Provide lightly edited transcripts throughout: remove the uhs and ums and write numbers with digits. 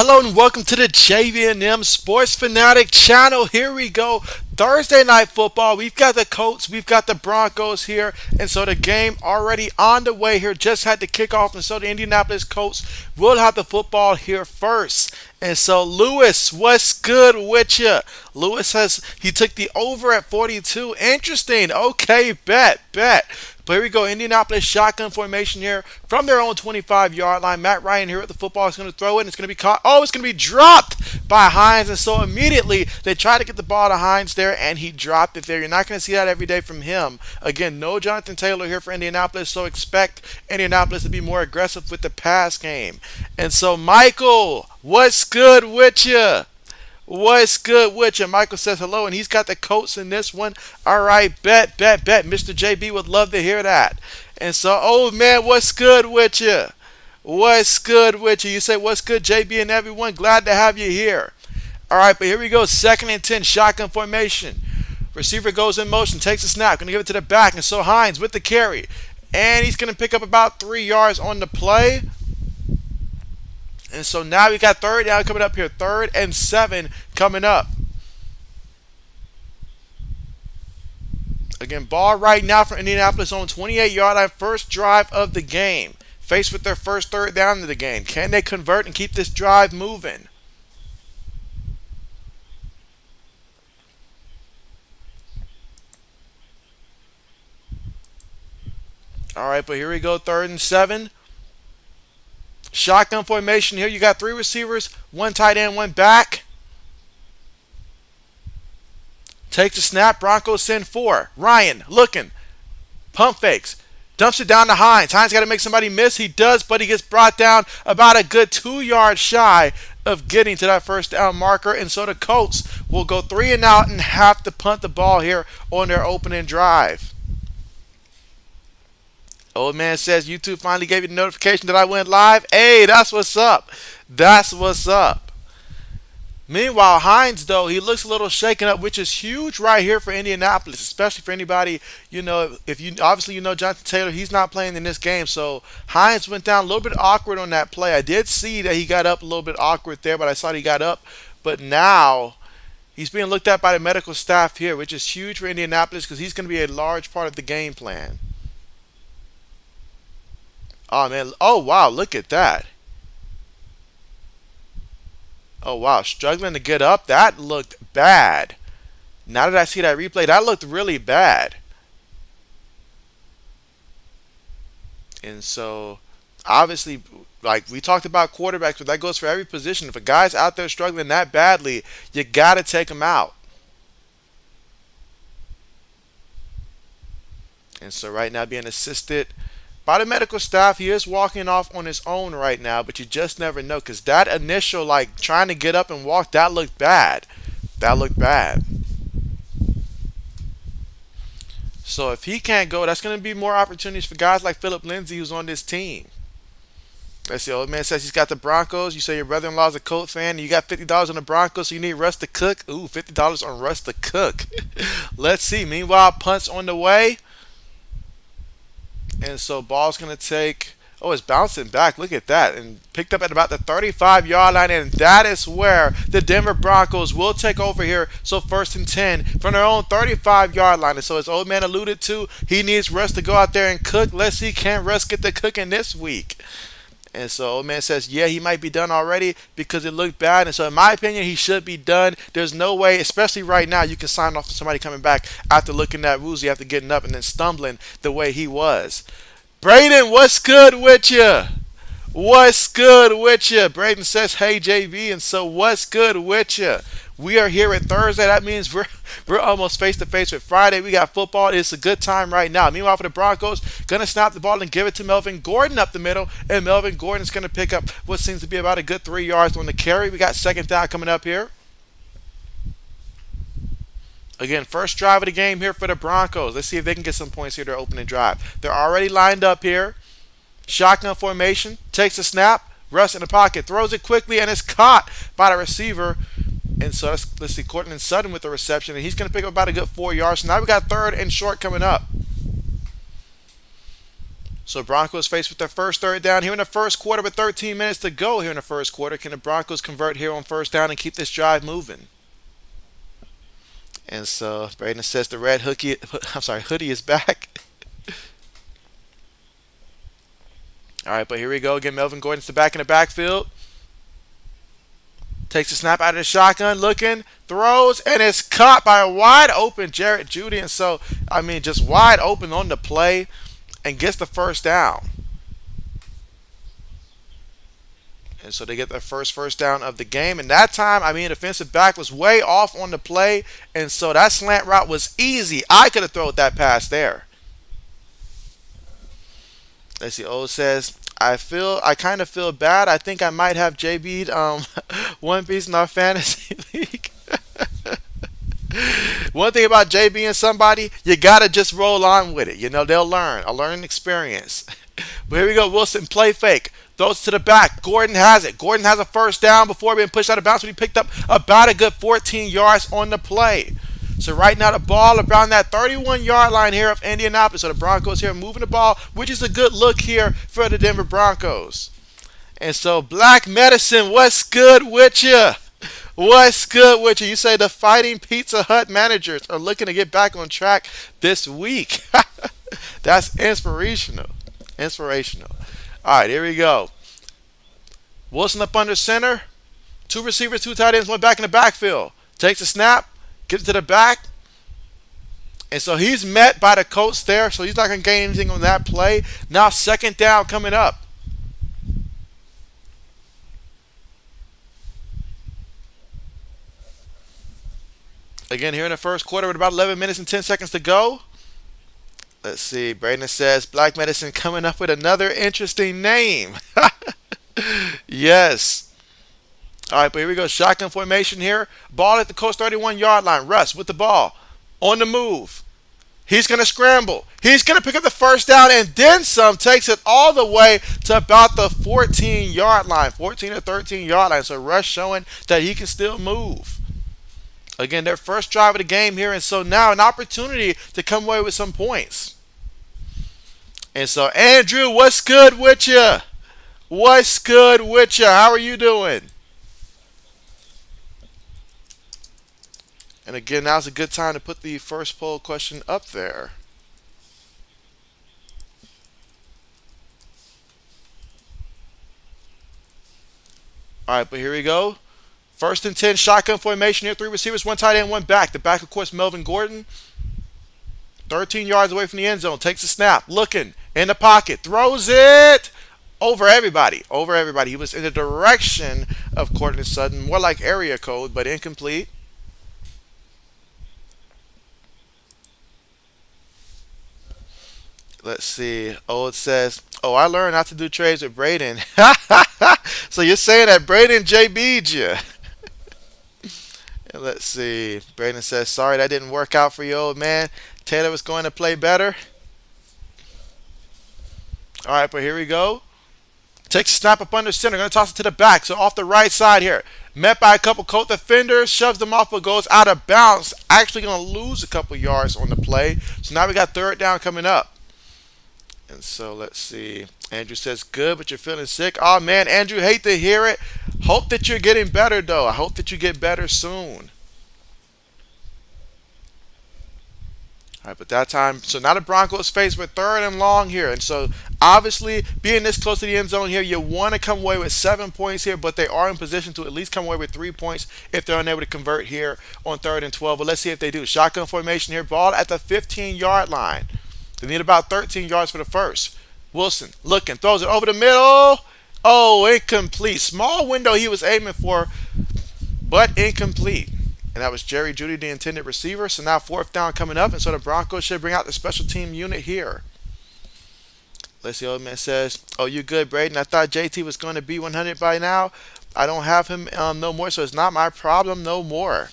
Hello and welcome to the JB&M Sports Fanatic channel. Here we go. Thursday night football. We've got the Colts, we've got the Broncos here, and so the game already on the way here. Just had to kick off, and so the Indianapolis Colts will have the football here first. And so Lewis, what's good with you? Lewis he took the over at 42. Interesting. Okay, bet. But here we go. Indianapolis shotgun formation here from their own 25-yard line. Matt Ryan here at the football is going to throw it. And it's going to be caught. Oh, it's going to be dropped by Hines. And so immediately they try to get the ball to Hines there, and he dropped it there. You're not going to see that every day from him. Again, no Jonathan Taylor here for Indianapolis, so expect Indianapolis to be more aggressive with the pass game. And so Michael, what's good with you? What's good with you? Michael says hello, and he's got the Colts in this one. All right, bet. Mr. JB would love to hear that. And so, oh man, what's good with you? What's good with you? You say, what's good, JB and everyone? Glad to have you here. All right, but here we go. 2nd and 10, shotgun formation. Receiver goes in motion, takes a snap, going to give it to the back. And so Hines with the carry. And he's going to pick up about 3 yards on the play. And so now we got third down coming up here. 3rd and 7 coming up. Again, ball right now for Indianapolis on 28-yard line. First drive of the game. Faced with their first 3rd down of the game. Can they convert and keep this drive moving? All right, but here we go. 3rd and 7. Shotgun formation here. You got 3 receivers, 1 tight end, 1 back. Takes a snap. Broncos send 4. Ryan looking. Pump fakes. Dumps it down to Hines. Hines got to make somebody miss. He does, but he gets brought down about a good 2 yards shy of getting to that first down marker. And so the Colts will go 3 and out and have to punt the ball here on their opening drive. Old man says YouTube finally gave you the notification that I went live. Hey, that's what's up. That's what's up. Meanwhile, Hines, though, he looks a little shaken up, which is huge right here for Indianapolis, especially for anybody, if you obviously Jonathan Taylor, he's not playing in this game. So Hines went down a little bit awkward on that play. I did see that he got up a little bit awkward there, but I saw he got up. But now he's being looked at by the medical staff here, which is huge for Indianapolis because he's going to be a large part of the game plan. Oh, man. Oh, wow. Look at that. Oh, wow. Struggling to get up. That looked bad. Now that I see that replay, that looked really bad. And so, obviously, like we talked about quarterbacks, but that goes for every position. If a guy's out there struggling that badly, you got to take him out. And so right now being assisted by the medical staff. He is walking off on his own right now, but you just never know because that initial, like, trying to get up and walk, that looked bad. That looked bad. So if he can't go, that's going to be more opportunities for guys like Philip Lindsay who's on this team. Let's see. Old man says he's got the Broncos. You say your brother-in-law's a Colts fan and you got $50 on the Broncos, so you need Russ to cook. Ooh, $50 on Russ to cook. Let's see. Meanwhile, punts on the way. And so ball's going to take, oh, it's bouncing back. Look at that. And picked up at about the 35-yard line. And that is where the Denver Broncos will take over here. So 1st and 10 from their own 35-yard line. And so as old man alluded to, he needs Russ to go out there and cook. Let's see, can Russ get the cooking this week? And so old man says, yeah, he might be done already because it looked bad. And so in my opinion, he should be done. There's no way, especially right now, you can sign off on somebody coming back after looking at Woozy after getting up and then stumbling the way he was. Braden, what's good with you? What's good with you? Braden says, hey, JB. And so what's good with you? We are here at Thursday. That means we're almost face-to-face with Friday. We got football. It's a good time right now. Meanwhile, for the Broncos, going to snap the ball and give it to Melvin Gordon up the middle. And Melvin Gordon's going to pick up what seems to be about a good 3 yards on the carry. We got 2nd down coming up here. Again, first drive of the game here for the Broncos. Let's see if they can get some points here to opening drive. They're already lined up here. Shotgun formation. Takes a snap. Russ in the pocket. Throws it quickly and it's caught by the receiver. And so let's see, Cortland Sutton with the reception, and he's going to pick up about a good 4 yards. So now we got 3rd and short coming up. So Broncos faced with their first third down here in the first quarter with 13 minutes to go here in the first quarter. Can the Broncos convert here on first down and keep this drive moving? And so Braden says the red hookie, I'm sorry, hoodie is back. All right, but here we go again. Melvin Gordon's the back in the backfield. Takes the snap out of the shotgun, looking, throws, and it's caught by a wide open Jarrett Judy. And so, I mean, just wide open on the play and gets the first down. And so they get their first down of the game. And that time, I mean, defensive back was way off on the play. And so that slant route was easy. I could have thrown that pass there. Let's see. O says, I kind of feel bad. I think I might have JB'd one piece in our fantasy league. One thing about JB and somebody, you gotta just roll on with it. You know, they'll learn. A learning experience. But here we go. Wilson, play fake. Throws to the back. Gordon has it. Gordon has a first down before being pushed out of bounds, but he picked up about a good 14 yards on the play. So right now the ball around that 31-yard line here of Indianapolis. So the Broncos here moving the ball, which is a good look here for the Denver Broncos. And so Black Medicine, what's good with you? What's good with you? You say the Fighting Pizza Hut managers are looking to get back on track this week. That's inspirational. Inspirational. All right, here we go. Wilson up under center. Two receivers, two tight ends, one back in the backfield. Takes a snap, gets to the back. And so he's met by the Colts there, so he's not going to gain anything on that play. Now second down coming up. Again, here in the first quarter with about 11 minutes and 10 seconds to go. Let's see. Braden says, Black Medicine coming up with another interesting name. Yes. All right, but here we go. Shotgun formation here. Ball at the Colts 31-yard line. Russ with the ball. On the move. He's going to scramble. He's going to pick up the first down and then some. Takes it all the way to about the 14-yard line. 14 or 13-yard line. So Russ showing that he can still move. Again, their first drive of the game here, and so now an opportunity to come away with some points. And so, Andrew, what's good with you? What's good with you? How are you doing? And again, now's a good time to put the first poll question up there. All right, but here we go. First and 10, shotgun formation here. Three receivers, one tight end, one back. The back, of course, Melvin Gordon. 13 yards away from the end zone. Takes a snap. Looking in the pocket. Throws it over everybody. Over everybody. He was in the direction of Courtland Sutton. More like area code, but incomplete. Let's see. Oh, it says, oh, I learned not to do trades with Braden. So you're saying that Braden JB'd you. And let's see. Braden says, sorry that didn't work out for you, old man. Taylor was going to play better. All right, but here we go. Takes a snap up under center. Going to toss it to the back. So off the right side here. Met by a couple Colt defenders. Shoves them off but goes out of bounds. Actually going to lose a couple yards on the play. So now we got third down coming up. And so let's see. Andrew says, good, but you're feeling sick. Oh, man, Andrew, hate to hear it. Hope that you're getting better, though. I hope that you get better soon. All right, but that time, so now the Broncos face with third and long here. And so, obviously, being this close to the end zone here, you want to come away with 7 points here, but they are in position to at least come away with 3 points if they're unable to convert here on third and 12. But let's see if they do. Shotgun formation here. Ball at the 15-yard line. They need about 13 yards for the first. Wilson looking, throws it over the middle. Oh, incomplete. Small window he was aiming for, but incomplete. And that was Jerry Jeudy, the intended receiver. So now fourth down coming up, and so the Broncos should bring out the special team unit here. Let's see, old man says, oh, you good, Braden? I thought JT was going to be 100 by now. I don't have him no more, so it's not my problem no more.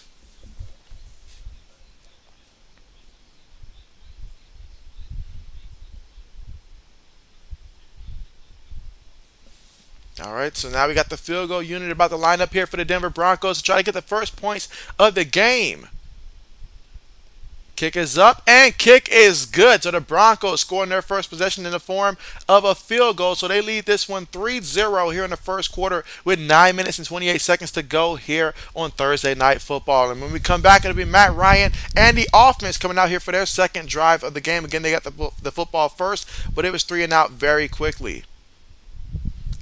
All right, so now we got the field goal unit about to line up here for the Denver Broncos to try to get the first points of the game. Kick is up and kick is good. So the Broncos scoring their first possession in the form of a field goal. So they lead this one 3-0 here in the first quarter with 9 minutes and 28 seconds to go here on Thursday Night Football. And when we come back, it'll be Matt Ryan and the offense coming out here for their second drive of the game. Again, they got the football first, but it was 3 and out very quickly.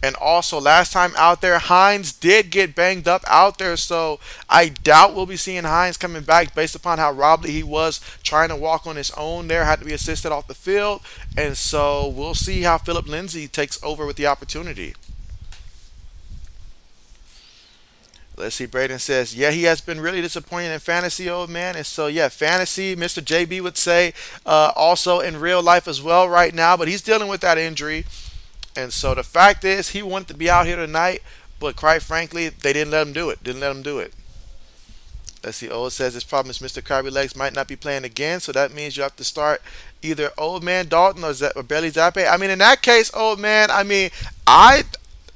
And also, last time out there, Hines did get banged up out there, so I doubt we'll be seeing Hines coming back based upon how wobbly he was trying to walk on his own there, had to be assisted off the field. And so we'll see how Philip Lindsay takes over with the opportunity. Let's see, Braden says, yeah, he has been really disappointing in fantasy, old man. And so, yeah, fantasy, Mr. JB would say, also in real life as well right now, but he's dealing with that injury. And so the fact is, he wanted to be out here tonight, but quite frankly, they didn't let him do it. Didn't let him do it. Let's see. Old says his problem is Mr. Kirby Legs might not be playing again, so that means you have to start either Old Man Dalton or Bailey Zappe. I mean, in that case, old man, I mean,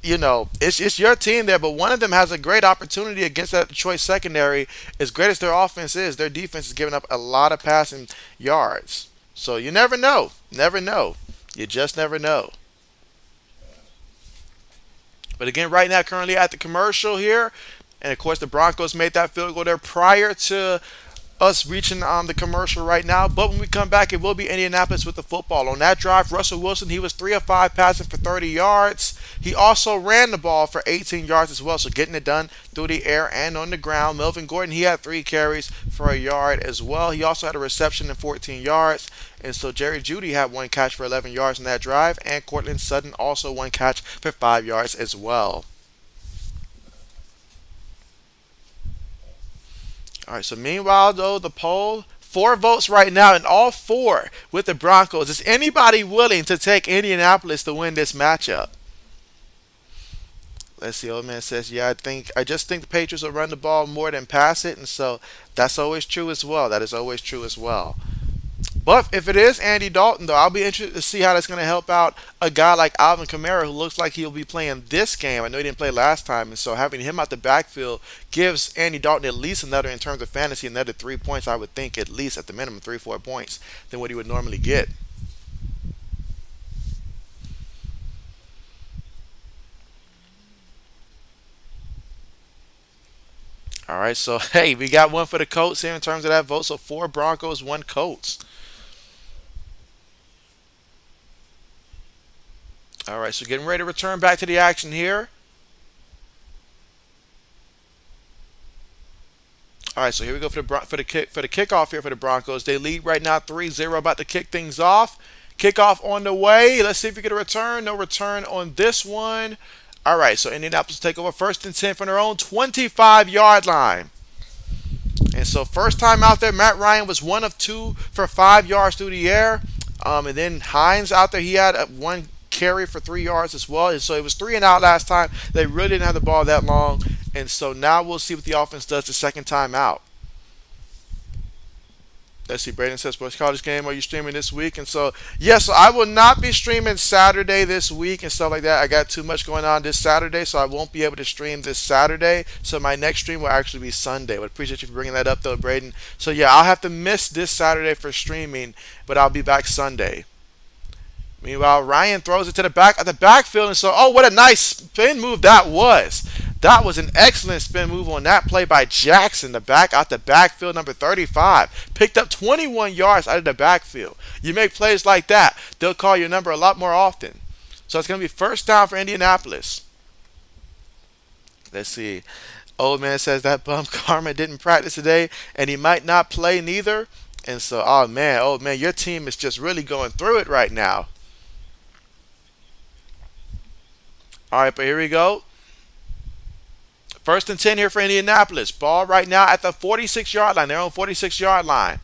it's your team there, but one of them has a great opportunity against that Detroit secondary. As great as their offense is, their defense is giving up a lot of passing yards. So you never know. Never know. You just never know. But again, right now, currently at the commercial here, and of course the Broncos made that field goal there prior to us reaching the commercial right now. But when we come back, it will be Indianapolis with the football. On that drive, Russell Wilson, he was 3 of 5 passing for 30 yards. He also ran the ball for 18 yards as well, so getting it done through the air and on the ground. Melvin Gordon, he had 3 carries for a yard as well. He also had a reception and 14 yards. And so Jerry Jeudy had 1 catch for 11 yards in that drive, and Cortland Sutton also 1 catch for 5 yards as well. All right, so meanwhile, though, the poll, 4 votes right now, and all 4 with the Broncos. Is anybody willing to take Indianapolis to win this matchup? Let's see, old man says, yeah, I just think the Patriots will run the ball more than pass it, and so that's always true as well. That is always true as well. But if it is Andy Dalton, though, I'll be interested to see how that's going to help out a guy like Alvin Kamara, who looks like he'll be playing this game. I know he didn't play last time, and so having him out the backfield gives Andy Dalton at least another, in terms of fantasy, another 3 points, I would think, at least at the minimum 3-4 points than what he would normally get. All right, so hey, we got one for the Colts here in terms of that vote. So 4 Broncos, 1 Colts. All right, so getting ready to return back to the action here. All right, so here we go for the kickoff here for the Broncos. They lead right now 3-0, about to kick things off. Kickoff on the way. Let's see if we get a return. No return on this one. All right, so Indianapolis take over 1st and 10 from their own 25-yard line. And so first time out there, Matt Ryan was 1 of 2 for 5 yards through the air. And then Hines out there, he had 1 carry for 3 yards as well. And so it was 3 and out last time. They really didn't have the ball that long. And so now we'll see what the offense does the second time out. Let's see, Braden says, Sports College game, are you streaming this week? And so, yes, so I will not be streaming Saturday this week and stuff like that. I got too much going on this Saturday, so I won't be able to stream this Saturday. So my next stream will actually be Sunday. I would appreciate you for bringing that up, though, Braden. So, yeah, I'll have to miss this Saturday for streaming, but I'll be back Sunday. Meanwhile, Ryan throws it to the back of the backfield, and so, oh, what a nice spin move that was. That was an excellent spin move on that play by Jackson, the back out the backfield, number 35. Picked up 21 yards out of the backfield. You make plays like that, they'll call your number a lot more often. So it's going to be first down for Indianapolis. Let's see. Old man says that bum Karma didn't practice today, and he might not play neither. And so, oh man, your team is just really going through it right now. All right, but here we go. 1st and 10 here for Indianapolis. Ball right now at the 46-yard line. They're on 46-yard line.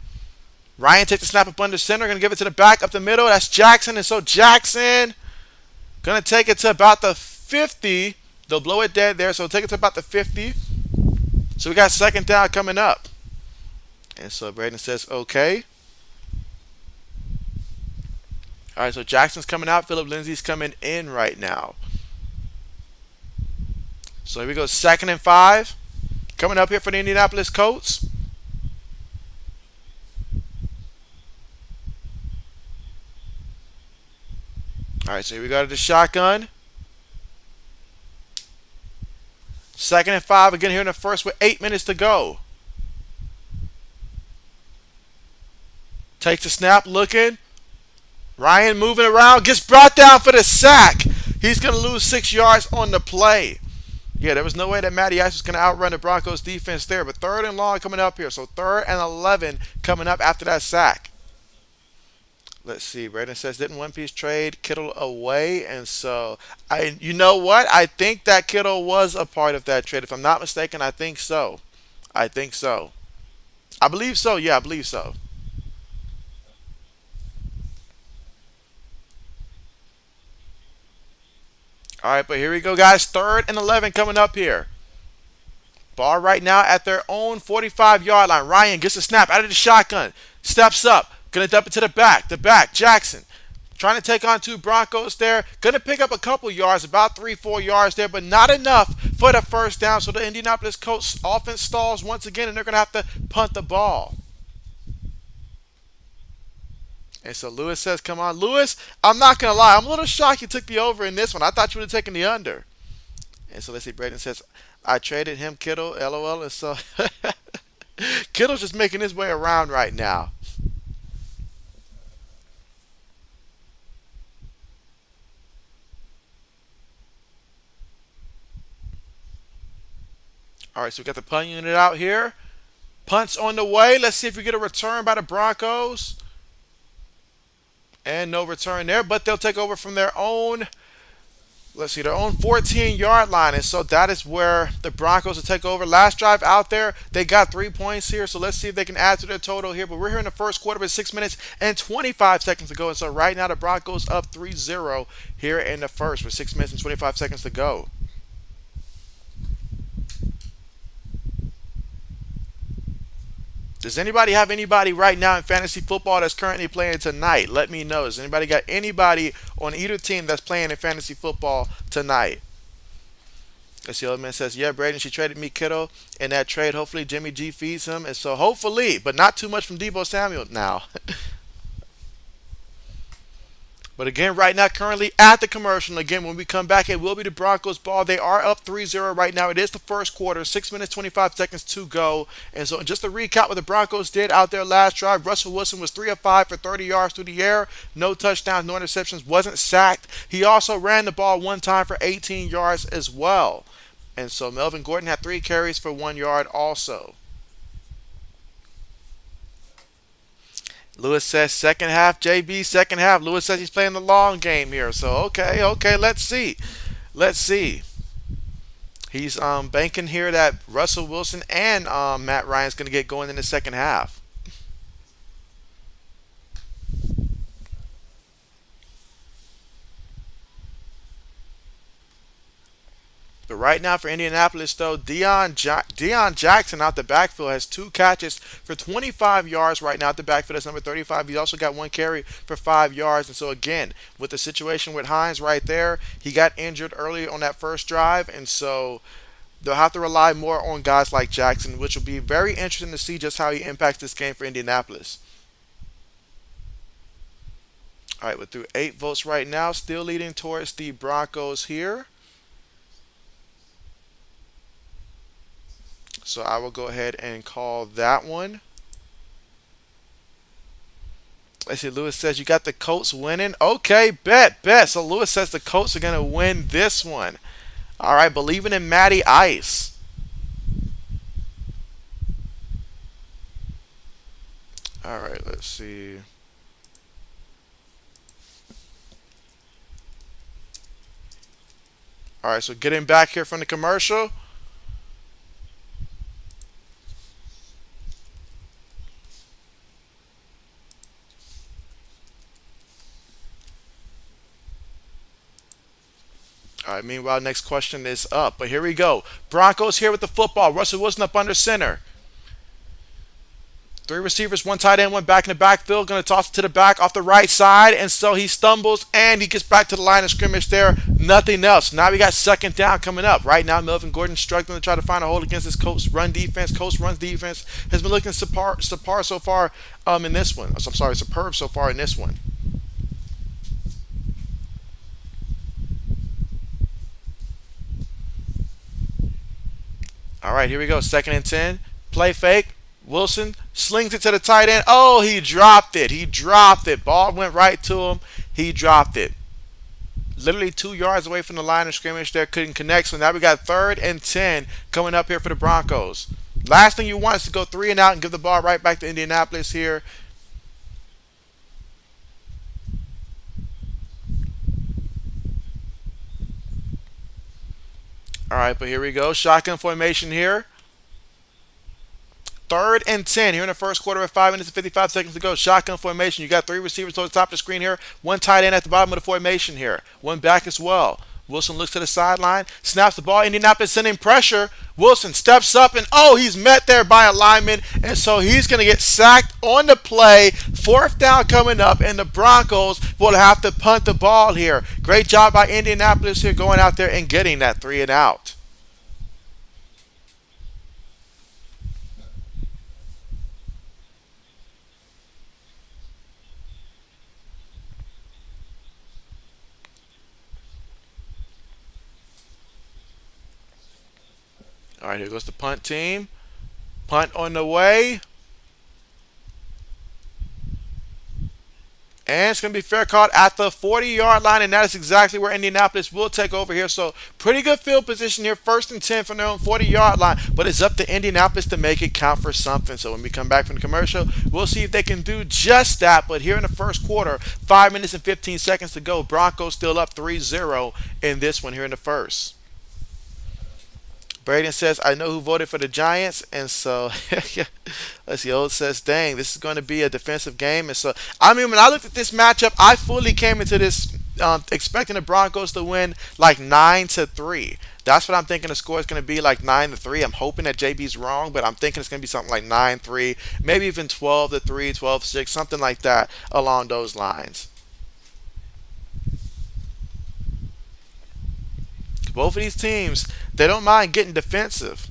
Ryan takes the snap up under center. Going to give it to the back up the middle. That's Jackson. And so Jackson going to take it to about the 50. They'll blow it dead there. So take it to about the 50. So we got second down coming up. And so Braden says, okay. All right, so Jackson's coming out. Philip Lindsay's coming in right now. So here we go, 2nd and 5. Coming up here for the Indianapolis Colts. All right, so here we go to the shotgun. 2nd and 5 again here in the first with 8 minutes to go. Takes the snap, looking. Ryan moving around, gets brought down for the sack. He's going to lose 6 yards on the play. Yeah, there was no way that Matty Ice was going to outrun the Broncos defense there. But 3rd and long coming up here. So 3rd and 11 coming up after that sack. Let's see. Braden says, didn't One Piece trade Kittle away? And so, you know what? I think that Kittle was a part of that trade. If I'm not mistaken, I think so. I think so. I believe so. Yeah, I believe so. All right, but here we go, guys. 3rd and 11 coming up here. Ball right now at their own 45-yard line. Ryan gets a snap out of the shotgun. Steps up. Going to dump it to the back. The back, Jackson. Trying to take on 2 Broncos there. Going to pick up a couple yards, about 3-4 yards there, but not enough for the first down. So the Indianapolis Colts offense stalls once again, and they're going to have to punt the ball. And so Lewis says, come on. Lewis, I'm not going to lie. I'm a little shocked you took the over in this one. I thought you would have taken the under. And so let's see. Braden says, I traded him, Kittle, LOL. And so Kittle's just making his way around right now. All right, so we got the punt unit out here. Punts on the way. Let's see if we get a return by the Broncos. And no return there, but they'll take over from their own, let's see, their own 14-yard line. And so that is where the Broncos will take over. Last drive out there, they got 3 points here. So let's see if they can add to their total here. But we're here in the first quarter with 6 minutes and 25 seconds to go. And so right now the Broncos up 3-0 here in the first with 6 minutes and 25 seconds to go. Does anybody have anybody right now in fantasy football that's currently playing tonight? Let me know. Has anybody got anybody on either team that's playing in fantasy football tonight? As the old man says, yeah, Braden, she traded me Kittle in that trade. Hopefully Jimmy G feeds him. And so hopefully, but not too much from Deebo Samuel now. But again, right now, currently at the commercial. Again, when we come back, it will be the Broncos ball. They are up 3-0 right now. It is the first quarter, 6 minutes, 25 seconds to go. And so just to recap what the Broncos did out there last drive, Russell Wilson was 3 of 5 for 30 yards through the air. No touchdowns, no interceptions, wasn't sacked. He also ran the ball one time for 18 yards as well. And so Melvin Gordon had 3 carries for 1 yard also. Lewis says second half, JB, second half. Lewis says he's playing the long game here. So, okay, let's see. Let's see. He's banking here that Russell Wilson and Matt Ryan's going to get going in the second half. But right now for Indianapolis, though, Deion Jackson out the backfield has 2 catches for 25 yards right now at the backfield. That's number 35. He's also got 1 carry for 5 yards. And so, again, with the situation with Hines right there, he got injured early on that first drive. And so they'll have to rely more on guys like Jackson, which will be very interesting to see just how he impacts this game for Indianapolis. All right, we're through 8 votes right now, still leading towards the Broncos here. So I will go ahead and call that one. Let's see, Lewis says you got the Colts winning. Okay, bet. So Lewis says the Colts are going to win this one. All right, believing in Matty Ice. All right, let's see. All right, so getting back here from the commercial. All right, meanwhile, next question is up. But here we go. Broncos here with the football. Russell Wilson up under center. 3 receivers, 1 tight end, 1 back in the backfield. Going to toss it to the back off the right side. And so he stumbles and he gets back to the line of scrimmage there. Nothing else. Now we got second down coming up. Right now, Melvin Gordon struggling to try to find a hold against this Colts run defense. Colts run defense has been looking subpar so far in this one. I'm sorry, superb so far in this one. All right, here we go. Second and 10. Play fake. Wilson slings it to the tight end. Oh, he dropped it. He dropped it. Ball went right to him. He dropped it. Literally 2 yards away from the line of scrimmage there. Couldn't connect. So now we got third and 10 coming up here for the Broncos. Last thing you want is to go 3 and out and give the ball right back to Indianapolis here. All right, but here we go. Shotgun formation here. Third and 10 here in the first quarter with 5 minutes and 55 seconds to go. Shotgun formation. You got three receivers towards the top of the screen here. One tight end at the bottom of the formation here. One back as well. Wilson looks to the sideline. Snaps the ball. Indianapolis sending pressure. Wilson steps up and he's met there by a lineman. And so he's going to get sacked on the play. Fourth down coming up and the Broncos will have to punt the ball here. Great job by Indianapolis here going out there and getting that 3 and out. All right, here goes the punt team. Punt on the way. And it's going to be fair caught at the 40-yard line, and that is exactly where Indianapolis will take over here. So pretty good field position here, first and 10 from their own 40-yard line. But it's up to Indianapolis to make it count for something. So when we come back from the commercial, we'll see if they can do just that. But here in the first quarter, 5 minutes and 15 seconds to go. Broncos still up 3-0 in this one here in the first. Braden says, I know who voted for the Giants. And so, let's see, Old says, dang, this is going to be a defensive game. And so, I mean, when I looked at this matchup, I fully came into this expecting the Broncos to win like 9-3. That's what I'm thinking the score is going to be, like 9-3. I'm hoping that JB's wrong, but I'm thinking it's going to be something like 9-3, maybe even 12-3, 12-6, something like that along those lines. Both of these teams, they don't mind getting defensive.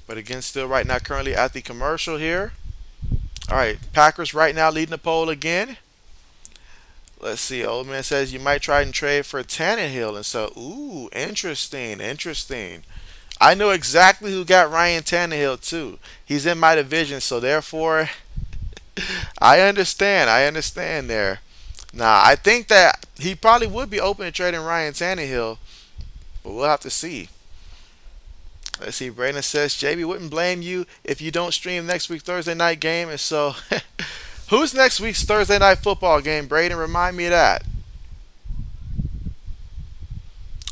But again, still right now currently at the commercial here. All right, Packers right now leading the poll again. Let's see. Old man says you might try and trade for Tannehill. And so, ooh, interesting, interesting. I know exactly who got Ryan Tannehill too. He's in my division, so therefore I understand. I understand there. Now, I think that he probably would be open to trading Ryan Tannehill, but we'll have to see. Let's see. Brandon says, JB wouldn't blame you if you don't stream next week's Thursday night game. And so, who's next week's Thursday night football game, Braden? Remind me of that.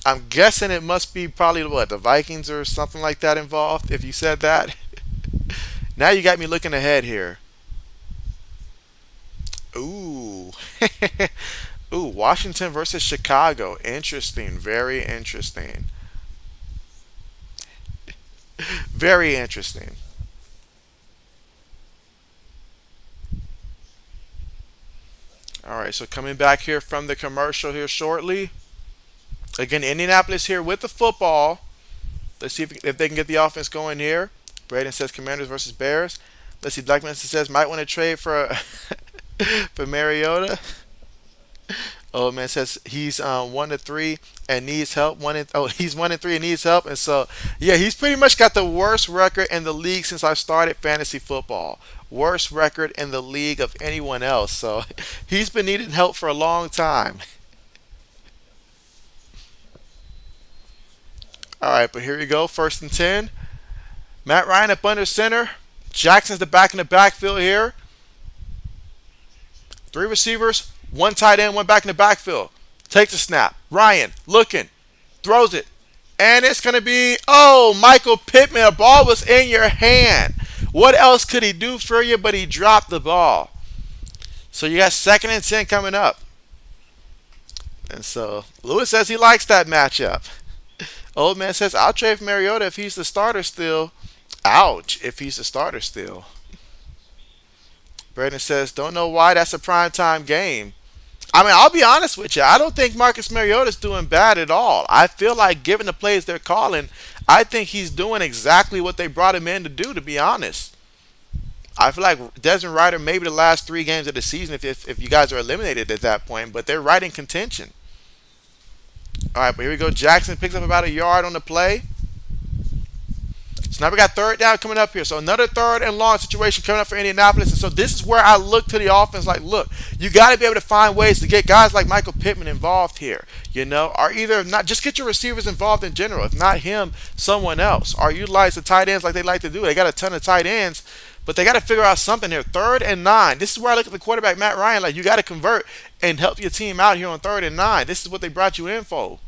I'm guessing it must be probably, what, the Vikings or something like that involved, if you said that. Now you got me looking ahead here. Ooh. Ooh, Washington versus Chicago. Interesting. Very interesting. Very interesting. All right, so coming back here from the commercial here shortly. Again, Indianapolis here with the football. Let's see if they can get the offense going here. Braden says Commanders versus Bears. Let's see. Blackman says might want to trade for for Mariota. Oh man says he's 1-3 and needs help. He's 1-3 and needs help, and so yeah, he's pretty much got the worst record in the league since I started fantasy football. Worst record in the league of anyone else. So he's been needing help for a long time. All right, but here you go. First and 10. Matt Ryan up under center. Jackson's the back in the backfield here. Three receivers, one tight end, one back in the backfield. Takes a snap. Ryan looking, throws it. And it's going to be, Michael Pittman. A ball was in your hand. What else could he do for you? But he dropped the ball. So you got second and 10 coming up. And so Lewis says he likes that matchup. Old man says, I'll trade for Mariota if he's the starter still. Ouch, if he's the starter still. Brandon says, don't know why that's a primetime game. I mean, I'll be honest with you. I don't think Marcus Mariota's doing bad at all. I feel like given the plays they're calling, I think he's doing exactly what they brought him in to do, to be honest. I feel like Desmond Ryder maybe the last 3 games of the season if you guys are eliminated at that point, but they're right in contention. All right, but here we go. Jackson picks up about a yard on the play. So now we got third down coming up here. So another third and long situation coming up for Indianapolis. And so this is where I look to the offense like, look, you got to be able to find ways to get guys like Michael Pittman involved here. Or either not, just get your receivers involved in general. If not him, someone else. Or utilize the tight ends like they like to do. They got a ton of tight ends, but they got to figure out something here. 3rd and 9. This is where I look at the quarterback, Matt Ryan. Like, you got to convert and help your team out here on 3rd and 9. This is what they brought you in for.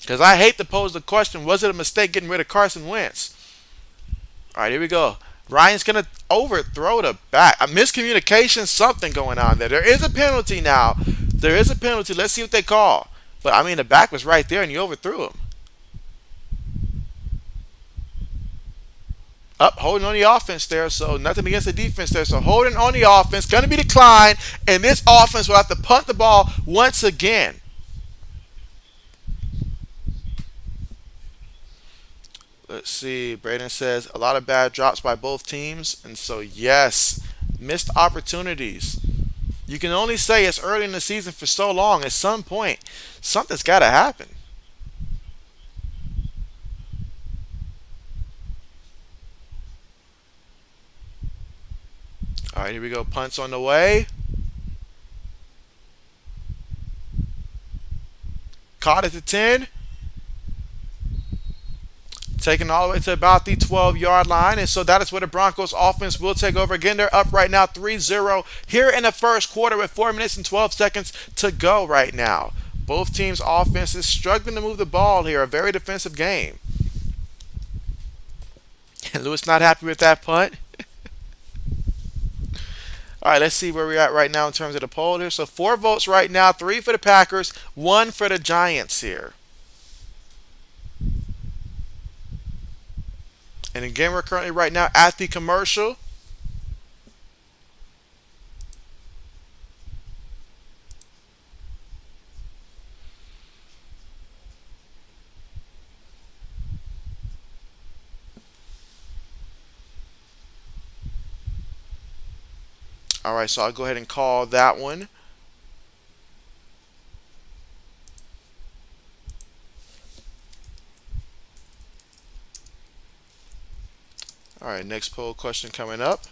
Because I hate to pose the question, was it a mistake getting rid of Carson Wentz? All right, here we go. Ryan's going to overthrow the back. A miscommunication, something going on there. There is a penalty now. There is a penalty. Let's see what they call. But, I mean, the back was right there, and you overthrew him. Up, holding on the offense there, so nothing against the defense there. So holding on the offense, going to be declined, and this offense will have to punt the ball once again. Let's see. Braden says a lot of bad drops by both teams. And so, yes, missed opportunities. You can only say it's early in the season for so long. At some point, something's got to happen. All right, here we go. Punts on the way. Caught at the 10. Taken all the way to about the 12-yard line. And so that is where the Broncos offense will take over. Again, they're up right now 3-0 here in the first quarter with 4 minutes and 12 seconds to go right now. Both teams' offenses struggling to move the ball here. A very defensive game. And Lewis not happy with that punt. All right, let's see where we're at right now in terms of the poll here. So 4 votes right now, 3 for the Packers, 1 for the Giants here. And again, we're currently right now at the commercial. All right, so I'll go ahead and call that one. All right, next poll question coming up.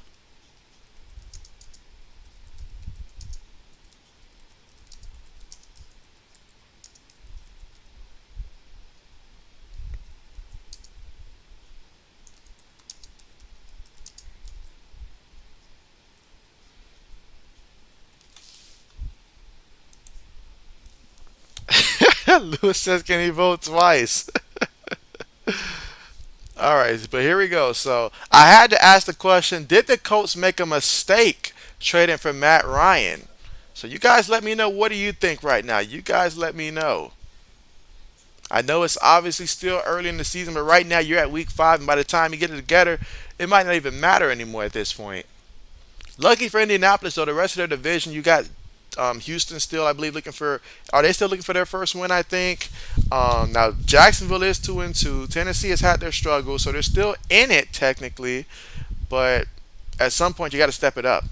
Lewis says, can he vote twice? All right, but here we go. So I had to ask the question, did the Colts make a mistake trading for Matt Ryan? So you guys let me know, what do you think right now? You guys let me know. I know it's obviously still early in the season, but right now you're at week 5, and by the time you get it together, it might not even matter anymore at this point. Lucky for Indianapolis, though, the rest of their division, you got Houston still, I believe, looking for. Are they still looking for their first win? I think. Now Jacksonville is 2-2. Tennessee has had their struggles, so they're still in it technically, but at some point you got to step it up.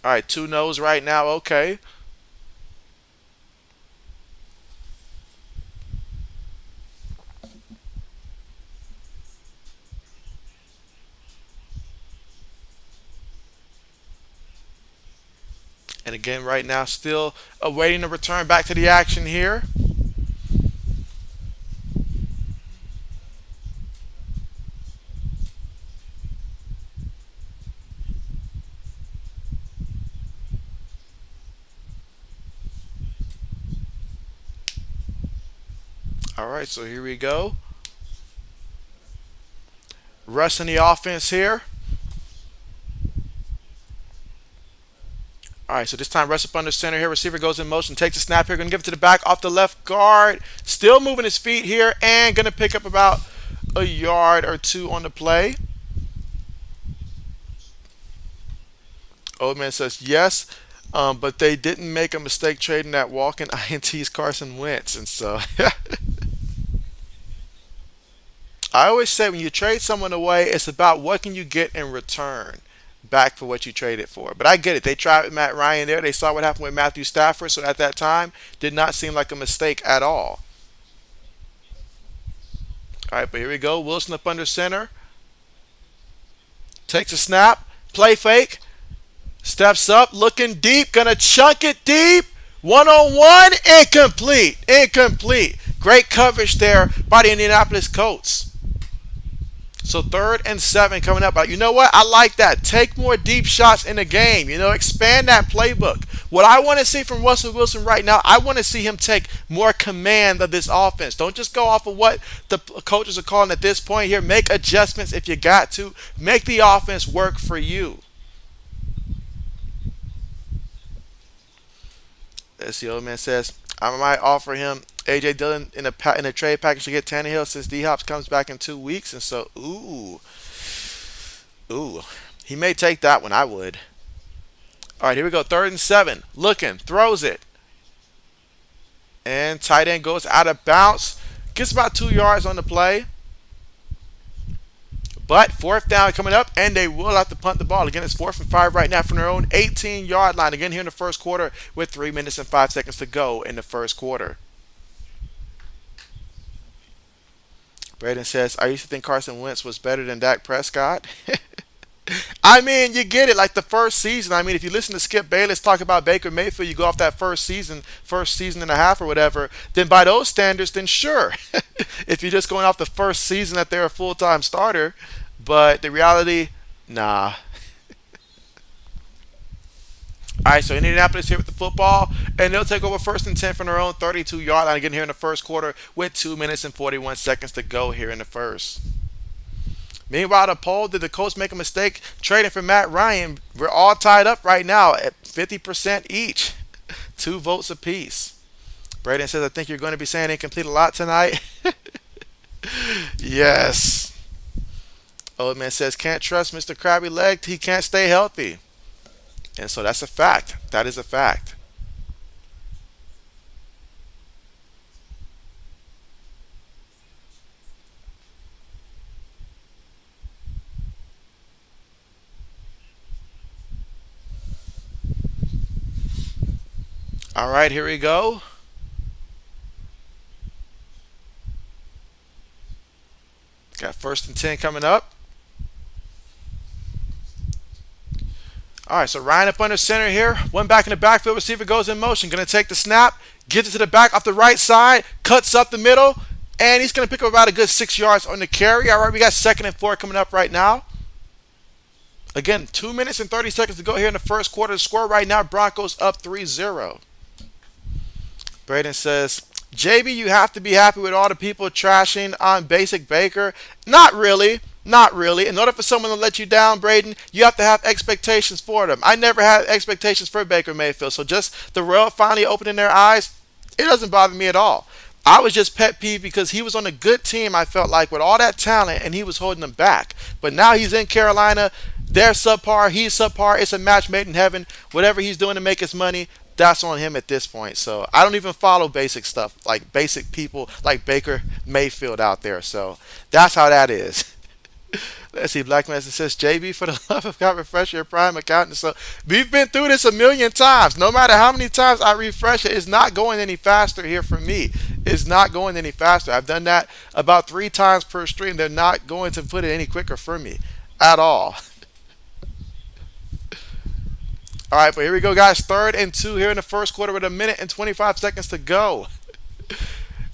All right, 2 no's right now. Okay. And again, right now, still awaiting a return back to the action here. All right, so here we go. Russ in the offense here. All right, so this time Russ up under center here. Receiver goes in motion, takes a snap here. Going to give it to the back off the left guard. Still moving his feet here and going to pick up about a yard or 2 on the play. Old man says yes, but they didn't make a mistake trading that walking INT's Carson Wentz. And so I always say when you trade someone away, it's about what can you get in return back for what you traded for. But I get it. They tried with Matt Ryan there. They saw what happened with Matthew Stafford. So at that time, did not seem like a mistake at all. All right, but here we go. Wilson up under center. Takes a snap. Play fake. Steps up. Looking deep. Gonna chunk it deep. One on one. Incomplete. Incomplete. Great coverage there by the Indianapolis Colts. So 3rd and 7 coming up. But you know what? I like that. Take more deep shots in the game. Expand that playbook. What I want to see from Russell Wilson right now, I want to see him take more command of this offense. Don't just go off of what the coaches are calling at this point here. Make adjustments if you got to. Make the offense work for you. As the old man says, I might offer him AJ Dillon in a trade package to get Tannehill since D Hops comes back in 2 weeks, and so ooh, he may take that one. I would. All right, here we go. 3rd and 7, looking, throws it, and tight end goes out of bounds. Gets about 2 yards on the play, but 4th down coming up, and they will have to punt the ball. Again, it's 4th and 5 right now from their own 18-yard line. Again, here in the first quarter with 3 minutes and 5 seconds to go in the first quarter. Braden says, I used to think Carson Wentz was better than Dak Prescott. I mean, you get it. Like the first season. I mean, if you listen to Skip Bayless talk about Baker Mayfield, you go off that first season and a half or whatever, then by those standards, then sure. If you're just going off the first season that they're a full-time starter. But the reality, nah. All right, so Indianapolis here with the football, and they'll take over 1st and 10 from their own 32-yard line again here in the first quarter with 2 minutes and 41 seconds to go here in the first. Meanwhile, the poll, did the Colts make a mistake trading for Matt Ryan? We're all tied up right now at 50% each. 2 votes apiece. Braden says, I think you're going to be saying incomplete a lot tonight. Yes. Old man says, can't trust Mr. Krabby Leg. He can't stay healthy. And so that's a fact. That is a fact. All right, here we go. Got 1st and 10 coming up. All right, so Ryan up under center here. One back in the backfield. Receiver goes in motion. Going to take the snap. Gets it to the back off the right side. Cuts up the middle. And he's going to pick up about a good 6 yards on the carry. All right, we got 2nd and 4 coming up right now. Again, 2 minutes and 30 seconds to go here in the first quarter. The score right now, Broncos up 3-0. Braden says, JB, you have to be happy with all the people trashing on Basic Baker. Not really. Not really. In order for someone to let you down, Braden, you have to have expectations for them. I never had expectations for Baker Mayfield. So just the world finally opening their eyes, it doesn't bother me at all. I was just pet peeved because he was on a good team, I felt like, with all that talent, and he was holding them back. But now he's in Carolina. They're subpar. He's subpar. It's a match made in heaven. Whatever he's doing to make his money, that's on him at this point. So I don't even follow basic stuff, like basic people like Baker Mayfield out there. So that's how that is. Let's see. Black Master says, JB, for the love of God, refresh your Prime account. And so we've been through this a million times. No matter how many times I refresh it, it's not going any faster here for me. It's not going any faster. I've done that about 3 times per stream. They're not going to put it any quicker for me at all. All right, but here we go, guys. 3rd and 2 here in the first quarter with 1 minute and 25 seconds to go. All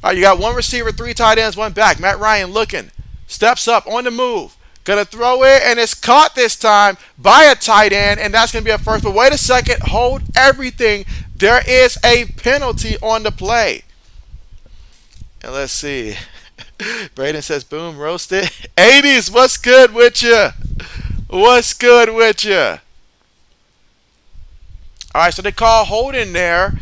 right, you got 1 receiver, 3 tight ends, 1 back. Matt Ryan looking. Steps up on the move. Gonna throw it, and it's caught this time by a tight end, and that's gonna be a first. But wait a second, hold everything. There is a penalty on the play. And let's see. Braden says, boom, roasted. 80s, what's good with you? What's good with you? All right, so they call holding there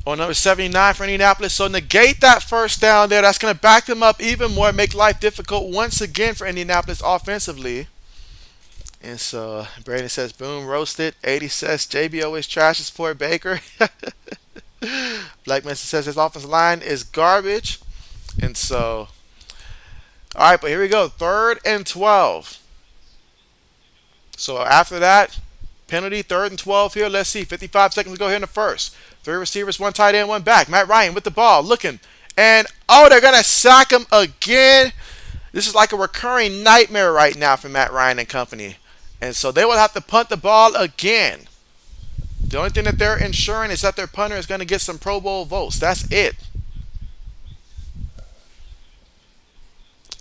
on number 79 for Indianapolis. So negate that first down there. That's going to back them up even more, make life difficult once again for Indianapolis offensively. And so Brandon says, boom, roasted. 80 says, JB always trashes poor Baker. Black Mesa says his offensive line is garbage. And so All right, but here we go. 3rd and 12. So after that, penalty, 3rd and 12 here. Let's see. 55 seconds to go here in the first. 3 receivers, 1 tight end, 1 back. Matt Ryan with the ball, looking. And, oh, they're going to sack him again. This is like a recurring nightmare right now for Matt Ryan and company. And so they will have to punt the ball again. The only thing that they're ensuring is that their punter is going to get some Pro Bowl votes. That's it.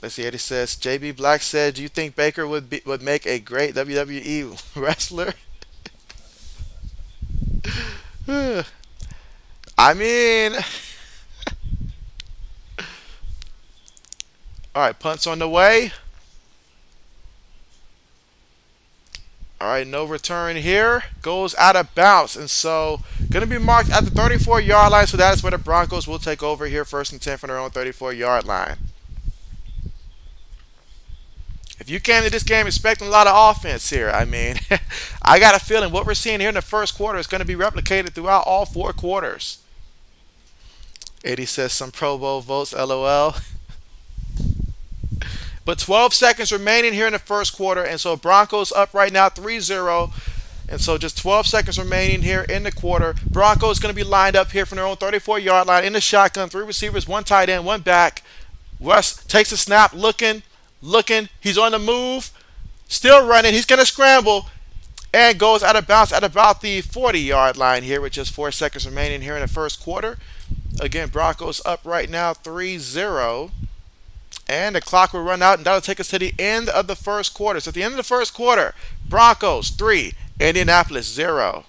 Let's see. Eddie says, JB Black said, "Do you think Baker would make a great WWE wrestler?" I mean, all right, punts on the way. All right, no return here. Goes out of bounds. And so, going to be marked at the 34-yard line. So that is where the Broncos will take over here, 1st and 10 from their own 34-yard line. If you came to this game expecting a lot of offense here, I mean, I got a feeling what we're seeing here in the first quarter is going to be replicated throughout all 4 quarters. 80 says some Pro Bowl votes, LOL. But 12 seconds remaining here in the first quarter, and so Broncos up right now 3-0. And so just 12 seconds remaining here in the quarter. Broncos going to be lined up here from their own 34-yard line in the shotgun. 3 receivers, 1 tight end, 1 back. West takes a snap, looking. He's on the move, still running. He's going to scramble and goes out of bounds at about the 40-yard line here with just 4 seconds remaining here in the first quarter. Again, Broncos up right now 3-0. And the clock will run out, and that'll take us to the end of the first quarter. So at the end of the first quarter, Broncos 3, Indianapolis 0.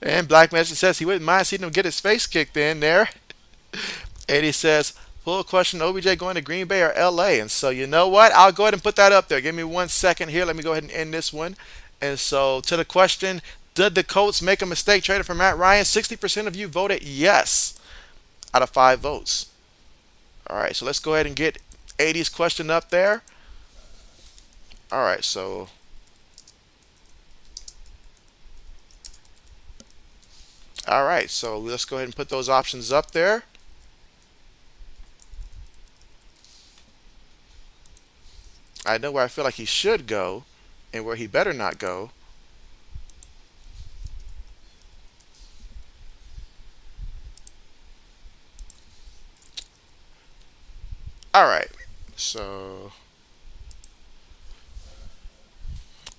And Black Magic says he wouldn't mind seeing him get his face kicked in there. 80 says, full question, OBJ going to Green Bay or LA? And so you know what? I'll go ahead and put that up there. Give me 1 second here. Let me go ahead and end this one. And so to the question, did the Colts make a mistake trading for Matt Ryan? 60% of you voted yes out of 5 votes. All right, so let's go ahead and get 80's question up there. All right, so let's go ahead and put those options up there. I know where I feel like he should go and where he better not go. All right, so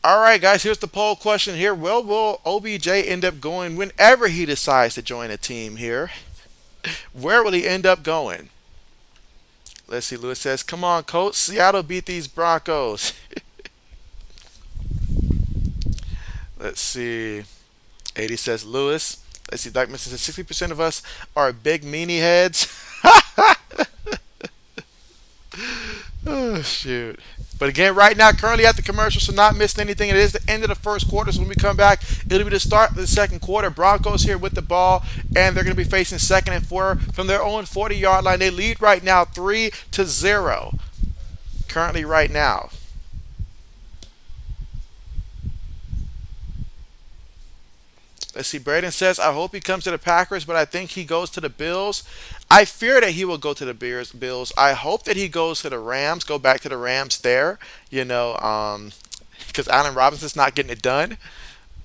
all right, guys, here's the poll question here. Well, will OBJ end up going whenever he decides to join a team here? Where will he end up going? Let's see. Lewis says, come on, Colts. Seattle beat these Broncos. Let's see. 80 says, Lewis. Let's see. Dykeman says 60% of us are big meanie heads. Oh, shoot. But again, right now, currently at the commercial, so not missing anything. It is the end of the first quarter, so when we come back, it'll be the start of the second quarter. Broncos here with the ball, and they're going to be facing 2nd and 4 from their own 40-yard line. They lead right now 3-0, currently right now. Let's see. Braden says, I hope he comes to the Packers, but I think he goes to the Bills. I fear that he will go to the Bills. I hope that he goes to the Rams, go back to the Rams there, because Allen Robinson's not getting it done.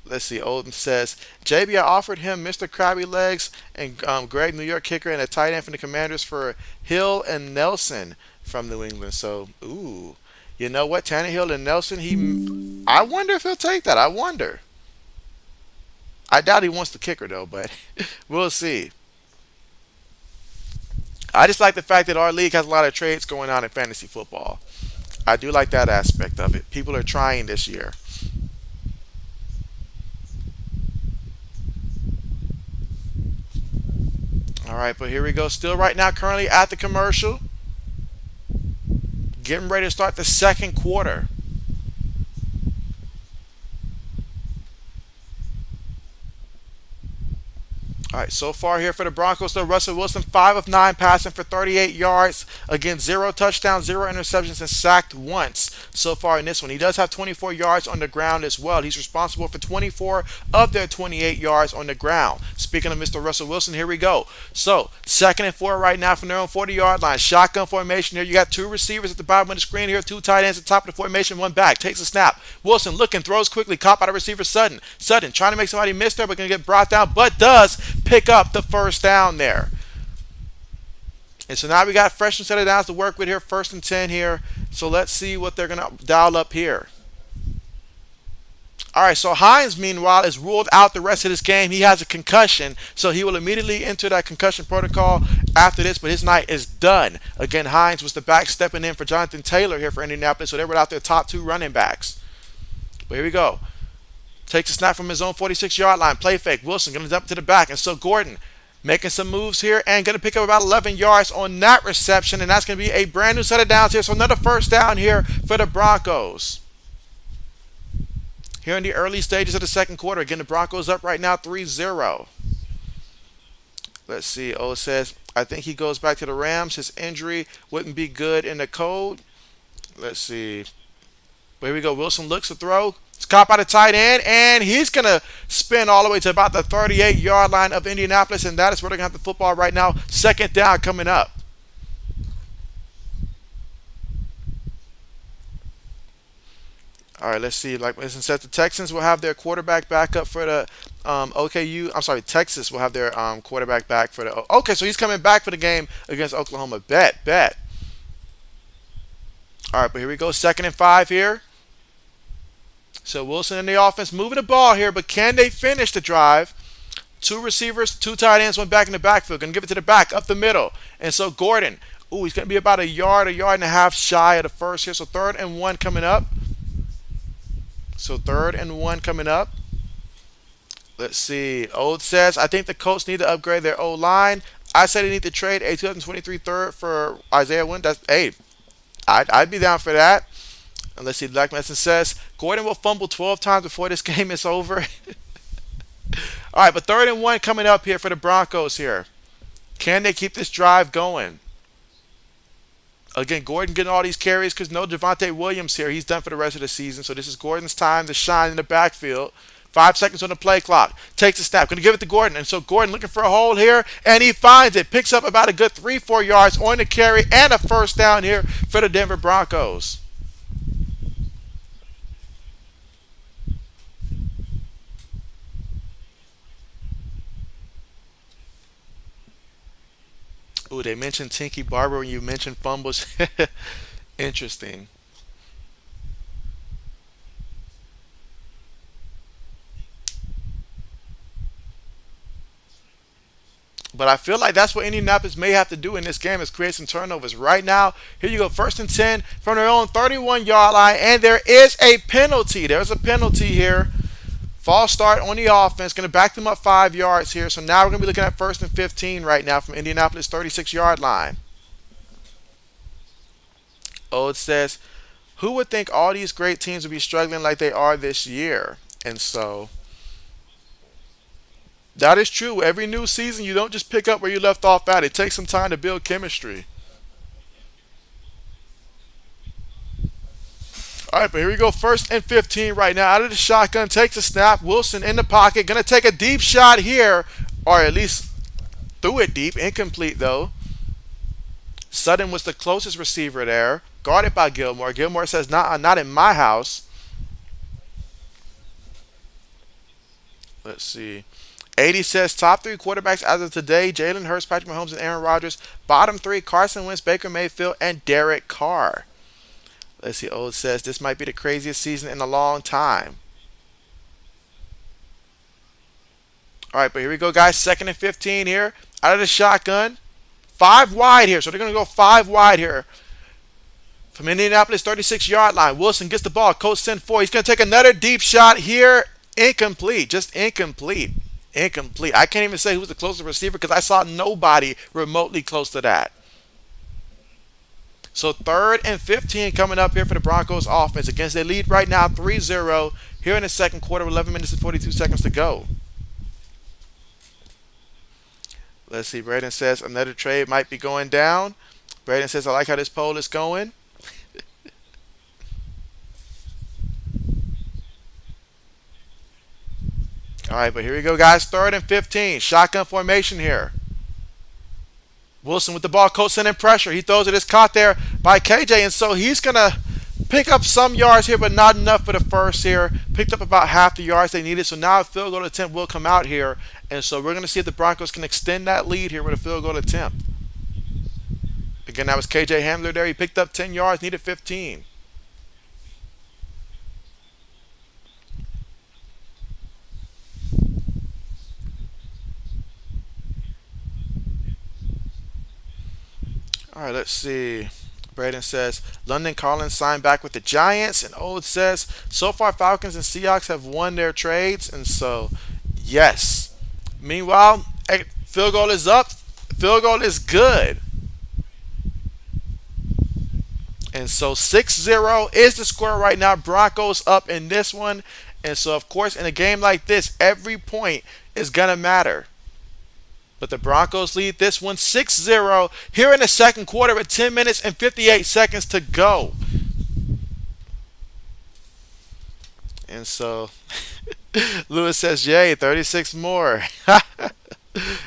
Let's see. Odin says, JB, I offered him Mr. Krabby Legs and Greg, New York kicker, and a tight end from the Commanders for Hill and Nelson from New England. So, ooh. You know what? Tannehill and Nelson, I wonder if he'll take that. I wonder. I doubt he wants the kicker, though, but we'll see. I just like the fact that our league has a lot of trades going on in fantasy football. I do like that aspect of it. People are trying this year. All right, but here we go. Still right now, currently at the commercial. Getting ready to start the second quarter. All right, so far here for the Broncos, though, Russell Wilson, 5 of 9 passing for 38 yards. Again, 0 touchdowns, 0 interceptions, and sacked once so far in this one. He does have 24 yards on the ground as well. He's responsible for 24 of their 28 yards on the ground. Speaking of Mr. Russell Wilson, here we go. So, 2nd and 4 right now from their own 40-yard line. Shotgun formation here. You got 2 receivers at the bottom of the screen here, 2 tight ends at the top of the formation, 1 back. Takes a snap. Wilson looking, throws quickly, caught by the receiver Sutton. Sutton trying to make somebody miss there, but going to get brought down, but does pick up the first down there. And so now we got fresh set of downs to work with here. 1st and 10 here. So let's see what they're going to dial up here. All right, so Hines, meanwhile, is ruled out the rest of this game. He has a concussion, so he will immediately enter that concussion protocol after this, but his night is done. Again, Hines was the back stepping in for Jonathan Taylor here for Indianapolis, so they were out their top 2 running backs. But here we go. Takes a snap from his own 46-yard line. Play fake. Wilson going to dump it to the back. And so Gordon making some moves here and going to pick up about 11 yards on that reception. And that's going to be a brand new set of downs here. So another first down here for the Broncos. Here in the early stages of the second quarter. Again, the Broncos up right now 3-0. Let's see. O says, I think he goes back to the Rams. His injury wouldn't be good in the cold. Let's see. But here we go. Wilson looks to throw. It's caught by the tight end, and he's going to spin all the way to about the 38-yard line of Indianapolis, and that is where they're going to have the football right now. 2nd down coming up. All right, let's see. Like Mason said, the Texans will have their quarterback back up for the Texas will have their quarterback back for the. Okay, so he's coming back for the game against Oklahoma. Bet. All right, but here we go. 2nd and 5 here. So Wilson in the offense moving the ball here, but can they finish the drive? 2 receivers, 2 tight ends, 1 back in the backfield. Going to give it to the back, up the middle. And so Gordon, he's going to be about a yard and a half shy of the first here. So 3rd and 1 coming up. Let's see. Old says, I think the Colts need to upgrade their O-line. I say they need to trade a 2023 third for Isaiah Wynn. I'd be down for that. And let's see, Black Medicine says, Gordon will fumble 12 times before this game is over. All right, but 3rd and 1 coming up here for the Broncos here. Can they keep this drive going? Again, Gordon getting all these carries because no Javonte Williams here. He's done for the rest of the season. So this is Gordon's time to shine in the backfield. 5 seconds on the play clock. Takes a snap. Going to give it to Gordon. And so Gordon looking for a hole here. And he finds it. Picks up about a good 3-4 yards on the carry. And a first down here for the Denver Broncos. Ooh, they mentioned Tinky Barber when you mentioned fumbles. Interesting. But I feel like that's what Indianapolis may have to do in this game is create some turnovers. Right now, here you go, 1st and 10 from their own 31-yard line, and there is a penalty. There's a penalty here. False start on the offense, going to back them up 5 yards here. So now we're going to be looking at 1st and 15 right now from Indianapolis' 36-yard line. It says, who would think all these great teams would be struggling like they are this year? And so that is true. Every new season, you don't just pick up where you left off at. It takes some time to build chemistry. All right, but here we go. 1st and 15 right now. Out of the shotgun, takes a snap. Wilson in the pocket. Going to take a deep shot here, or at least threw it deep. Incomplete, though. Sutton was the closest receiver there. Guarded by Gilmore. Gilmore says, not in my house. Let's see. 80 says, top 3 quarterbacks as of today. Jalen Hurts, Patrick Mahomes, and Aaron Rodgers. Bottom 3, Carson Wentz, Baker Mayfield, and Derek Carr. Let's see. Old says, this might be the craziest season in a long time. All right, but here we go, guys. 2nd and 15 here. Out of the shotgun. 5 wide here. So they're going to go 5 wide here. From Indianapolis, 36-yard line. Wilson gets the ball. Coach send 4. He's going to take another deep shot here. Incomplete. Just incomplete. Incomplete. I can't even say who's the closest receiver because I saw nobody remotely close to that. So 3rd and 15 coming up here for the Broncos offense against their lead right now 3-0 here in the second quarter, 11 minutes and 42 seconds to go. Let's see. Braden says another trade might be going down. Braden says, I like how this poll is going. All right, but here we go, guys. 3rd and 15. Shotgun formation here. Wilson with the ball. Colts sending pressure. He throws it. It's caught there by KJ, and so he's going to pick up some yards here, but not enough for the first here. Picked up about half the yards they needed, so now a field goal attempt will come out here. And so we're going to see if the Broncos can extend that lead here with a field goal attempt. Again, that was KJ Hamler there. He picked up 10 yards, needed 15. All right, let's see. Braden says London Collins signed back with the Giants, and Old says so far Falcons and Seahawks have won their trades, and so yes. Meanwhile, field goal is up. Field goal is good. And so 6-0 is the score right now. Broncos up in this one. And so, of course, in a game like this, every point is going to matter. But the Broncos lead this one 6-0 here in the second quarter with 10 minutes and 58 seconds to go. And so Lewis says, yay, 36 more.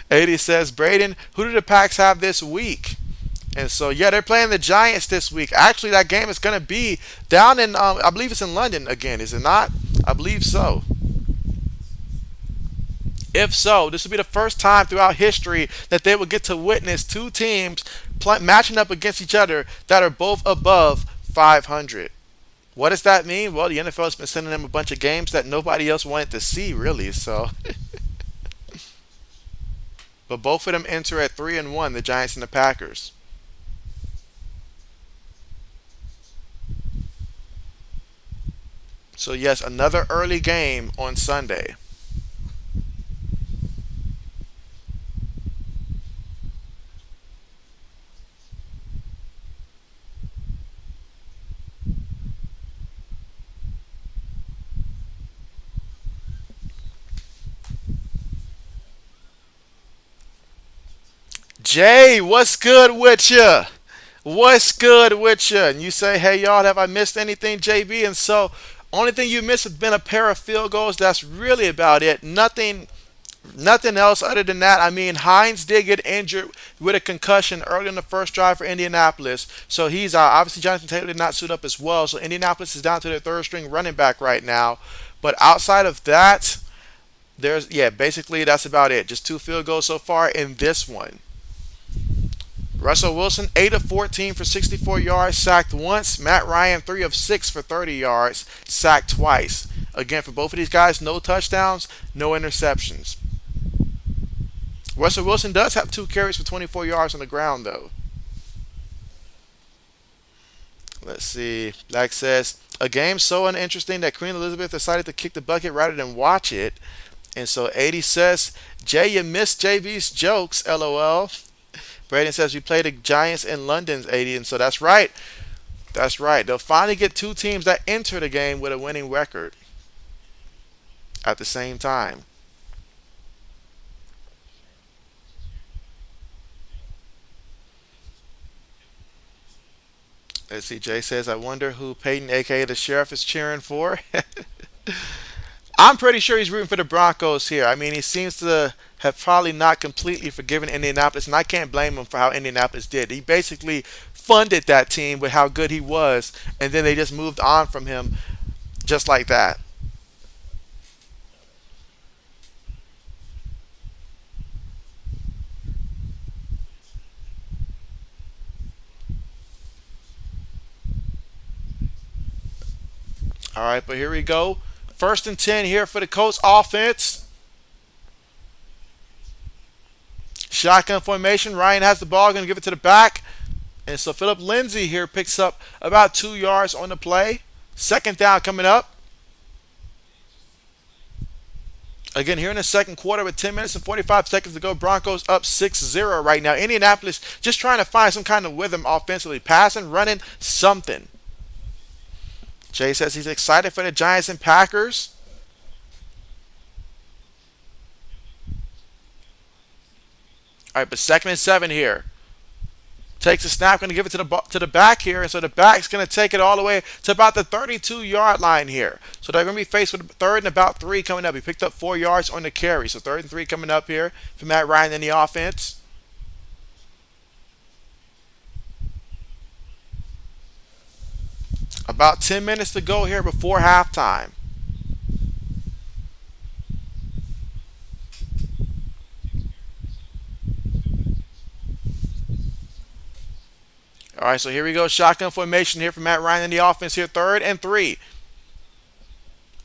80 says, Braden, who do the Packs have this week? And so, yeah, they're playing the Giants this week. Actually, that game is going to be down in, I believe it's in London again, is it not? I believe so. If so, this will be the first time throughout history that they will get to witness two teams matching up against each other that are both above 500. What does that mean? Well, the NFL has been sending them a bunch of games that nobody else wanted to see, really. So, but both of them enter at 3-1, the Giants and the Packers. So, yes, another early game on Sunday. Jay, what's good with you? What's good with you? And you say, hey, y'all, have I missed anything, JB? And so, only thing you missed has been a pair of field goals. That's really about it. Nothing else other than that. I mean, Hines did get injured with a concussion early in the first drive for Indianapolis. So he's obviously Jonathan Taylor did not suit up as well. So Indianapolis is down to their third string running back right now. But outside of that, basically that's about it. Just two field goals so far in this one. Russell Wilson, 8 of 14 for 64 yards, sacked once. Matt Ryan, 3 of 6 for 30 yards, sacked twice. Again, for both of these guys, no touchdowns, no interceptions. Russell Wilson does have 2 carries for 24 yards on the ground, though. Let's see. Black says, a game so uninteresting that Queen Elizabeth decided to kick the bucket rather than watch it. And so 80 says, Jay, you missed JB's jokes, LOL. Braden says we play the Giants in London's 80, and so that's right. That's right. They'll finally get two teams that enter the game with a winning record at the same time. Let's see. Jay says, I wonder who Peyton, aka the sheriff, is cheering for. I'm pretty sure he's rooting for the Broncos here. I mean, he seems to have probably not completely forgiven Indianapolis, and I can't blame him for how Indianapolis did. He basically funded that team with how good he was, and then they just moved on from him just like that. All right, but here we go. 1st and 10 here for the Colts offense. Shotgun formation. Ryan has the ball, going to give it to the back. And so Philip Lindsay here picks up about 2 yards on the play. 2nd down coming up. Again, here in the second quarter with 10 minutes and 45 seconds to go. Broncos up 6-0 right now. Indianapolis just trying to find some kind of rhythm offensively. Passing, running, something. Jay says he's excited for the Giants and Packers. All right, but 2nd and 7 here. Takes a snap, going to give it to the back here, and so the back's going to take it all the way to about the 32-yard line here. So they're going to be faced with 3rd and about 3 coming up. He picked up 4 yards on the carry, so 3rd and 3 coming up here for Matt Ryan in the offense. About 10 minutes to go here before halftime. All right, so here we go. Shotgun formation here for Matt Ryan in the offense here. 3rd and 3.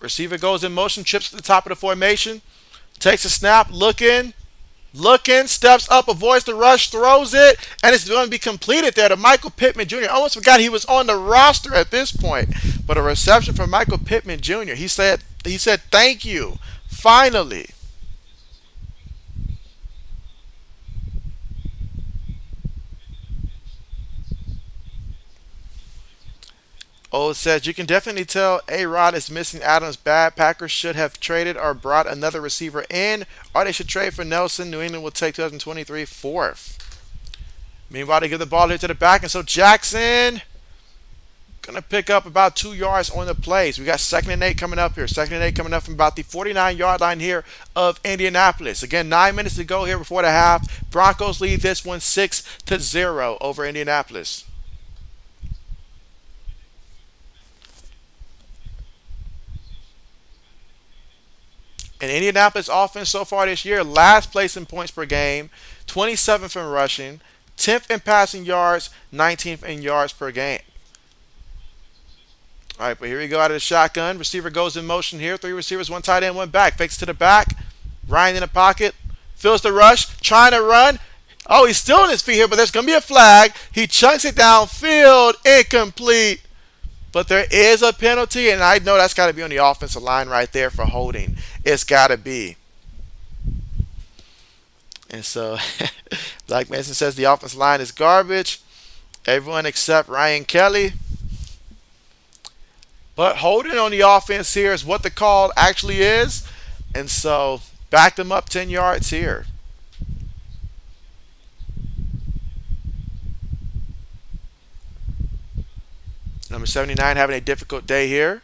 Receiver goes in motion, trips to the top of the formation, takes a snap, looking, steps up, avoids the rush, throws it, and it's going to be completed there to Michael Pittman Jr. I almost forgot he was on the roster at this point. But a reception from Michael Pittman Jr. He said thank you. Finally. Oh, it says you can definitely tell A-Rod is missing Adams bad. Packers should have traded or brought another receiver in, or they should trade for Nelson. New England will take 2023 4th. Meanwhile, they give the ball here to the back, and so Jackson gonna pick up about 2 yards on the plays. We got 2nd and 8 coming up here. 2nd and 8 coming up from about the 49-yard line here of Indianapolis. Again, 9 minutes to go here before the half. Broncos lead this one 6-0 over Indianapolis. And Indianapolis offense so far this year, last place in points per game, 27th in rushing, 10th in passing yards, 19th in yards per game. All right, but here we go out of the shotgun. Receiver goes in motion here. 3 receivers, 1 tight end, 1 back. Fakes to the back. Ryan in the pocket. Feels the rush. Trying to run. Oh, he's still on his feet here, but there's going to be a flag. He chunks it downfield. Incomplete. But there is a penalty, and I know that's got to be on the offensive line right there for holding. It's got to be. And so, Black Mason says the offensive line is garbage. Everyone except Ryan Kelly. But holding on the offense here is what the call actually is. And so, back them up 10 yards here. Number 79 having a difficult day here.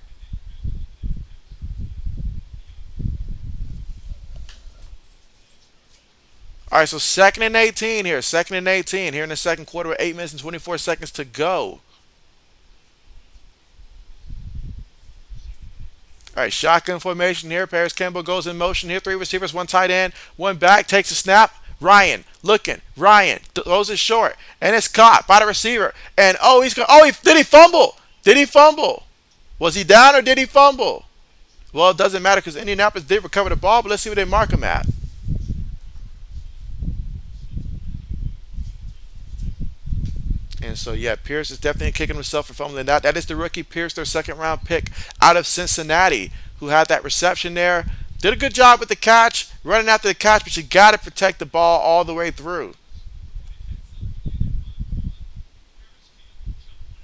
All right, so 2nd and 18 here. 2nd and 18 here in the 2nd quarter with 8 minutes and 24 seconds to go. All right, shotgun formation here. Paris Campbell goes in motion here. 3 receivers, 1 tight end, 1 back. Takes a snap. Ryan looking. Ryan throws it short, and it's caught by the receiver. And did he fumble? Did he fumble? Was he down or did he fumble? Well, it doesn't matter because Indianapolis did recover the ball, but let's see where they mark him at. And so, yeah, Pierce is definitely kicking himself for fumbling that. That is the rookie Pierce, their 2nd-round pick out of Cincinnati, who had that reception there. Did a good job with the catch, running after the catch, but you got to protect the ball all the way through.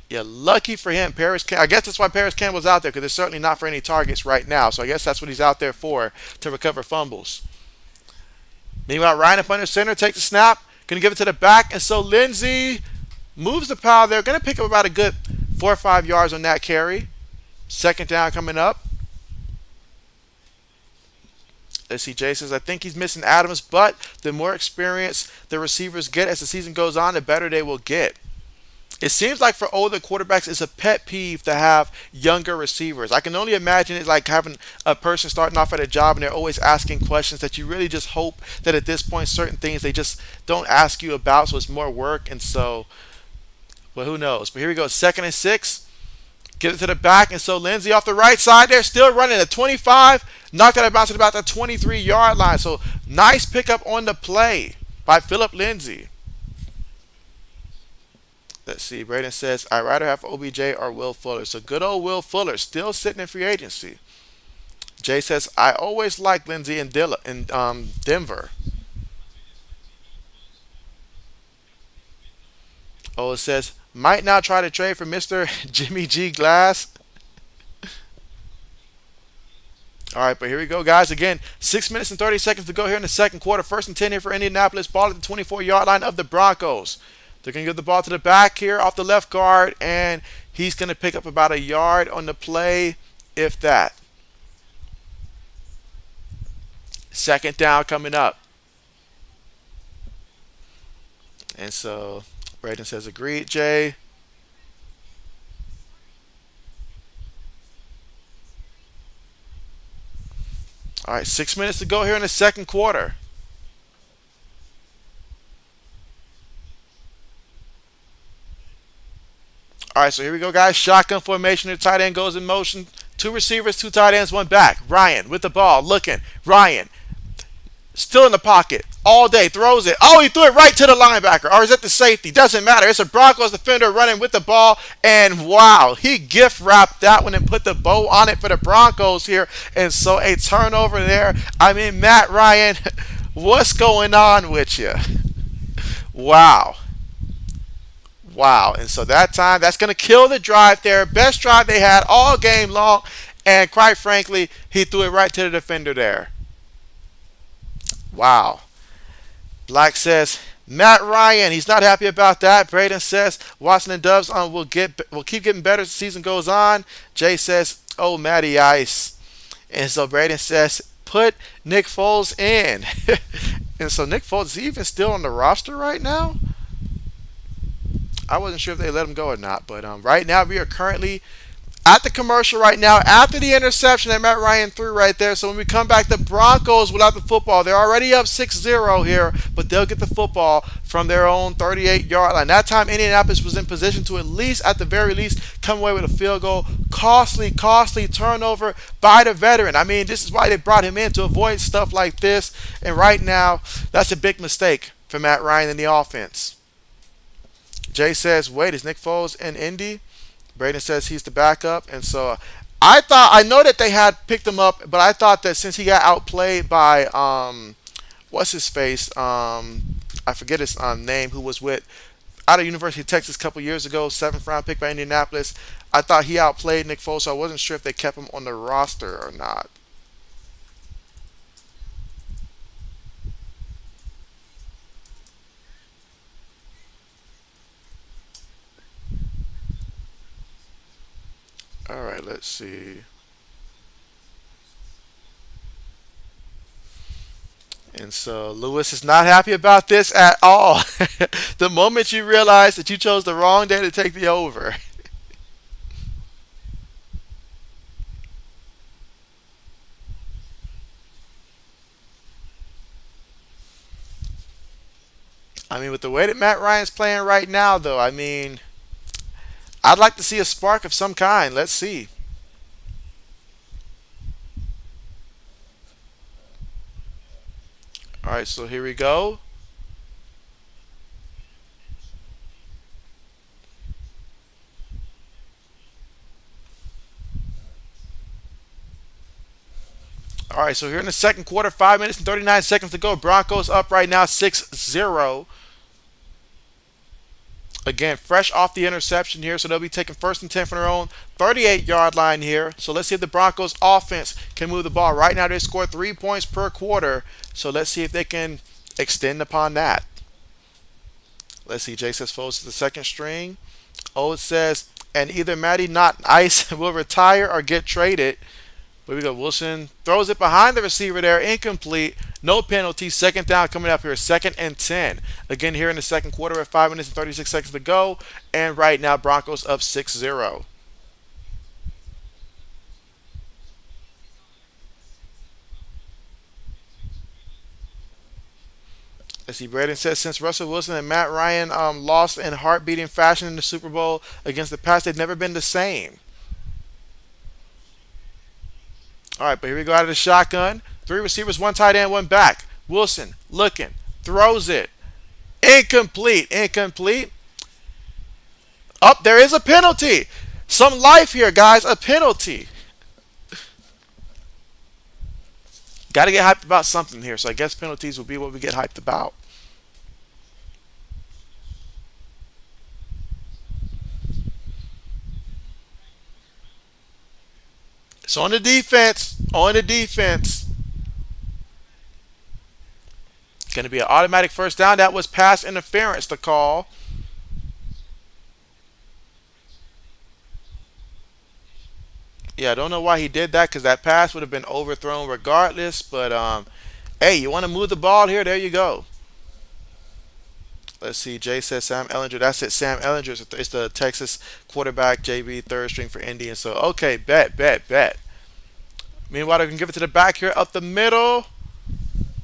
Yeah, lucky for him. I guess that's why Paris Campbell's out there, because it's certainly not for any targets right now. So I guess that's what he's out there for, to recover fumbles. Meanwhile, Ryan up under center, takes a snap, going to give it to the back, and so Lindsey moves the pile there. Going to pick up about a good 4 or 5 yards on that carry. 2nd down coming up. Let's see, Jay says, I think he's missing Adams, but the more experience the receivers get as the season goes on, the better they will get. It seems like for older quarterbacks, it's a pet peeve to have younger receivers. I can only imagine it's like having a person starting off at a job and they're always asking questions that you really just hope that at this point certain things they just don't ask you about, so it's more work. And so, well, who knows? But here we go, 2nd and 6. Get it to the back, and so Lindsey off the right side there, still running at 25. Knocked out of bounds at about the 23-yard line. So nice pickup on the play by Philip Lindsey. Let's see. Braden says, I'd rather have OBJ or Will Fuller. So good old Will Fuller still sitting in free agency. Jay says, I always liked Lindsey in Denver. Oh, it says, might now try to trade for Mr. Jimmy G. Glass. All right, but here we go, guys. Again, 6 minutes and 30 seconds to go here in the second quarter. First and 10 here for Indianapolis. Ball at the 24-yard line of the Broncos. They're going to give the ball to the back here off the left guard, and he's going to pick up about a yard on the play, if that. Second down coming up. And so Braden says, agreed, Jay. All right, 6 minutes to go here in the second quarter. All right, so here we go, guys. Shotgun formation. The tight end goes in motion. Two receivers, two tight ends, one back. Ryan with the ball, looking. Ryan still in the pocket all day. Throws it. Oh, he threw it right to the linebacker. Or is it the safety? Doesn't matter. It's a Broncos defender running with the ball. And wow, he gift wrapped that one and put the bow on it for the Broncos here. And so a turnover there. I mean, Matt Ryan, what's going on with you? Wow. Wow. And so that time, that's going to kill the drive there. Best drive they had all game long. And quite frankly, he threw it right to the defender there. Wow. Black says, Matt Ryan, he's not happy about that. Braden says, Watson and Dubs will keep getting better as the season goes on. Jay says, oh, Matty Ice. And so Braden says, put Nick Foles in. And so Nick Foles, is he even still on the roster right now? I wasn't sure if they let him go or not. But right now, we are currently at the commercial right now after the interception that Matt Ryan threw right there. So when we come back, the Broncos without the football. They're already up 6-0 here, but they'll get the football from their own 38-yard line. That time, Indianapolis was in position to at the very least, come away with a field goal. Costly turnover by the veteran. I mean, this is why they brought him in, to avoid stuff like this. And right now, that's a big mistake for Matt Ryan in the offense. Jay says, wait, is Nick Foles in Indy? Braden says he's the backup. And so I know that they had picked him up, but I thought that since he got outplayed by, what's his face? I forget his name, who was out of University of Texas a couple years ago, 7th round pick by Indianapolis. I thought he outplayed Nick Foles, so I wasn't sure if they kept him on the roster or not. All right, let's see. And so Lewis is not happy about this at all. The moment you realize that you chose the wrong day to take the over. I mean, with the way that Matt Ryan's playing right now, though, I mean, I'd like to see a spark of some kind. Let's see. All right, so here we go. All right, so here in the second quarter, 5 minutes and 39 seconds to go. Broncos up right now 6-0. Again, fresh off the interception here, so they'll be taking first and 10 from their own 38-yard line here. So let's see if the Broncos offense can move the ball. Right now they score 3 points per quarter, so let's see if they can extend upon that. Let's see, Jay says Foles to the second string. Oh, it says, and either Matty Not Ice will retire or get traded. Here we go. Wilson throws it behind the receiver there. Incomplete. No penalty. Second down coming up here. Second and 10. Again, here in the second quarter at 5 minutes and 36 seconds to go. And right now, Broncos up 6-0. Let's see, Braden says, since Russell Wilson and Matt Ryan lost in heart-beating fashion in the Super Bowl against the Pats, they've never been the same. All right, but here we go out of the shotgun. Three receivers, one tight end, one back. Wilson looking, throws it. Incomplete. Up, there is a penalty. Some life here, guys. A penalty. Got to get hyped about something here. So I guess penalties will be what we get hyped about. So on the defense, on the defense, going to be an automatic first down. That was pass interference to call. Yeah, I don't know why he did that because that pass would have been overthrown regardless. But hey, you want to move the ball here? There you go. Let's see. Jay says Sam Ellinger. That's it. Sam Ellinger. It's the Texas quarterback, JB, third string for Indian. So okay, bet, bet, bet. Meanwhile, they can give it to the back here up the middle.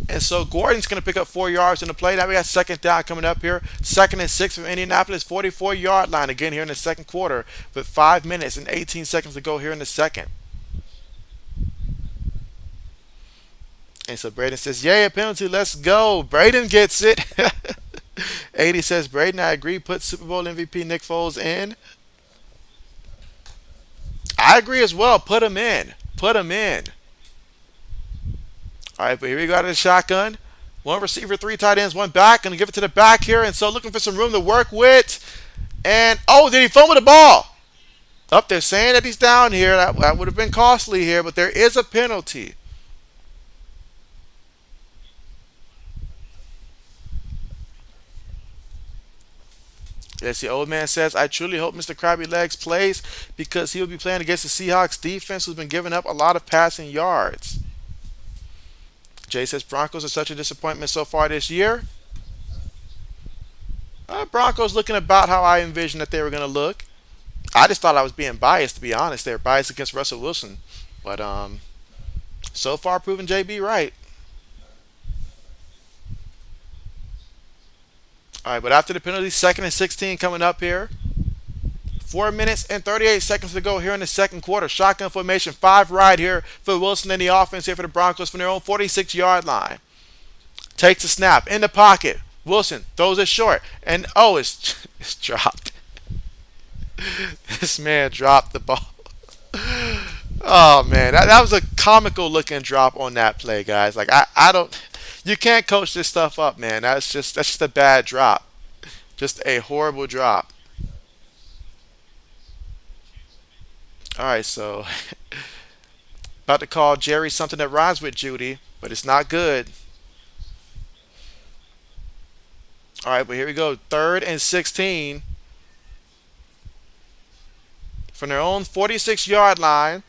And so Gordon's going to pick up 4 yards in the play. Now we got second down coming up here. Second and 6 from Indianapolis, 44-yard line again here in the second quarter with 5 minutes and 18 seconds to go here in the second. And so Braden says, yay, a penalty. Let's go. Braden gets it. 80 says, Braden, I agree. Put Super Bowl MVP Nick Foles in. I agree as well. Put him in. Put him in. All right, but here we go out of the shotgun. One receiver, three tight ends, one back. Going to give it to the back here. And so looking for some room to work with. And, oh, did he fumble the ball? Up there saying that he's down here. That would have been costly here, but there is a penalty. Yes, the old man says, I truly hope Mr. Krabby Legs plays because he will be playing against the Seahawks defense who's been giving up a lot of passing yards. Jay says Broncos are such a disappointment so far this year. Broncos looking about how I envisioned that they were going to look. I just thought I was being biased, to be honest. They were biased against Russell Wilson. But so far proving JB right. All right, but after the penalty, second and 16 coming up here. 4 minutes and 38 seconds to go here in the second quarter. Shotgun formation, 5 right here for Wilson and the offense here for the Broncos from their own 46-yard line. Takes a snap in the pocket. Wilson throws it short. And, oh, it's dropped. This man dropped the ball. Oh, man. That was a comical looking drop on that play, guys. Like, I don't. You can't coach this stuff up, man. That's just a bad drop. Just a horrible drop. All right, so about to call Jerry something that rhymes with Judy, but it's not good. All right, but here we go. Third and 16 from their own 46-yard line.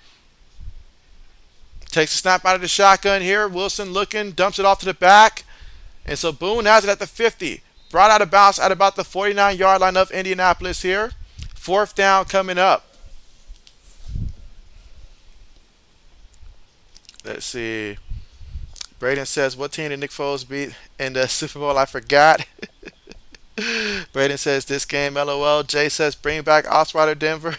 Takes a snap out of the shotgun here. Wilson looking, dumps it off to the back. And so Boone has it at the 50. Brought out of bounds at about the 49-yard line of Indianapolis here. Fourth down coming up. Let's see. Braden says, what team did Nick Foles beat in the Super Bowl? I forgot. Braden says, this game, LOL. Jay says, bring back Osweiler Denver.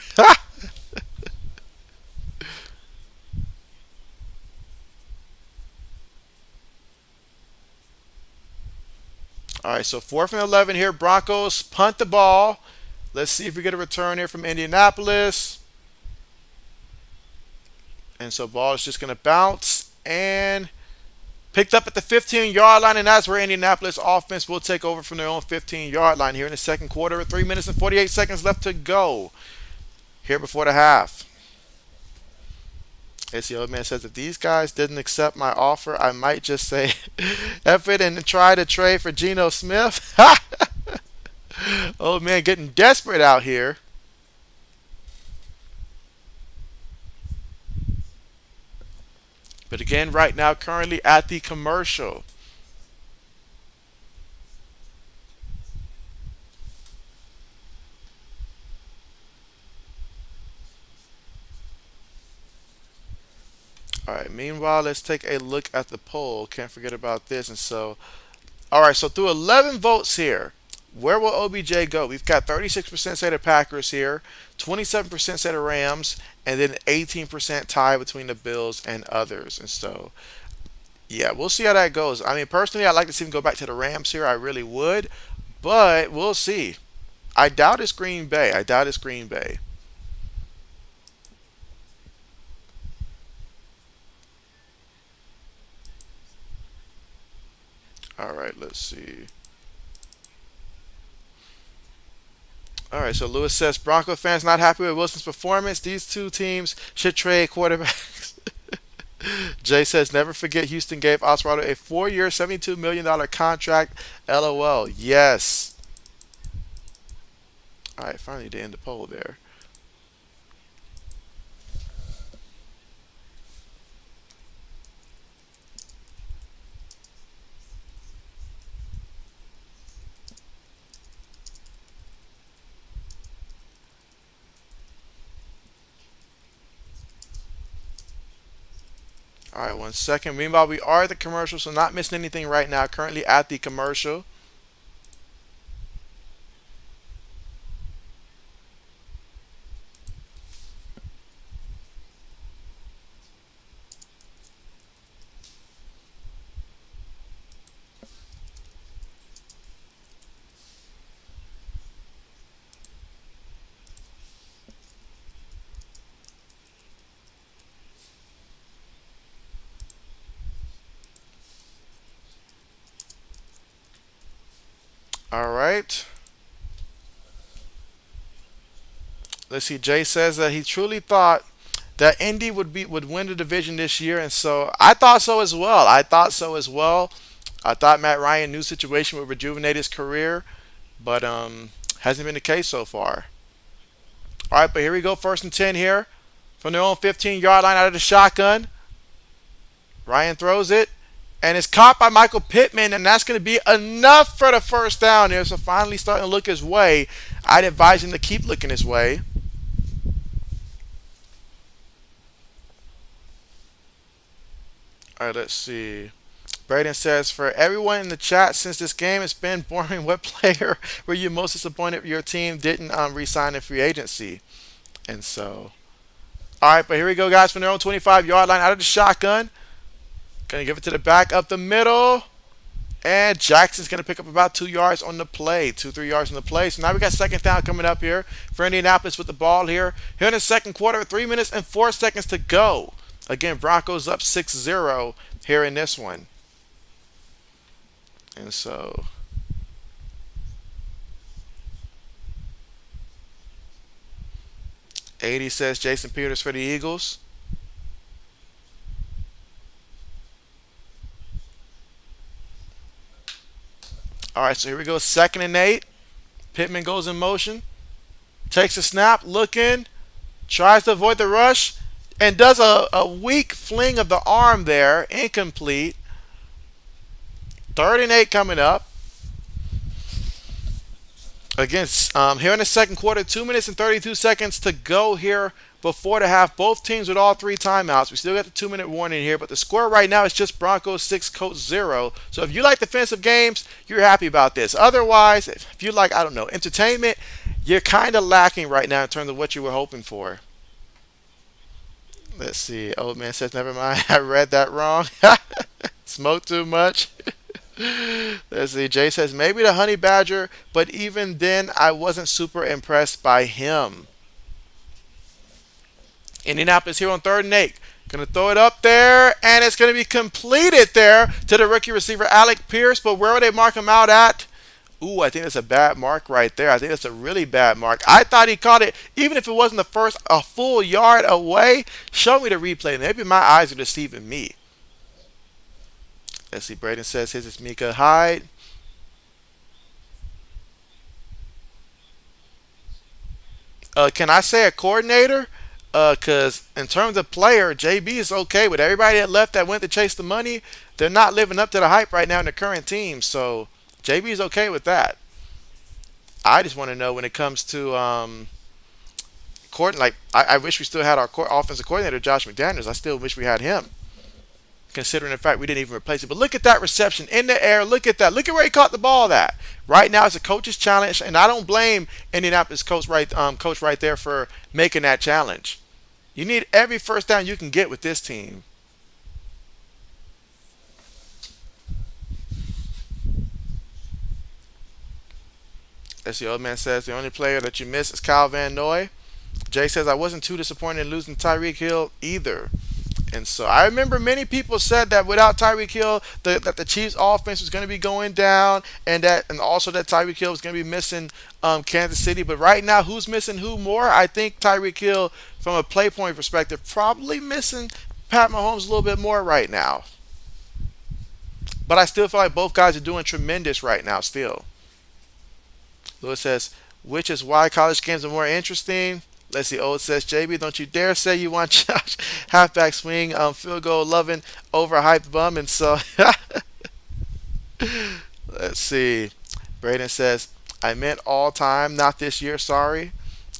All right, so 4th and 11 here. Broncos punt the ball. Let's see if we get a return here from Indianapolis. And so ball is just going to bounce and picked up at the 15-yard line, and that's where Indianapolis offense will take over from their own 15-yard line here in the second quarter with 3 minutes and 48 seconds left to go here before the half. As the old man says, if these guys didn't accept my offer, I might just say F it and try to trade for Geno Smith. Old man getting desperate out here. But again, right now, currently at the commercial. All right, meanwhile, let's take a look at the poll. Can't forget about this. And so, all right, so through 11 votes here, where will OBJ go? We've got 36% say the Packers here, 27% say the Rams, and then 18% tie between the Bills and others. And so, yeah, we'll see how that goes. I mean, personally, I'd like to see him go back to the Rams here. I really would, but we'll see. I doubt it's Green Bay. I doubt it's Green Bay. All right, let's see. All right, so Lewis says Bronco fans not happy with Wilson's performance. These two teams should trade quarterbacks. Jay says never forget Houston gave Osweiler a 4-year, $72 million contract. LOL. Yes. All right, finally to end the poll there. All right, 1 second. Meanwhile, we are at the commercial, so not missing anything right now. Currently at the commercial. All right. Let's see. Jay says that he truly thought that Indy would win the division this year, and so I thought so as well. I thought so as well. I thought Matt Ryan new situation would rejuvenate his career, but hasn't been the case so far. All right, but here we go. 1st and 10 here from their own 15-yard line out of the shotgun. Ryan throws it, and it's caught by Michael Pittman, and that's going to be enough for the first down here. So finally starting to look his way. I'd advise him to keep looking his way. All right, let's see. Braden says, for everyone in the chat, since this game has been boring, what player were you most disappointed your team didn't re-sign in free agency? And so, all right, but here we go, guys, from their own 25-yard line out of the shotgun. Going to give it to the back up the middle. And Jackson's going to pick up about 2 yards on the play, 3 yards on the play. So now we got 2nd down coming up here for Indianapolis with the ball here. Here in the second quarter, 3 minutes and 4 seconds to go. Again, Broncos up 6-0 here in this one. And so, '80 says Jason Peters for the Eagles. All right, so here we go. 2nd and 8. Pittman goes in motion, takes a snap, looking, tries to avoid the rush, and does a weak fling of the arm there, incomplete. 3rd and 8 coming up. Again, here in the second quarter, 2 minutes and 32 seconds to go here before the half. Both teams with all 3 timeouts. We still got the 2-minute warning here, but the score right now is just Broncos 6, Colts 0. So if you like defensive games, you're happy about this. Otherwise, if you like, I don't know, entertainment, you're kind of lacking right now in terms of what you were hoping for. Let's see. Old man says, never mind. I read that wrong. Smoke too much. Let's see. Jay says, maybe the Honey Badger, but even then, I wasn't super impressed by him. Indianapolis here on 3rd and 8. Going to throw it up there, and it's going to be completed there to the rookie receiver, Alec Pierce. But where will they mark him out at? Ooh, I think that's a bad mark right there. I think that's a really bad mark. I thought he caught it, even if it wasn't the first a full yard away. Show me the replay. Maybe my eyes are deceiving me. Let's see. Braden says his is Mika Hyde. Can I say a coordinator? Because in terms of player, JB is okay. With everybody that left that went to chase the money, they're not living up to the hype right now in the current team. So JB is okay with that. I just want to know when it comes to I wish we still had our offensive coordinator, Josh McDaniels. I still wish we had him, considering the fact we didn't even replace it. But look at that reception in the air. Look at that. Look at where he caught the ball at. Right now, it's a coach's challenge, and I don't blame Indianapolis coach right there for making that challenge. You need every first down you can get with this team. As the old man says, the only player that you miss is Kyle Van Noy. Jay says, I wasn't too disappointed in losing Tyreek Hill either. And so I remember many people said that without Tyreek Hill, that the Chiefs' offense was going to be going down, and also that Tyreek Hill was going to be missing Kansas City. But right now, who's missing who more? I think Tyreek Hill, from a play point perspective, probably missing Pat Mahomes a little bit more right now. But I still feel like both guys are doing tremendous right now. Still, Lewis says, which is why college games are more interesting. Let's see. Old says, JB, don't you dare say you want Josh halfback swing, field goal loving, overhyped bum. And so, let's see. Braden says, I meant all time, not this year. Sorry.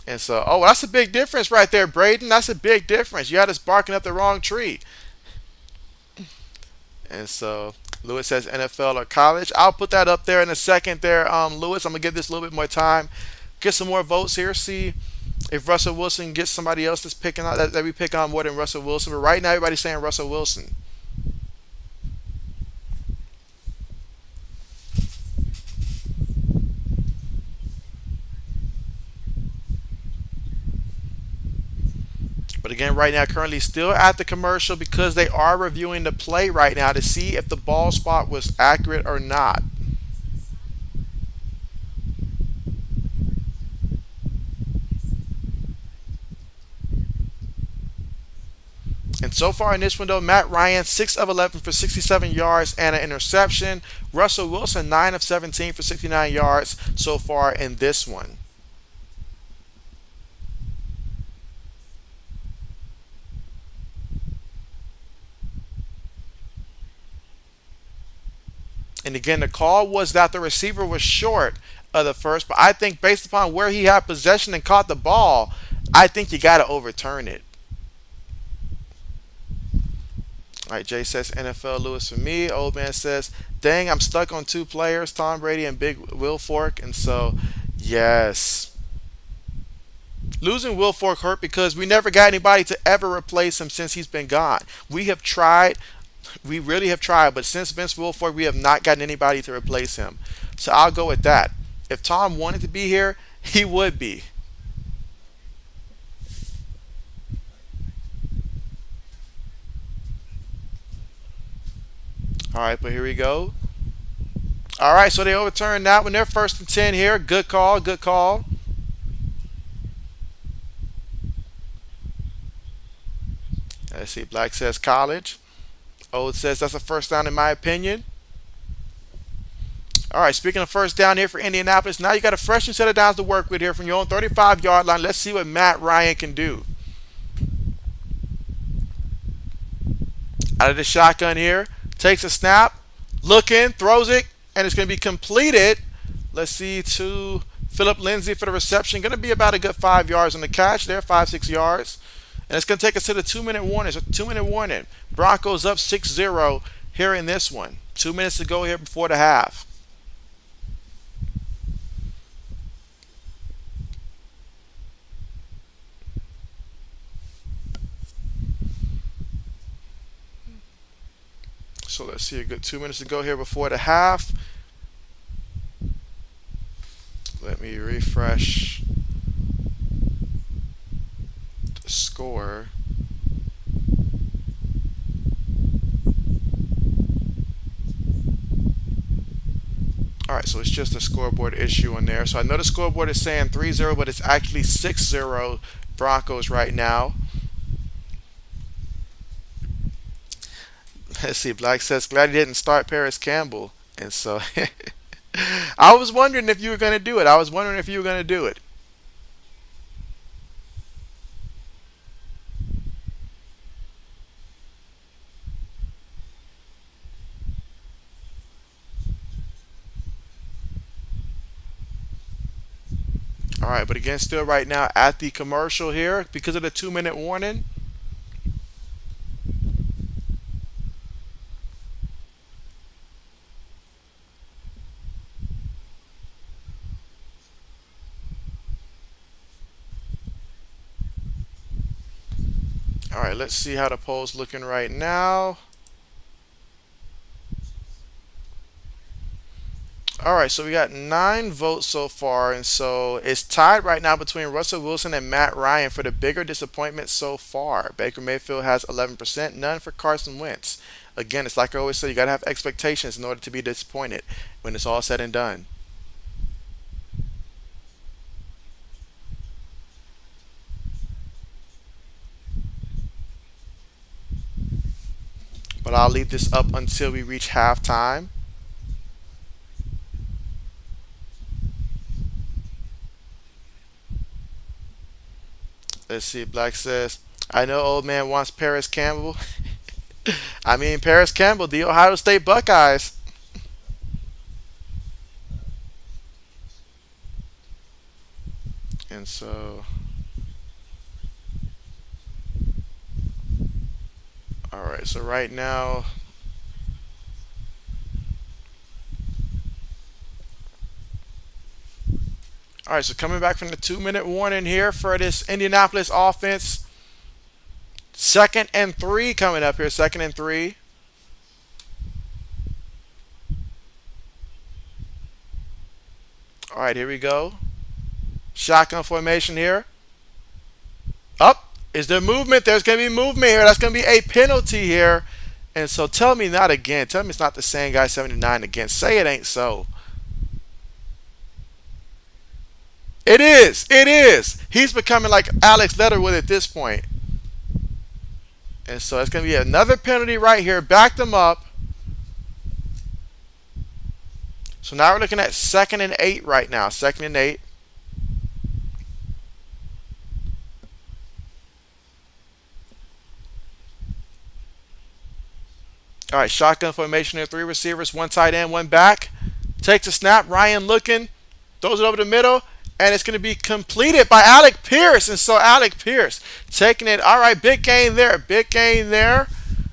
And so, oh, well, that's a big difference right there, Braden. That's a big difference. You had us barking up the wrong tree. And so, Lewis says NFL or college. I'll put that up there in a second there, Lewis. I'm going to give this a little bit more time. Get some more votes here. See if Russell Wilson gets somebody else that's picking on that we pick on more than Russell Wilson. But right now, everybody's saying Russell Wilson. But again, right now, currently still at the commercial because they are reviewing the play right now to see if the ball spot was accurate or not. And so far in this one, though, Matt Ryan, 6 of 11 for 67 yards and an interception. Russell Wilson, 9 of 17 for 69 yards so far in this one. And again, the call was that the receiver was short of the first, but I think based upon where he had possession and caught the ball, I think you got to overturn it. All right, Jay says NFL Lewis for me. Old man says, dang, I'm stuck on two players, Tom Brady and Big Will Fork. And so, yes. Losing Will Fork hurt because we never got anybody to ever replace him since he's been gone. We have tried, we really have tried, but since Vince Wilfork, we have not gotten anybody to replace him. So I'll go with that. If Tom wanted to be here, he would be. All right, but here we go. All right, so they overturned that one. They're 1st and 10 here. Good call, good call. Let's see. Black says college. Old says that's a first down in my opinion. All right, speaking of first down here for Indianapolis, now you got a fresh new set of downs to work with here from your own 35-yard line. Let's see what Matt Ryan can do. Out of the shotgun here, takes a snap, looking, throws it, and it's going to be completed. Let's see, to Philip Lindsay for the reception. Going to be about a good 5 yards on the catch there, 5-6 yards. And it's going to take us to the 2-minute warning. So 2-minute warning. Broncos up 6-0 here in this one. 2 minutes to go here before the half. So let's see, a good 2 minutes to go here before the half. Let me refresh the score. All right, so it's just a scoreboard issue in there. So I know the scoreboard is saying 3-0, but it's actually 6-0 Broncos right now. Let's see. Black says, glad he didn't start Paris Campbell. And so I was wondering if you were going to do it. I was wondering if you were going to do it. All right, but again, still right now at the commercial here because of the 2-minute warning. All right, let's see how the poll's looking right now. All right, so we got 9 votes so far, and so it's tied right now between Russell Wilson and Matt Ryan for the bigger disappointment so far. Baker Mayfield has 11%, none for Carson Wentz. Again, it's like I always say, you got to have expectations in order to be disappointed when it's all said and done. But I'll leave this up until we reach halftime. Let's see. Black says, I know old man wants Paris Campbell. I mean, Paris Campbell, the Ohio State Buckeyes. And so, all right. So right now, all right. So coming back from the 2-minute warning here for this Indianapolis offense. 2nd and 3 coming up here. 2nd and 3. All right, here we go. Shotgun formation here. Up. Is there movement? There's going to be movement here. That's going to be a penalty here. And so tell me not again. Tell me it's not the same guy 79 again. Say it ain't so. It is. It is. He's becoming like Alex Leatherwood at this point. And so it's going to be another penalty right here. Back them up. So now we're looking at 2nd and 8 right now. 2nd and 8. All right, shotgun formation here. 3 receivers, 1 tight end, 1 back. Takes a snap. Ryan looking. Throws it over the middle. And it's going to be completed by Alec Pierce. And so Alec Pierce taking it. All right, big gain there. Big gain there.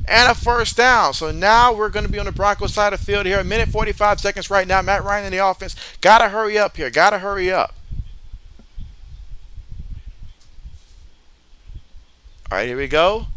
And a first down. So now we're going to be on the Broncos side of the field here. 1 minute 45 seconds right now. Matt Ryan in the offense. Got to hurry up here. Got to hurry up. All right, here we go.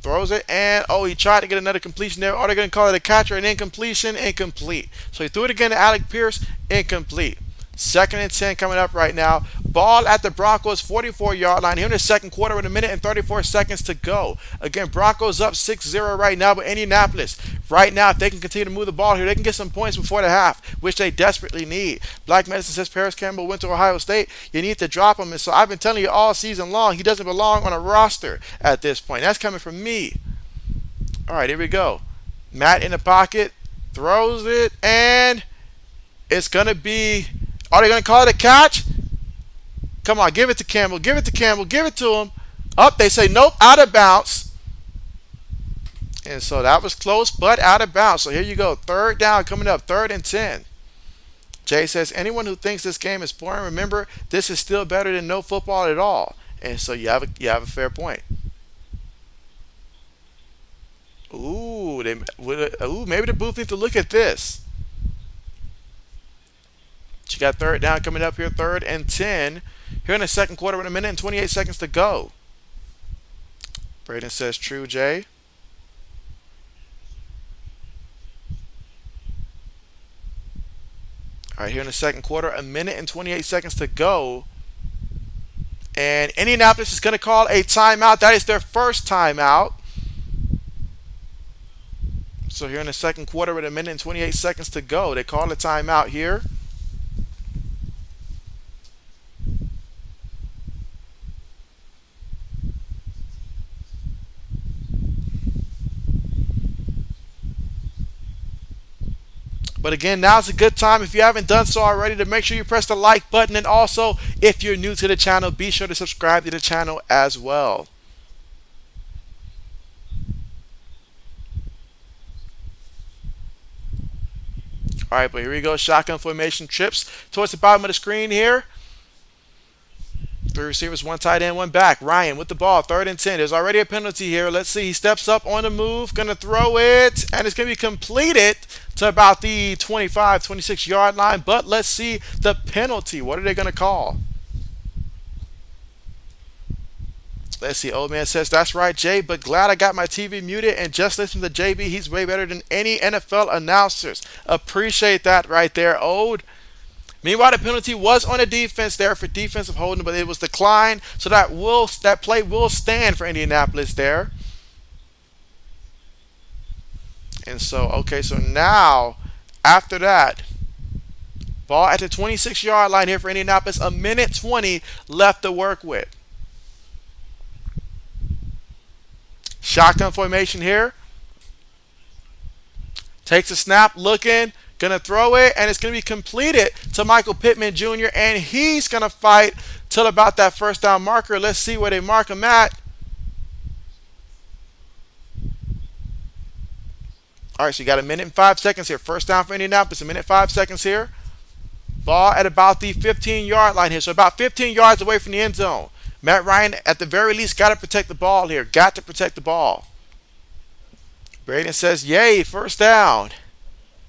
Throws it, and oh, he tried to get another completion there. Are they going to call it a catch or an incompletion? Incomplete. So he threw it again to Alec Pierce. Incomplete. 2nd and 10 coming up right now. Ball at the Broncos 44-yard line here in the second quarter with 1 minute 34 seconds to go. Again, Broncos up 6-0 right now, but Indianapolis right now, if they can continue to move the ball here, they can get some points before the half, which they desperately need. Black Medicine says Paris Campbell went to Ohio State. You need to drop him. And so I've been telling you all season long, he doesn't belong on a roster at this point. That's coming from me. All right, here we go. Matt in the pocket, throws it, and it's going to be... Are they going to call it a catch? Come on, give it to Campbell. Give it to Campbell. Give it to him. Up, they say nope, out of bounds. And so that was close, but out of bounds. So here you go. 3rd down coming up. 3rd and 10. Jay says, anyone who thinks this game is boring, remember, this is still better than no football at all. And so you have a fair point. Ooh, maybe the booth needs to look at this. You got 3rd down coming up here, 3rd and 10. Here in the second quarter with 1 minute 28 seconds to go. Braden says true, Jay. All right, here in the second quarter, 1 minute 28 seconds to go. And Indianapolis is going to call a timeout. That is their first timeout. So here in the second quarter with 1 minute 28 seconds to go, they call a timeout here. But again, now's a good time, if you haven't done so already, to make sure you press the like button. And also, if you're new to the channel, be sure to subscribe to the channel as well. All right, but here we go. Shotgun formation, trips towards the bottom of the screen here. 3 receivers, 1 tight end, 1 back. Ryan with the ball, 3rd and 10. There's already a penalty here. Let's see. He steps up on the move, going to throw it, and it's going to be completed to about the 25, 26-yard line. But let's see the penalty. What are they going to call? Let's see. Old man says, that's right, Jay, but glad I got my TV muted and just listen to JB. He's way better than any NFL announcers. Appreciate that right there, Old. Meanwhile, the penalty was on the defense there for defensive holding, but it was declined, so that play will stand for Indianapolis there. And so, okay, so now, after that, ball at the 26-yard line here for Indianapolis. A minute 20 left to work with. Shotgun formation here. Takes a snap, looking, gonna throw it, and it's gonna be completed to Michael Pittman Jr. And he's gonna fight till about that first down marker. Let's see where they mark him at. All right, so you got a minute and 5 seconds here. First down for Indianapolis. A minute 5 seconds here. Ball at about the 15-yard line here, so about 15 yards away from the end zone. Matt Ryan, at the very least, got to protect the ball here. Got to protect the ball. Braden says, yay, first down.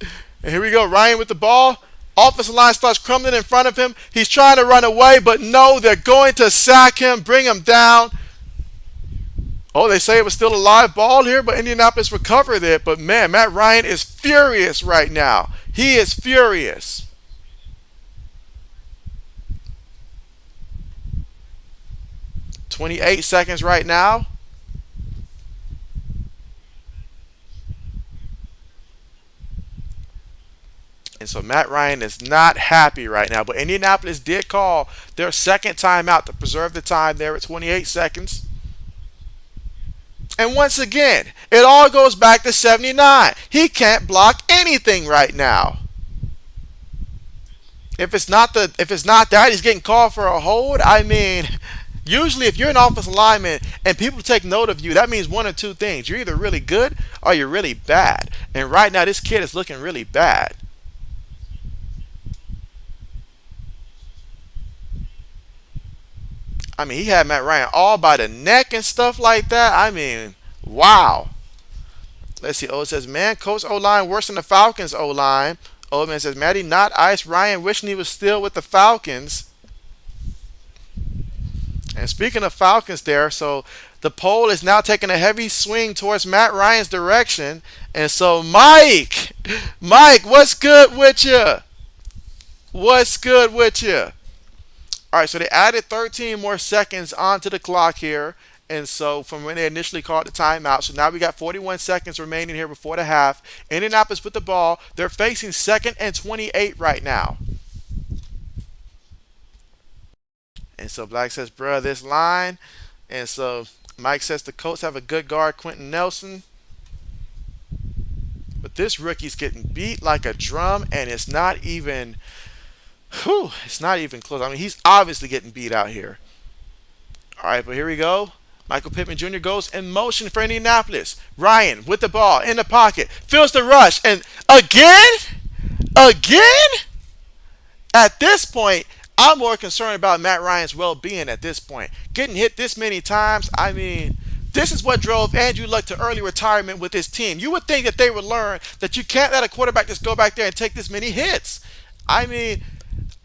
And here we go. Ryan with the ball. Offensive line starts crumbling in front of him. He's trying to run away, but no, they're going to sack him, bring him down. Oh, they say it was still a live ball here, but Indianapolis recovered it. But, man, Matt Ryan is furious right now. He is furious. "28 seconds right now. And so Matt Ryan is not happy right now. But Indianapolis did call their second timeout to preserve the time there at 28 seconds. And once again, it all goes back to 79. He can't block anything right now. If it's not that, he's getting called for a hold. I mean, usually if you're an offensive lineman and people take note of you, that means one or two things. You're either really good or you're really bad. And right now, this kid is looking really bad. I mean, he had Matt Ryan all by the neck and stuff like that. I mean, wow. Let's see. Old says, man, Coach O-line worse than the Falcons O-line. Old man says, Matty, not ice. Ryan wishing he was still with the Falcons. And speaking of Falcons there, so the poll is now taking a heavy swing towards Matt Ryan's direction. And so, Mike, what's good with you? What's good with you? All right, so they added 13 more seconds onto the clock here. And so from when they initially called the timeout. So now we got 41 seconds remaining here before the half. Indianapolis with the ball. They're facing 2nd and 28 right now. And so Black says, bruh, this line. And so Mike says the Colts have a good guard, Quentin Nelson. But this rookie's getting beat like a drum, and it's not even... it's not even close. I mean, he's obviously getting beat out here. All right, but here we go. Michael Pittman Jr. goes in motion for Indianapolis. Ryan with the ball in the pocket. Feels the rush. And again? At this point, I'm more concerned about Matt Ryan's well-being at this point. Getting hit this many times, I mean, this is what drove Andrew Luck to early retirement with his team. You would think that they would learn that you can't let a quarterback just go back there and take this many hits. I mean...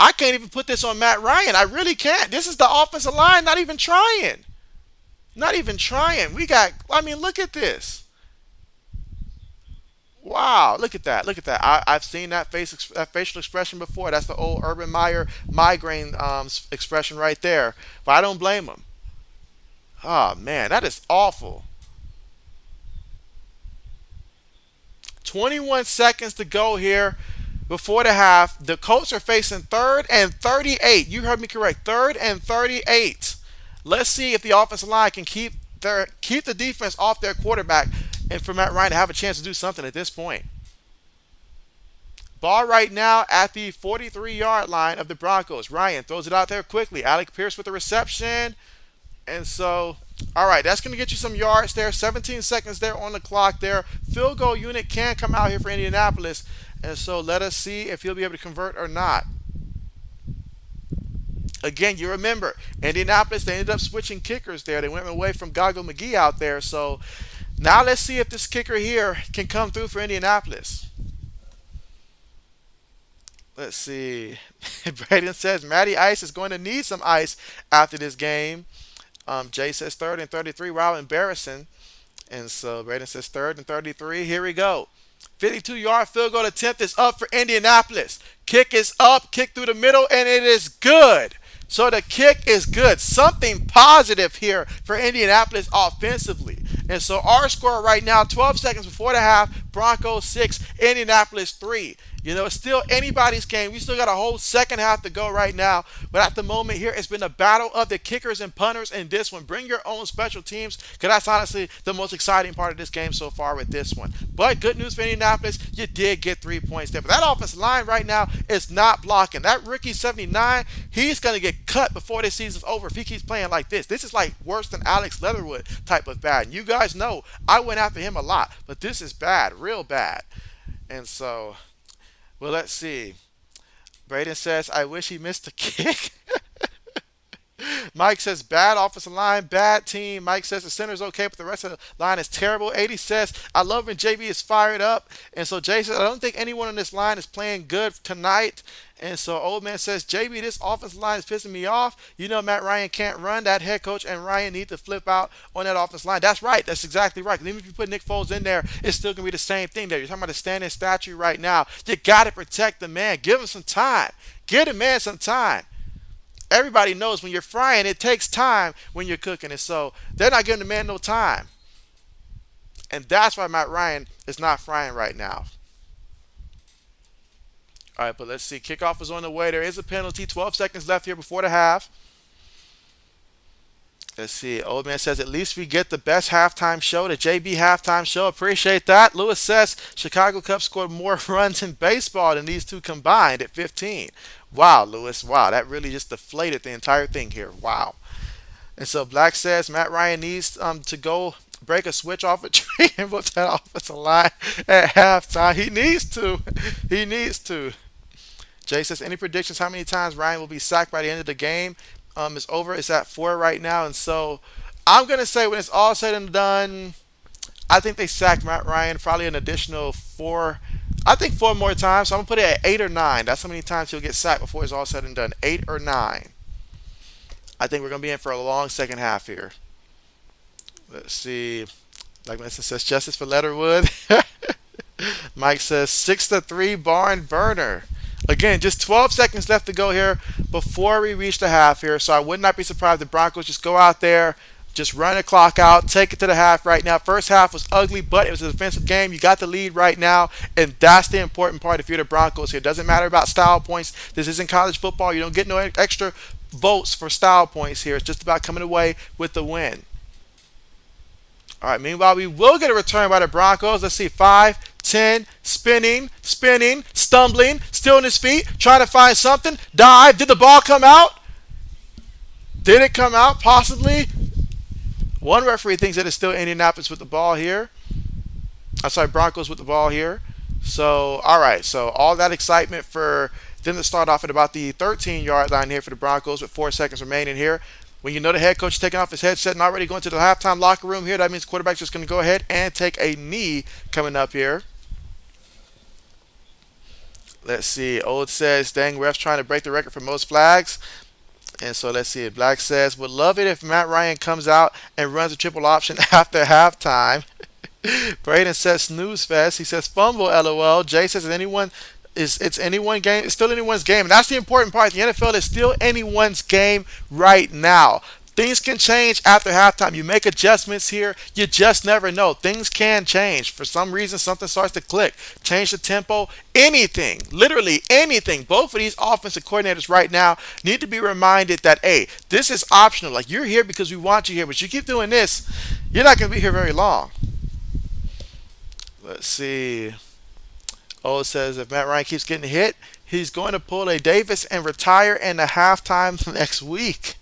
I can't even put this on Matt Ryan. I really can't. This is the offensive line not even trying. Not even trying. Look at this. Wow, look at that. Look at that. I've seen that facial expression before. That's the old Urban Meyer migraine expression right there. But I don't blame him. Oh, man, that is awful. 21 seconds to go here. Before the half, the Colts are facing 3rd and 38. You heard me correct. 3rd and 38. Let's see if the offensive line can keep the defense off their quarterback and for Matt Ryan to have a chance to do something at this point. Ball right now at the 43-yard line of the Broncos. Ryan throws it out there quickly. Alec Pierce with the reception. And so, all right, that's going to get you some yards there. 17 seconds there on the clock there. Field goal unit can come out here for Indianapolis. And so let us see if he'll be able to convert or not. Again, you remember, Indianapolis, they ended up switching kickers there. They went away from Gago McGee out there. So now let's see if this kicker here can come through for Indianapolis. Let's see. Braden says Matty Ice is going to need some ice after this game. Jay says third and 33. Wow, embarrassing. And so Braden says third and 33. Here we go. 52-yard field goal attempt is up for Indianapolis. Kick is up, kick through the middle, and it is good. So the kick is good. Something positive here for Indianapolis offensively. And so our score right now, 12 seconds before the half, Broncos 6, Indianapolis 3. You know, it's still anybody's game. We still got a whole second half to go right now. But at the moment here, it's been a battle of the kickers and punters in this one. Bring your own special teams, because that's honestly the most exciting part of this game so far with this one. But good news for Indianapolis, you did get 3 points there. But that offensive line right now is not blocking. That rookie 79, he's going to get cut before this season's over if he keeps playing like this. This is like worse than Alex Leatherwood type of bad. And you guys know I went after him a lot. But this is bad, real bad. And so... well, let's see. Braden says, I wish he missed the kick. Mike says, bad offensive line, bad team. Mike says, the center's okay, but the rest of the line is terrible. 80 says, I love when JB is fired up. And so Jay says, I don't think anyone on this line is playing good tonight. And so Old Man says, JB, this offensive line is pissing me off. You know Matt Ryan can't run. That head coach and Ryan need to flip out on that offensive line. That's right. That's exactly right. Even if you put Nick Foles in there, it's still going to be the same thing there. You're talking about a standing statue right now. You got to protect the man. Give him some time. Give the man some time. Everybody knows when you're frying, it takes time when you're cooking. And so they're not giving the man no time. And that's why Matt Ryan is not frying right now. All right, but let's see. Kickoff is on the way. There is a penalty. 12 seconds left here before the half. Let's see. Old Man says, at least we get the best halftime show, the JB halftime show. Appreciate that. Lewis says, Chicago Cubs scored more runs in baseball than these two combined at 15. Wow, Lewis. Wow, that really just deflated the entire thing here. Wow. And so Black says, Matt Ryan needs to go break a switch off a tree and put that offensive line at halftime. He needs to. He needs to. Jay says, any predictions how many times Ryan will be sacked by the end of the game? It's over. It's at 4 right now. And so I'm going to say when it's all said and done, I think they sacked Matt Ryan probably an additional 4. I think 4 more times. So I'm going to put it at 8 or 9. That's how many times he'll get sacked before it's all said and done. 8 or 9. I think we're going to be in for a long second half here. Let's see. Like Mason says, justice for Leatherwood. Mike says 6-3 barn burner. Again, just 12 seconds left to go here before we reach the half here. So I would not be surprised if the Broncos just go out there, just run the clock out, take it to the half right now. First half was ugly, but it was a defensive game. You got the lead right now, and that's the important part if you're the Broncos here. It doesn't matter about style points. This isn't college football. You don't get no extra votes for style points here. It's just about coming away with the win. All right, meanwhile, we will get a return by the Broncos. Let's see, 5, 10, spinning, stumbling, still on his feet, trying to find something, dive. Did the ball come out? Did it come out? Possibly. One referee thinks that it's still Indianapolis with the ball here. I'm sorry, Broncos with the ball here. So, all right, so all that excitement for them to start off at about the 13-yard line here for the Broncos with 4 seconds remaining here. When you know the head coach is taking off his headset and already going to the halftime locker room here, that means the quarterback's just going to go ahead and take a knee coming up here. Let's see. Old says, dang, refs trying to break the record for most flags. And so let's see. Black says, would love it if Matt Ryan comes out and runs a triple option after halftime. Braden says, snooze fest. He says, fumble, LOL. Jay says, it's anyone's game. It's still anyone's game. And that's the important part. The NFL is still anyone's game right now. Things can change after halftime. You make adjustments here. You just never know. Things can change. For some reason, something starts to click. Change the tempo. Anything. Literally anything. Both of these offensive coordinators right now need to be reminded that, hey, this is optional. Like, you're here because we want you here. But you keep doing this, you're not going to be here very long. Let's see. O says if Matt Ryan keeps getting hit, he's going to pull a Davis and retire in the halftime next week.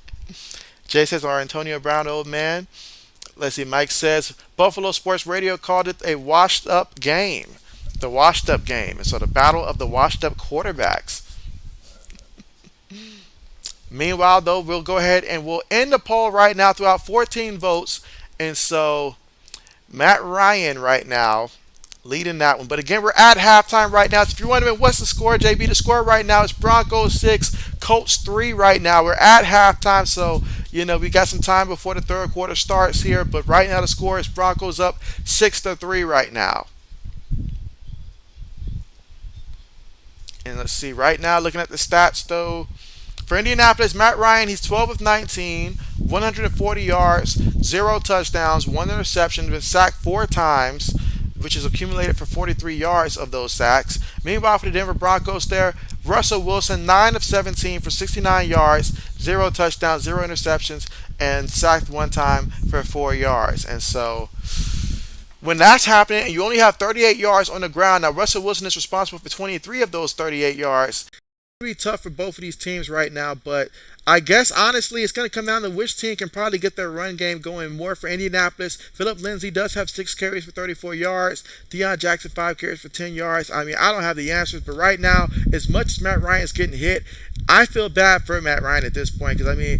Jay says, our Antonio Brown old man. Let's see. Mike says, Buffalo Sports Radio called it a washed-up game. The washed-up game. And so the battle of the washed-up quarterbacks. Meanwhile, though, we'll go ahead and we'll end the poll right now throughout 14 votes. And so Matt Ryan right now leading that one. But again, we're at halftime right now. So if you're wondering what's the score, JB, the score right now is Broncos 6, Colts 3 right now. We're at halftime. So We got some time before the third quarter starts here, but right now the score is Broncos up 6-3 right now. And let's see, right now, looking at the stats though, for Indianapolis, Matt Ryan, he's 12 of 19, 140 yards, 0 touchdowns, 1 interception, been sacked 4 times, which is accumulated for 43 yards of those sacks. Meanwhile, for the Denver Broncos there, Russell Wilson, 9 of 17 for 69 yards, 0 touchdowns, 0 interceptions, and sacked 1 time for 4 yards. And so when that's happening and you only have 38 yards on the ground, now Russell Wilson is responsible for 23 of those 38 yards. Be tough for both of these teams right now, but I guess honestly it's going to come down to which team can probably get their run game going more. For Indianapolis, Philip Lindsay does have 6 carries for 34 yards. Deion Jackson 5 carries for 10 yards. I mean, I don't have the answers, but right now, as much as Matt Ryan's getting hit, I feel bad for Matt Ryan at this point because I mean,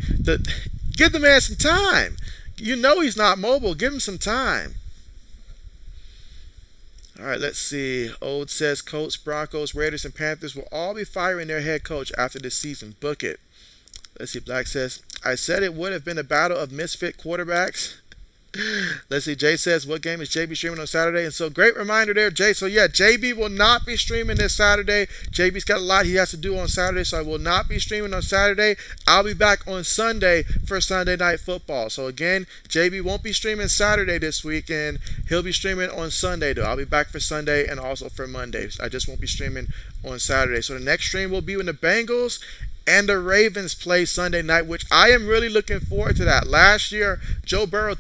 give the man some time. He's not mobile. Give him some time. All right, let's see. Old says Colts, Broncos, Raiders, and Panthers will all be firing their head coach after this season. Book it. Let's see. Black says, I said it would have been a battle of misfit quarterbacks. Let's see. Jay says, what game is JB streaming on Saturday? And so, great reminder there, Jay. So, yeah, JB will not be streaming this Saturday. JB's got a lot he has to do on Saturday, so I will not be streaming on Saturday. I'll be back on Sunday for Sunday Night Football. So, again, JB won't be streaming Saturday this week, and he'll be streaming on Sunday, though. I'll be back for Sunday and also for Monday. I just won't be streaming on Saturday. So, the next stream will be when the Bengals and the Ravens play Sunday night, which I am really looking forward to that. Last year, Joe Burrow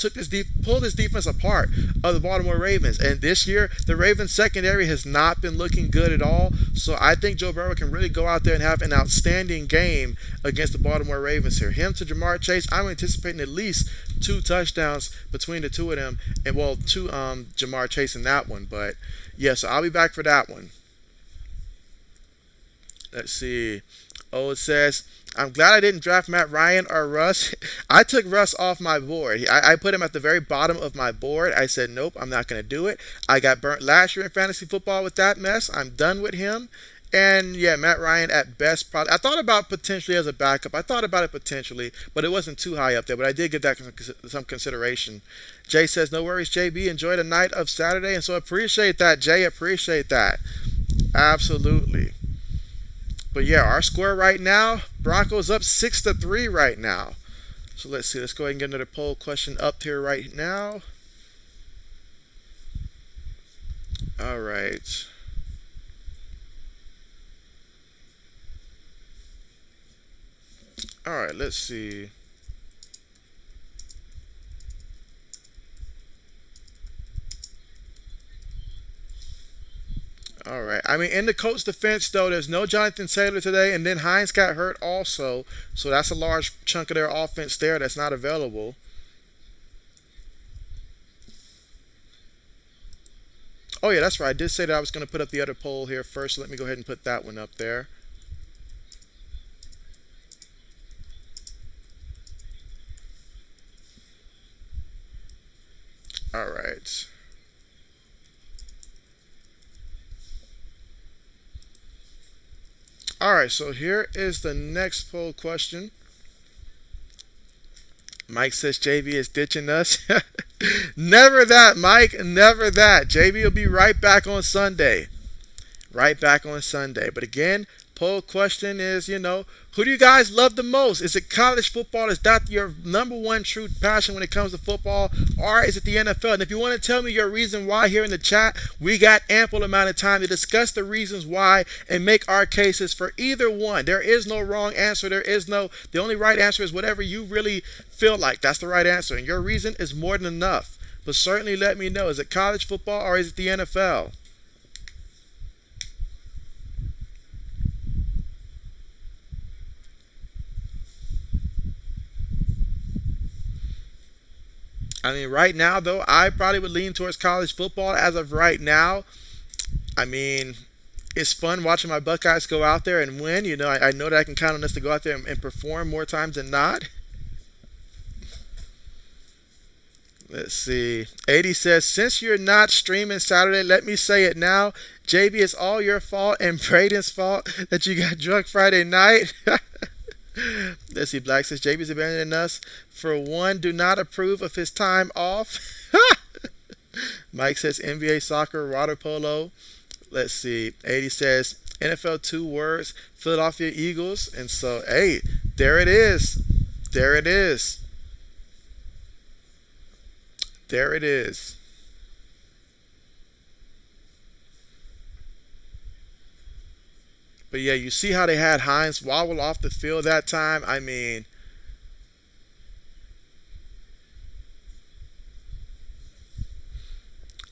pulled his defense apart of the Baltimore Ravens, and this year, the Ravens secondary has not been looking good at all. So I think Joe Burrow can really go out there and have an outstanding game against the Baltimore Ravens here. Him to Jamar Chase, I'm anticipating at least 2 touchdowns between the two of them, and two Jamar Chase in that one. But yeah, so I'll be back for that one. Let's see. Oh, it says, I'm glad I didn't draft Matt Ryan or Russ. I took Russ off my board. I put him at the very bottom of my board. I said, nope, I'm not going to do it. I got burnt last year in fantasy football with that mess. I'm done with him. And yeah, Matt Ryan at best, probably. I thought about potentially as a backup. I thought about it potentially, but it wasn't too high up there. But I did get that some consideration. Jay says, no worries, JB. Enjoy the night of Saturday. And so appreciate that, Jay. Appreciate that. Absolutely. But yeah, our score right now, Broncos up 6-3 right now. So let's see. Let's go ahead and get another poll question up here right now. All right. All right, let's see. All right. I mean, in the Colts' defense, though, there's no Jonathan Taylor today, and then Hines got hurt also, so that's a large chunk of their offense there that's not available. Oh, yeah, that's right. I did say that I was going to put up the other poll here first, so let me go ahead and put that one up there. All right. All right, so here is the next poll question. Mike says JB is ditching us. Never that, Mike. Never that. JB will be right back on Sunday. Right back on Sunday. But again, poll question is, who do you guys love the most? Is it college football? Is that your number one true passion when it comes to football? Or is it the NFL? And if you want to tell me your reason why here in the chat, we got ample amount of time to discuss the reasons why and make our cases for either one. There is no wrong answer. The only right answer is whatever you really feel like. That's the right answer. And your reason is more than enough. But certainly let me know. Is it college football or is it the NFL? I mean, right now, though, I probably would lean towards college football as of right now. I mean, it's fun watching my Buckeyes go out there and win. I know that I can count on us to go out there and perform more times than not. Let's see. 80 says, since you're not streaming Saturday, let me say it now. JB, it's all your fault and Braden's fault that you got drunk Friday night. Let's see. Black says JB's abandoning us. For one, do not approve of his time off. Mike says NBA soccer, water polo. Let's see. 80 says NFL 2 words, Philadelphia Eagles. And so, hey, there it is. There it is. There it is. But yeah, you see how they had Hines wobble off the field that time? I mean,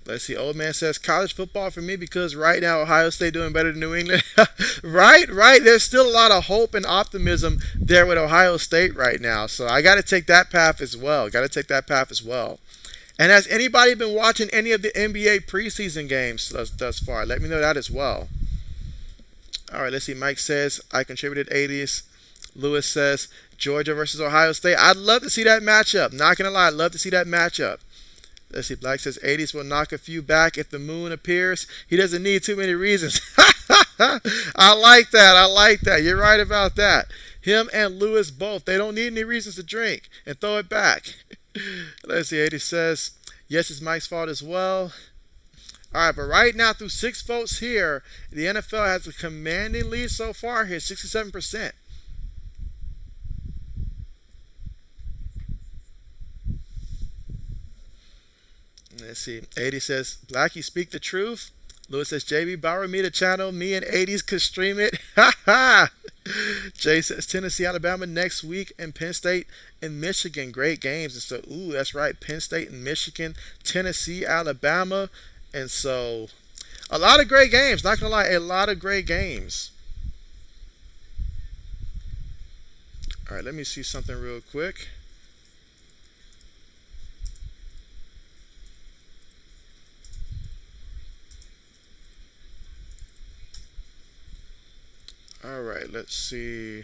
let's see. Old man says college football for me because right now Ohio State doing better than New England. Right, right. There's still a lot of hope and optimism there with Ohio State right now. So I got to take that path as well. Got to take that path as well. And has anybody been watching any of the NBA preseason games thus far? Let me know that as well. All right, let's see. Mike says I contributed 80s. Lewis says Georgia versus Ohio State. I'd love to see that matchup. Not gonna lie, I'd love to see that matchup. Let's see. Black says 80s will knock a few back if the moon appears. He doesn't need too many reasons. I like that. I like that. You're right about that. Him and Lewis both. They don't need any reasons to drink and throw it back. Let's see. 80 says yes, it's Mike's fault as well. All right, but right now through 6 votes here, the NFL has a commanding lead so far here, 67%. Let's see. 80 says, Blackie, speak the truth. Lewis says, JB, borrow me the channel. Me and 80s could stream it. Ha ha. Jay says, Tennessee, Alabama next week, and Penn State and Michigan. Great games. And so, ooh, that's right. Penn State and Michigan, Tennessee, Alabama. And so, a lot of great games. Not going to lie, a lot of great games. All right, let me see something real quick. All right, let's see.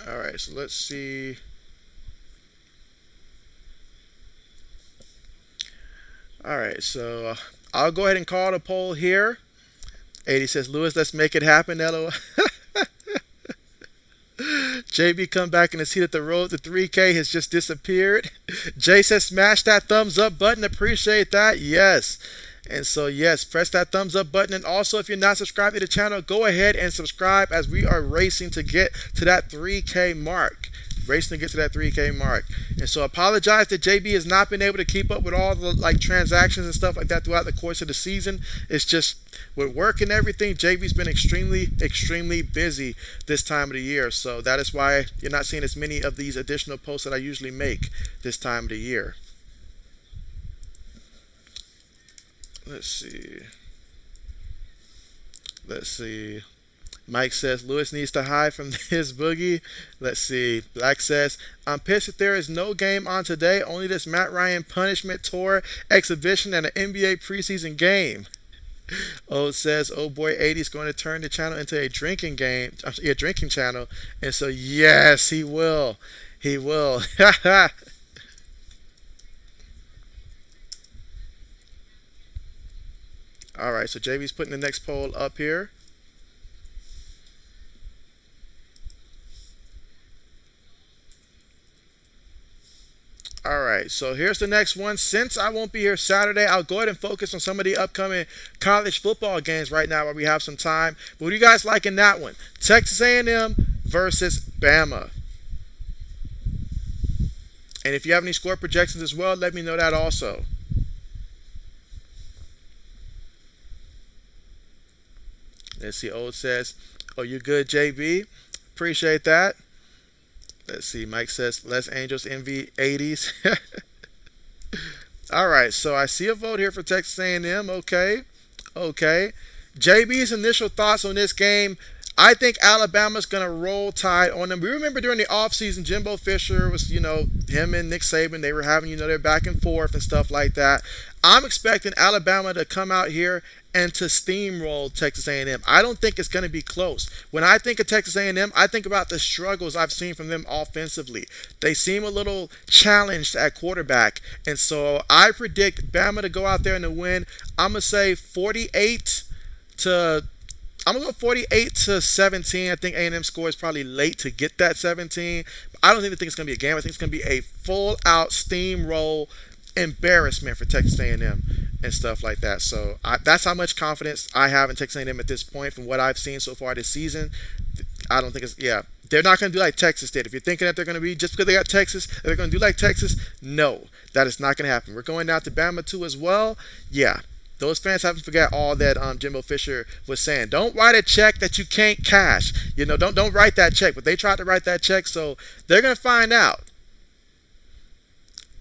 All right, so let's see. All right, so I'll go ahead and call the poll here. 80 says, Lewis, let's make it happen, LOL. JB come back and see that the road to 3K has just disappeared. Jay says, smash that thumbs up button. Appreciate that. Yes. And so, yes, press that thumbs up button. And also, if you're not subscribed to the channel, go ahead and subscribe as we are racing to get to that 3K mark. Racing to get to that 3K mark. And so apologize that JB has not been able to keep up with all the transactions and stuff like that throughout the course of the season. It's just with work and everything, JB's been extremely busy this time of the year. So that is why you're not seeing as many of these additional posts that I usually make this time of the year. Let's see. Let's see. Mike says Lewis needs to hide from his boogie. Let's see. Black says I'm pissed that there is no game on today. Only this Matt Ryan punishment tour exhibition and an NBA preseason game. Old says, oh boy, 80 is going to turn the channel into a drinking game, a drinking channel. And so yes, he will. He will. All right, so JB's putting the next poll up here. All right, so here's the next one. Since I won't be here Saturday, I'll go ahead and focus on some of the upcoming college football games right now while we have some time. But what do you guys like in that one? Texas A&M versus Bama. And if you have any score projections as well, let me know that also. Let's see. Old says, oh, you good, JB? Appreciate that. Let's see. Mike says, less Angels envy 80s. All right. So I see a vote here for Texas A&M. Okay. Okay. JB's initial thoughts on this game. I think Alabama's going to roll tide on them. We remember during the offseason, Jimbo Fisher was, him and Nick Saban, they were having, their back and forth and stuff like that. I'm expecting Alabama to come out here and to steamroll Texas A&M. I don't think it's going to be close. When I think of Texas A&M, I think about the struggles I've seen from them offensively. They seem a little challenged at quarterback. And so I predict Bama to go out there and to win. I'm going to say 48 to I'm gonna go 48-17. I think A&M score is probably late to get that 17. I don't even think it's gonna be a game. I think it's gonna be a full out steamroll embarrassment for Texas A&M and stuff like that. So that's how much confidence I have in Texas A&M at this point from what I've seen so far this season. I don't think it's They're not going to do like Texas did. If you're thinking that they're going to be just because they got Texas, they're going to do like Texas. No, that is not going to happen. We're going down to Bama too as well. Yeah, those fans haven't forgot all that Jimbo Fisher was saying. Don't write a check that you can't cash. Don't write that check. But they tried to write that check, so they're going to find out.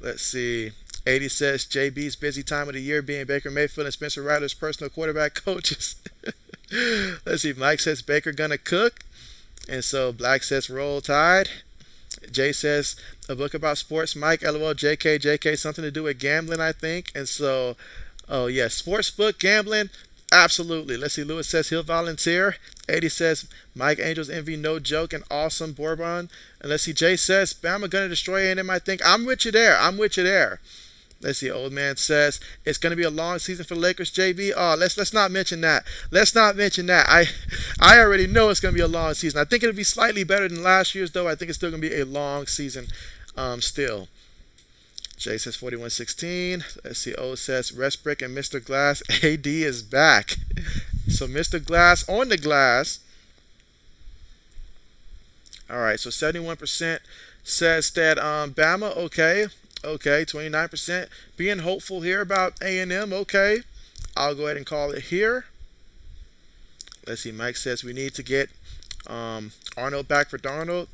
Let's see. 80 says JB's busy time of the year being Baker Mayfield and Spencer Rattler's personal quarterback coaches. Let's see. Mike says Baker gonna cook. And so Black says roll tide. Jay says a book about sports. Mike, LOL, JK, something to do with gambling, I think. And so, oh yeah, sports book, gambling, absolutely. Let's see, Lewis says he'll volunteer. 80 says Mike Angels envy, no joke, and awesome Bourbon. And let's see, Jay says Bama gonna destroy A&M, I think. I'm with you there. Let's see. Old man says it's going to be a long season for the Lakers. JB. Oh, let's not mention that. I already know it's going to be a long season. I think it'll be slightly better than last year's, though. I think it's still going to be a long season. Still. Jay says 41-16. Let's see. O says Restbrick and Mr. Glass. AD is back. So Mr. Glass on the glass. All right. So 71% says that Bama. Okay, 29%. Being hopeful here about A&M. Okay, I'll go ahead and call it here. Let's see. Mike says we need to get Arnold back for Darnold.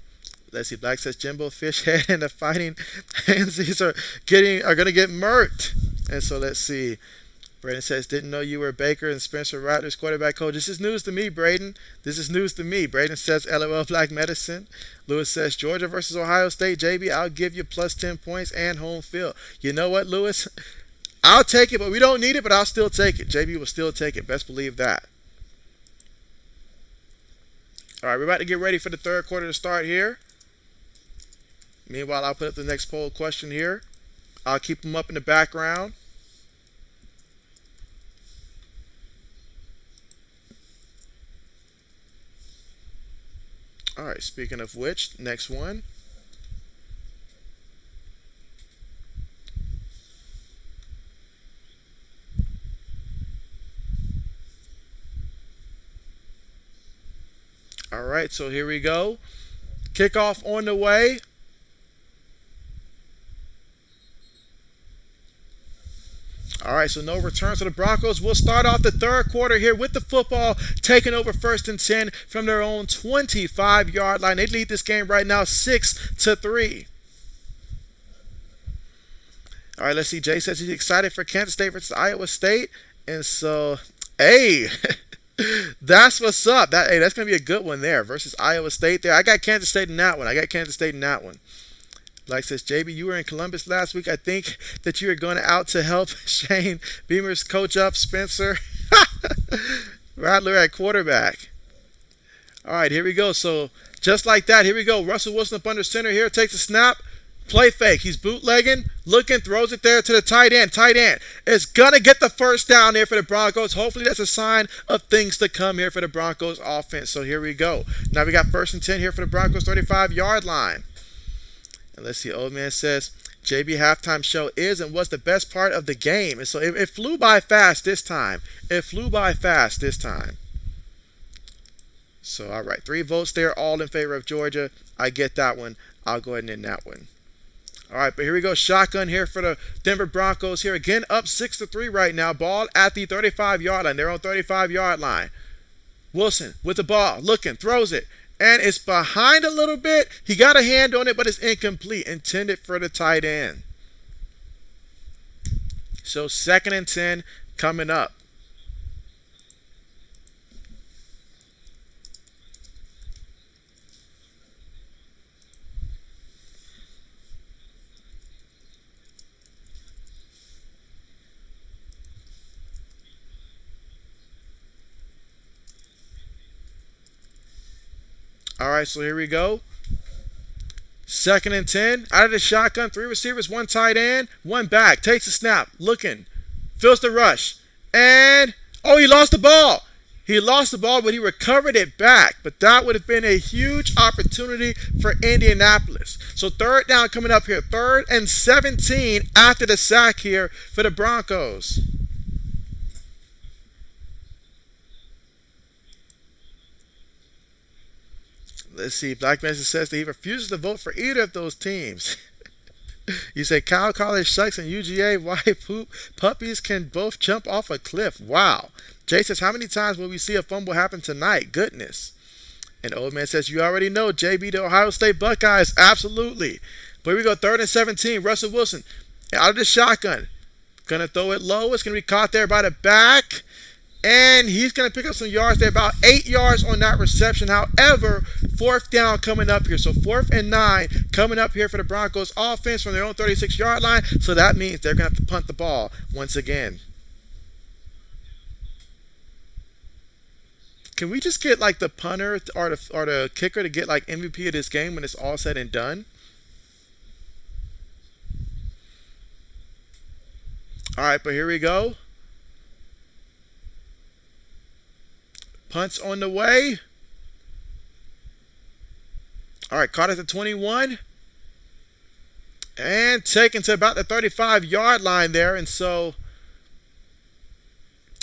Let's see. Black says Jimbo Fishhead and the Fighting Hansies are going to get murked. And so let's see. Braden says, didn't know you were Baker and Spencer Rattler's quarterback coach. This is news to me, Braden. Braden says, LOL Black Medicine. Lewis says, Georgia versus Ohio State. JB, I'll give you plus 10 points and home field. You know what, Lewis? I'll take it, but we don't need it, but I'll still take it. JB will still take it. Best believe that. All right, we're about to get ready for the third quarter to start here. Meanwhile, I'll put up the next poll question here. I'll keep them up in the background. All right, speaking of which, next one. All right, so here we go. Kickoff on the way. All right, so no returns for the Broncos. We'll start off the third quarter here with the football taking over 1st and 10 from their own 25-yard line. They lead this game right now 6-3. All right, let's see. Jay says he's excited for Kansas State versus Iowa State. And so, hey, that's what's up. That's going to be a good one there versus Iowa State there. I got Kansas State in that one. Like says, JB, you were in Columbus last week. I think that you were going out to help Shane Beamer's coach up Spencer Rattler at quarterback. All right, here we go. So just like that, here we go. Russell Wilson up under center here, takes a snap. Play fake. He's bootlegging, looking, throws it there to the tight end. Tight end is going to get the first down here for the Broncos. Hopefully that's a sign of things to come here for the Broncos offense. So here we go. Now we got 1st and 10 here for the Broncos 35-yard line. And let's see, old man says, JB halftime show is and was the best part of the game. And so it flew by fast this time. So, all right, 3 votes there, all in favor of Georgia. I get that one. I'll go ahead and end that one. All right, but here we go. Shotgun here for the Denver Broncos here. Again, up 6-3 right now. Ball at the 35-yard line. They're on 35-yard line. Wilson with the ball, looking, throws it. And it's behind a little bit. He got a hand on it, but it's incomplete. Intended for the tight end. So 2nd and 10 coming up. All right, so here we go. 2nd and 10. Out of the shotgun, 3 receivers, 1 tight end, 1 back. Takes a snap, looking, feels the rush. And, oh, he lost the ball. He lost the ball, but he recovered it back. But that would have been a huge opportunity for Indianapolis. So third down coming up here. 3rd and 17 after the sack here for the Broncos. Let's see. Black Mesa says that he refuses to vote for either of those teams. You say Cal College sucks and UGA why poop puppies can both jump off a cliff. Wow. Jay says, how many times will we see a fumble happen tonight? Goodness. And Old Man says, you already know, JB, the Ohio State Buckeyes. Absolutely. But here we go, 3rd and 17. Russell Wilson out of the shotgun. Going to throw it low. It's going to be caught there by the back. And he's going to pick up some yards there, about 8 yards on that reception. However, 4th down coming up here. So 4th and 9 coming up here for the Broncos offense from their own 36-yard line. So that means they're going to have to punt the ball once again. Can we just get like the punter or the kicker to get like MVP of this game when it's all said and done? All right, but here we go. Punts on the way. All right, caught at the 21. And taken to about the 35-yard line there. And so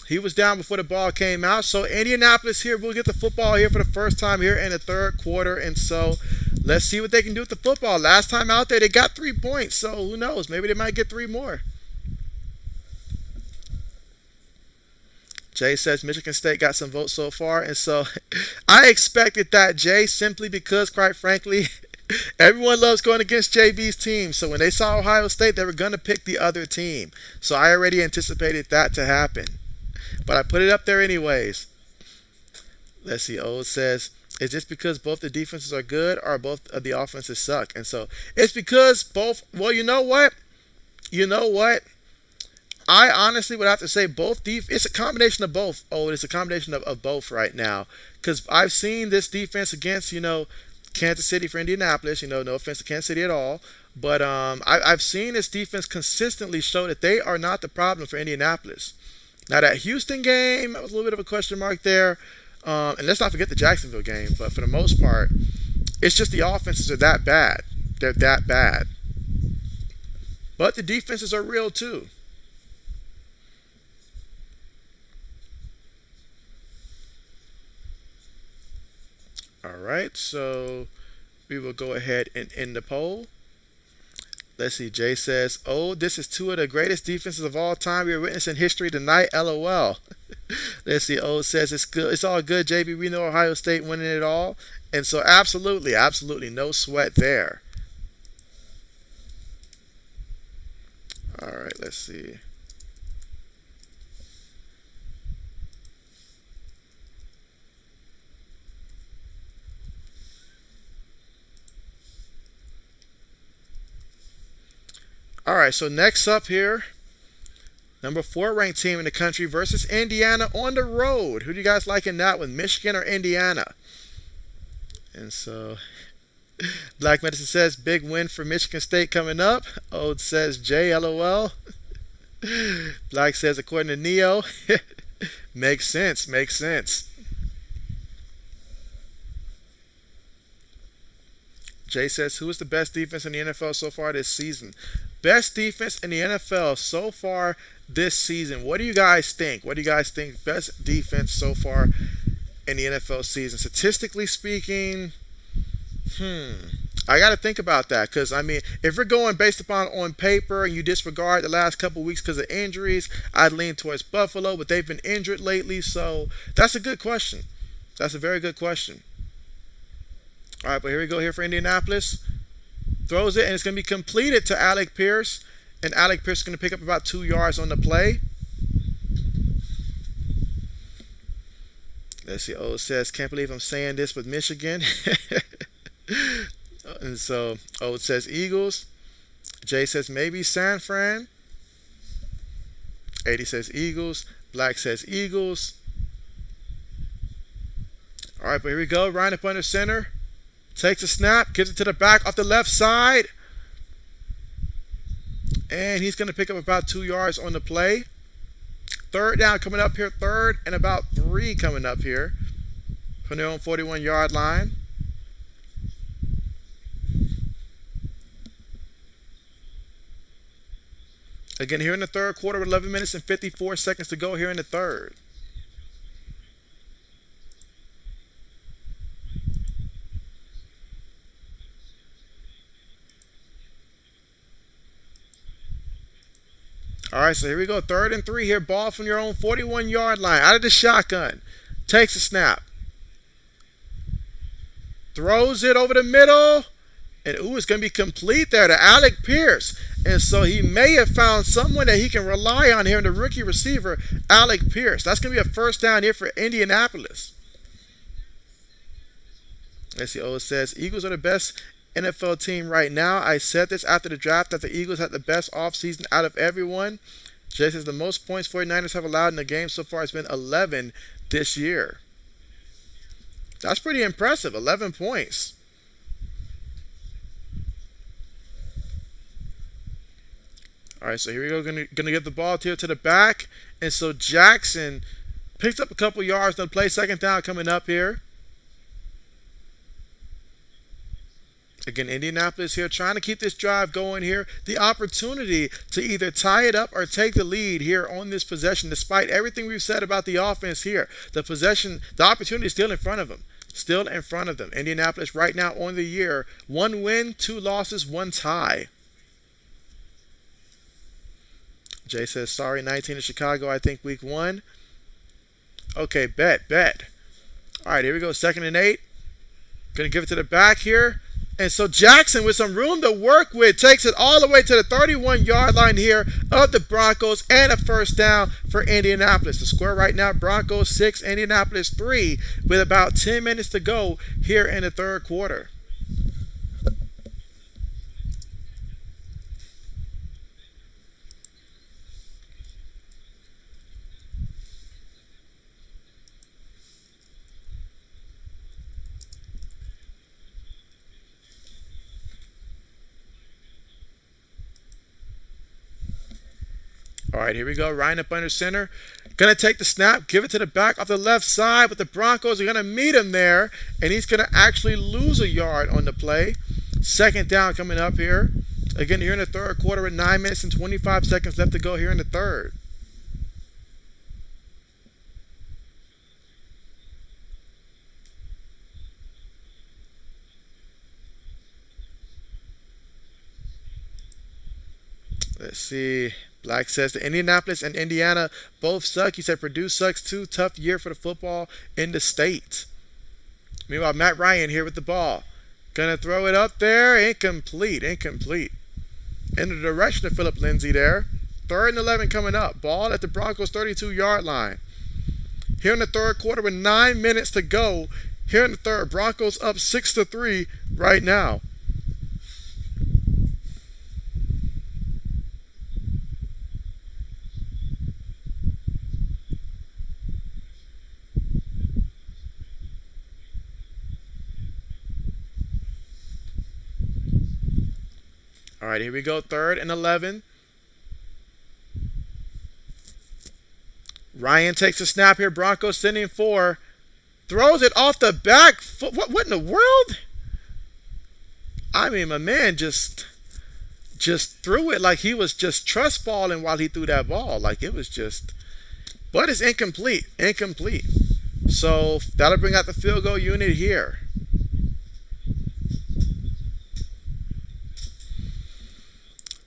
he was down before the ball came out. So Indianapolis here will get the football here for the first time here in the 3rd quarter. And so let's see what they can do with the football. Last time out there, they got 3 points. So who knows? Maybe they might get 3 more. Jay says Michigan State got some votes so far. And so I expected that, Jay, simply because, quite frankly, everyone loves going against JB's team. So when they saw Ohio State, they were going to pick the other team. So I already anticipated that to happen. But I put it up there anyways. Let's see. Old says, is this because both the defenses are good or both of the offenses suck? And so it's because both. Well, you know what? I honestly would have to say both. It's a combination of both. Oh, it's a combination of both right now. Because I've seen this defense against, Kansas City for Indianapolis. No offense to Kansas City at all. But I've seen this defense consistently show that they are not the problem for Indianapolis. Now, that Houston game, that was a little bit of a question mark there. And let's not forget the Jacksonville game. But for the most part, it's just the offenses are that bad. They're that bad. But the defenses are real too. All right, so we will go ahead and end the poll. Let's see. Jay says, oh, this is 2 of the greatest defenses of all time we are witnessing history tonight. LOL. Let's see. O says, it's good. It's all good, JB. We know Ohio State winning it all. And so absolutely, no sweat there. All right, let's see. All right, so next up here, number 4 ranked team in the country versus Indiana on the road. Who do you guys like in that one, Michigan or Indiana? And so Black Medicine says, big win for Michigan State coming up. Ode says, J, LOL. Black says, according to Neo, makes sense. Jay says, who is the best defense in the NFL so far this season? Best defense in the NFL so far this season. What do you guys think? Best defense so far in the NFL season? Statistically speaking, I got to think about that because, if we're going based upon on paper and you disregard the last couple weeks because of injuries, I'd lean towards Buffalo, but they've been injured lately, so that's a good question. That's a very good question. All right, but here we go here for Indianapolis. Throws it, and it's going to be completed to Alec Pierce. And Alec Pierce is going to pick up about 2 yards on the play. Let's see. O says, can't believe I'm saying this with Michigan. And so O says Eagles. Jay says maybe San Fran. 80 says Eagles. Black says Eagles. All right, but here we go. Right up under center. Takes a snap, gives it to the back off the left side. And he's going to pick up about 2 yards on the play. Third down coming up here. Third and about 3 coming up here from their own 41-yard line. Again, here in the third quarter, with 11 minutes and 54 seconds to go here in the third. All right, so here we go. Third and 3 here. Ball from your own 41-yard line. Out of the shotgun. Takes a snap. Throws it over the middle. And ooh, it's going to be complete there to Alec Pierce. And so he may have found someone that he can rely on here in the rookie receiver, Alec Pierce. That's going to be a first down here for Indianapolis. Let's see. Oh, it says Eagles are the best NFL team right now. I said this after the draft that the Eagles had the best offseason out of everyone. Jay says the most points 49ers have allowed in the game so far has been 11 this year. That's pretty impressive. 11 points. All right, so here we go. Going to get the ball here to the back. And so Jackson picks up a couple yards on the play. Second down coming up here. Again, Indianapolis here trying to keep this drive going here. The opportunity to either tie it up or take the lead here on this possession, despite everything we've said about the offense here. The opportunity is still in front of them. Still in front of them. Indianapolis right now on the year. 1 win, 2 losses, 1 tie. Jay says, sorry, 19 in Chicago, I think week 1. Okay, bet. All right, here we go. 2nd and 8. Going to give it to the back here. And so Jackson, with some room to work with, takes it all the way to the 31-yard line here of the Broncos and a first down for Indianapolis. The score right now, Broncos 6, Indianapolis 3, with about 10 minutes to go here in the third quarter. All right, here we go. Ryan up under center. Going to take the snap, give it to the back off the left side, but the Broncos are going to meet him there, and he's going to actually lose a yard on the play. Second down coming up here. Again, here in the third quarter with 9 minutes and 25 seconds left to go here in the third. Let's see. Black says the Indianapolis and Indiana both suck. He said Purdue sucks too. Tough year for the football in the state. Meanwhile, Matt Ryan here with the ball. Gonna throw it up there. Incomplete. In the direction of Philip Lindsay there. 3rd and 11 coming up. Ball at the Broncos 32-yard line. Here in the third quarter with 9 minutes to go. Here in the third, Broncos up 6-3 right now. All right, here we go. 3rd and 11. Ryan takes a snap here. Broncos sending 4. Throws it off the back foot. What in the world? I mean, my man just threw it like he was just trust falling while he threw that ball. Like it was just, but it's incomplete. So that'll bring out the field goal unit here.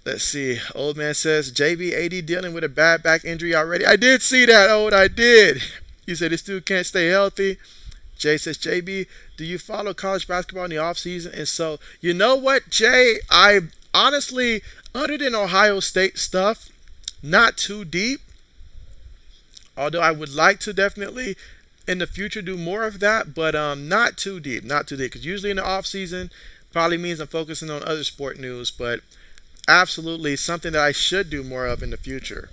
Let's see. Old man says, JB&M dealing with a bad back injury already. I did see that, Old. I did. He said this dude can't stay healthy. Jay says, JB, do you follow college basketball in the offseason? And so, you know what, Jay? I honestly, other than Ohio State stuff, not too deep. Although I would like to definitely in the future do more of that, but not too deep. Because usually in the offseason probably means I'm focusing on other sport news, but absolutely something that I should do more of in the future.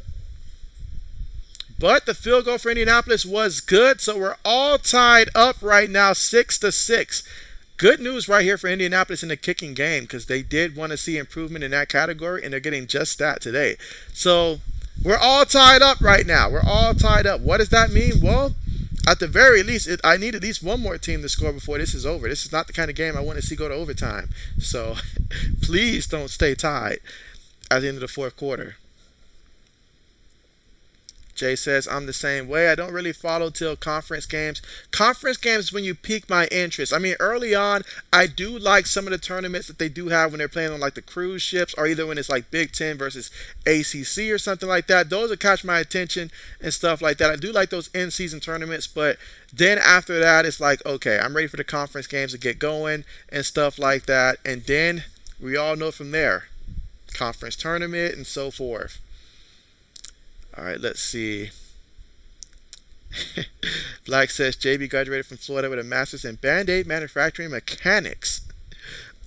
But the field goal for Indianapolis was good, so we're all tied up right now, 6-6. Good news right here for Indianapolis in the kicking game because they did want to see improvement in that category, and they're getting just that today. So We're all tied up right now. We're all tied up. What does that mean? Well, at the very least, I need at least one more team to score before this is over. This is not the kind of game I want to see go to overtime. So please don't stay tied at the end of the fourth quarter. Jay says, I'm the same way. I don't really follow till conference games. Conference games when you pique my interest. I mean, early on, I do like some of the tournaments that they do have when they're playing on like the cruise ships or either when it's like Big Ten versus ACC or something like that. Those will catch my attention and stuff like that. I do like those in-season tournaments, but then after that, it's like, okay, I'm ready for the conference games to get going and stuff like that. And then we all know from there, conference tournament and so forth. All right, let's see. Black says JB graduated from Florida with a master's in Band-Aid manufacturing mechanics.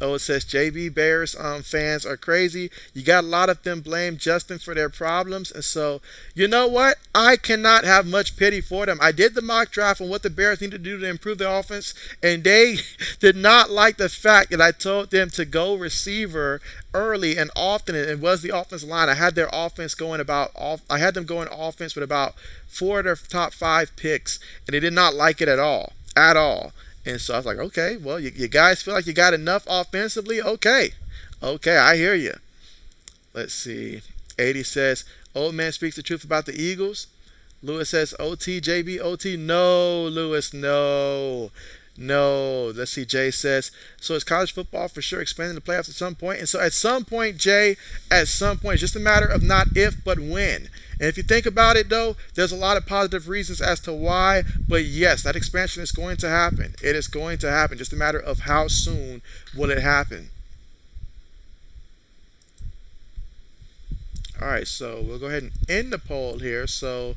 Oh, it says JB Bears fans are crazy. You got a lot of them blame Justin for their problems. And so, you know what? I cannot have much pity for them. I did the mock draft on what the Bears need to do to improve their offense, and they did not like the fact that I told them to go receiver early and often. And it was the offensive line. I had their offense going I had them going offense with about 4 of their top 5 picks, and they did not like it at all. At all. And so I was like, okay, well, you guys feel like you got enough offensively? Okay. Okay, I hear you. Let's see. 80 says, old man speaks the truth about the Eagles. Lewis says, OT, JB, OT. No, Lewis, no. No. Let's see. Jay says, so is college football for sure expanding the playoffs at some point? And so at some point, Jay, at some point, it's just a matter of not if, but when. And if you think about it, though, there's a lot of positive reasons as to why. But yes, that expansion is going to happen. It is going to happen. Just a matter of how soon will it happen. All right, so we'll go ahead and end the poll here. So,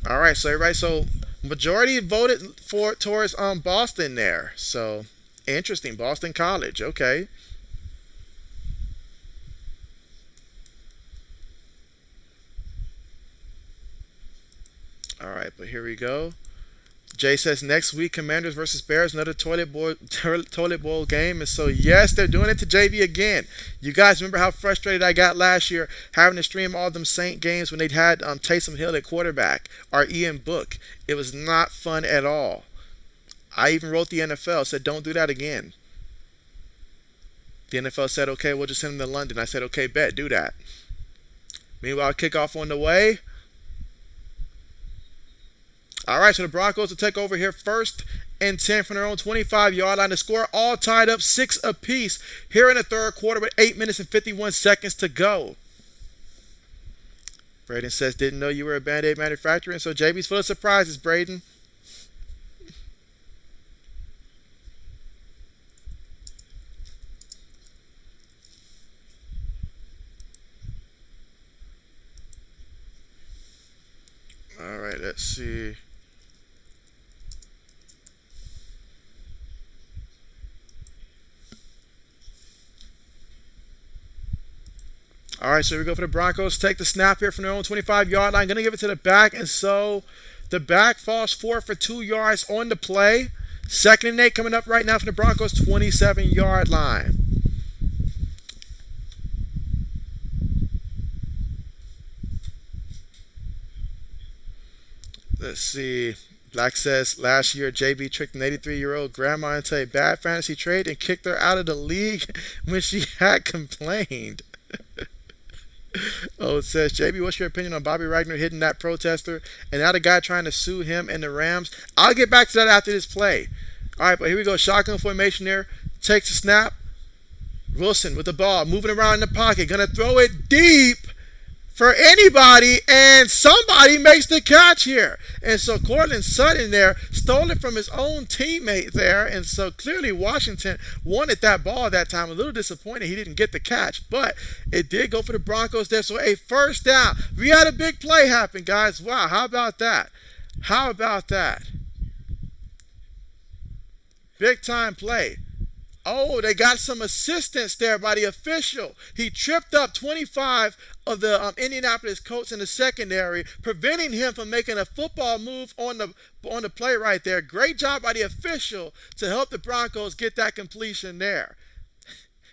all right, so everybody, so majority voted towards Boston there. So interesting, Boston College. Okay. All right, but here we go. Jay says next week Commanders versus Bears, another toilet bowl game. And so yes, they're doing it to JV again. You guys remember how frustrated I got last year having to stream all them Saint games when they'd had Taysom Hill at quarterback or Ian Book. It was not fun at all. I even wrote the NFL, said don't do that again. The NFL said, okay, we'll just send them to London. I said, okay, bet, do that. Meanwhile, kickoff on the way. All right, so the Broncos will take over here first and 10 from their own 25-yard line. The score all tied up 6 apiece here in the third quarter with 8 minutes and 51 seconds to go. Braden says, didn't know you were a Band-Aid manufacturer. And so JB's full of surprises, Braden. All right, let's see. All right, so we go for the Broncos. Take the snap here from their own 25-yard line. Going to give it to the back, and so the back falls forward for 2 yards on the play. 2nd and 8 coming up right now from the Broncos' 27-yard line. Let's see. Black says last year JB tricked an 83-year-old grandma into a bad fantasy trade and kicked her out of the league when she had complained. Oh, it says, JB, what's your opinion on Bobby Wagner hitting that protester and now the guy trying to sue him and the Rams? I'll get back to that after this play. All right, but here we go. Shotgun formation there. Takes a snap. Wilson with the ball, moving around in the pocket. Going to throw it deep for anybody, and somebody makes the catch here. And so Cortland Sutton there stole it from his own teammate there, and so clearly Washington wanted that ball that time. A little disappointed he didn't get the catch, but it did go for the Broncos there. So a first down. We had a big play happen, guys. Wow, how about that? How about that? Big time play. Oh, they got some assistance there by the official. He tripped up 25 of the Indianapolis Colts in the secondary, preventing him from making a football move on the play right there. Great job by the official to help the Broncos get that completion there.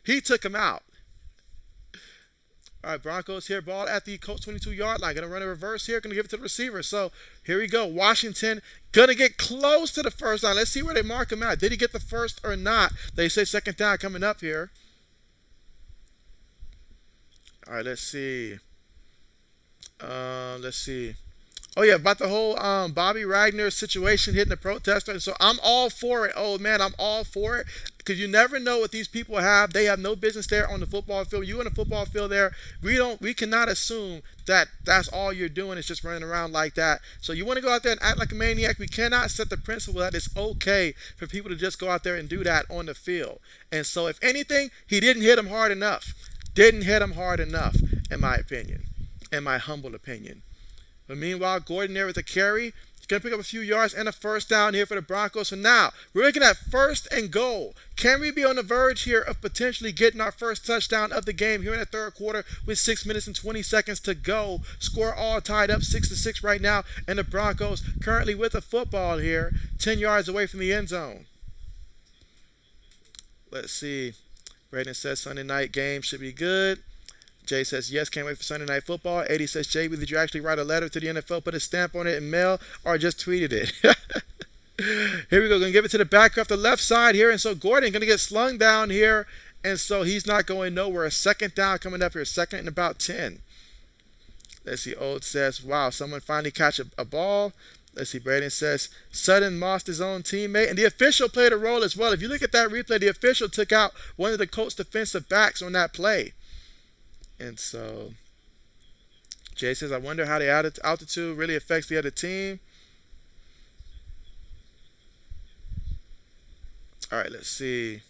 He took him out. All right, Broncos here, ball at the Colts 22-yard line. Going to run a reverse here. Going to give it to the receiver. So here we go. Washington going to get close to the first down. Let's see where they mark him at. Did he get the first or not? They say second down coming up here. All right, let's see. Let's see. Oh yeah, about the whole Bobby Wagner situation hitting the protester. And so I'm all for it. Oh man, I'm all for it because you never know what these people have. They have no business there on the football field. You on the football field there. We cannot assume that that's all you're doing is just running around like that. So you want to go out there and act like a maniac. We cannot set the principle that it's okay for people to just go out there and do that on the field. And so if anything, he didn't hit him hard enough. Didn't hit him hard enough, in my opinion, in my humble opinion. But meanwhile, Gordon there with a carry. He's going to pick up a few yards and a first down here for the Broncos. So now, we're looking at first and goal. Can we be on the verge here of potentially getting our first touchdown of the game here in the third quarter with 6 minutes and 20 seconds to go? Score all tied up 6-6 right now. And the Broncos currently with the football here, 10 yards away from the end zone. Let's see. Braden says Sunday night game should be good. Jay says, yes, can't wait for Sunday Night Football. Eddie says, JB, did you actually write a letter to the NFL, put a stamp on it and mail, or just tweeted it? Here we go. Going to give it to the back off the left side here. And so Gordon going to get slung down here. And so he's not going nowhere. A second down coming up here. Second and about 10. Let's see. Old says, wow, someone finally catch a ball. Let's see. Braden says, Sutton lost his own teammate. And the official played a role as well. If you look at that replay, the official took out one of the Colts defensive backs on that play. And so Jay says, I wonder how the altitude really affects the other team. All right, let's see.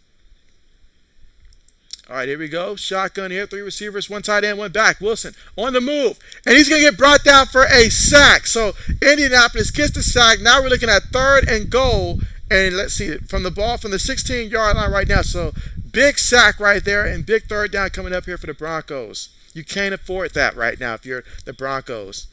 All right, here we go. Shotgun here. 3 receivers, 1 tight end, 1 back. Wilson on the move. And he's going to get brought down for a sack. So Indianapolis gets the sack. Now we're looking at third and goal. And let's see, from the 16-yard line right now. So big sack right there and big third down coming up here for the Broncos. You can't afford that right now if you're the Broncos.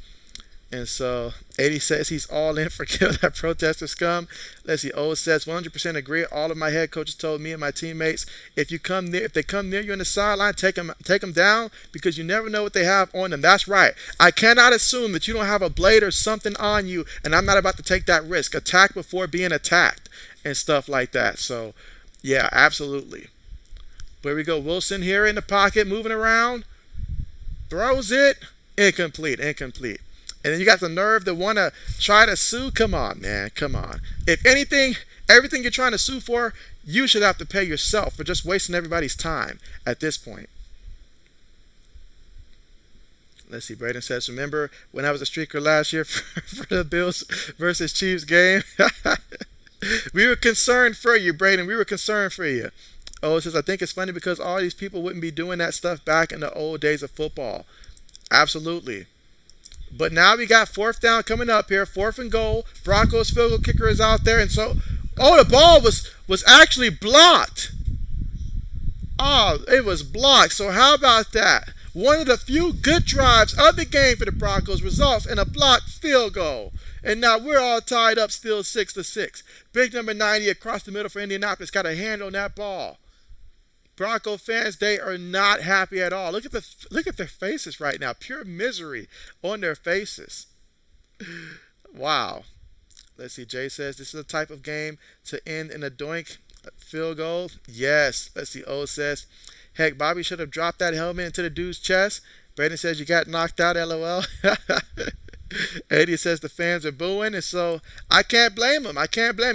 And so 80 says he's all in for kill that protester scum. Let's see. O says 100% agree. All of my head coaches told me and my teammates, if they come near you on the sideline, take them down because you never know what they have on them. That's right. I cannot assume that you don't have a blade or something on you, and I'm not about to take that risk. Attack before being attacked and stuff like that. So, yeah, absolutely. Here we go. Wilson here in the pocket, moving around. Throws it. Incomplete. And then you got the nerve to want to try to sue. Come on, man. Come on. If anything, everything you're trying to sue for, you should have to pay yourself for just wasting everybody's time at this point. Let's see. Braden says, remember when I was a streaker last year for the Bills versus Chiefs game? We were concerned for you, Braden. We were concerned for you. Oh, it says, I think it's funny because all these people wouldn't be doing that stuff back in the old days of football. Absolutely. But now we got fourth down coming up here. 4th and goal. Broncos field goal kicker is out there. And so, the ball was actually blocked. Oh, it was blocked. So how about that? One of the few good drives of the game for the Broncos results in a blocked field goal. And now we're all tied up still 6-6. Big number 90 across the middle for Indianapolis. Got a hand on that ball. Bronco fans, they are not happy at all. Look at their faces right now. Pure misery on their faces. Wow. Let's see. Jay says this is the type of game to end in a doink field goal. Yes. Let's see. O says, heck, Bobby should have dropped that helmet into the dude's chest. Brandon says you got knocked out. LOL. Eddie says the fans are booing, and so I can't blame him.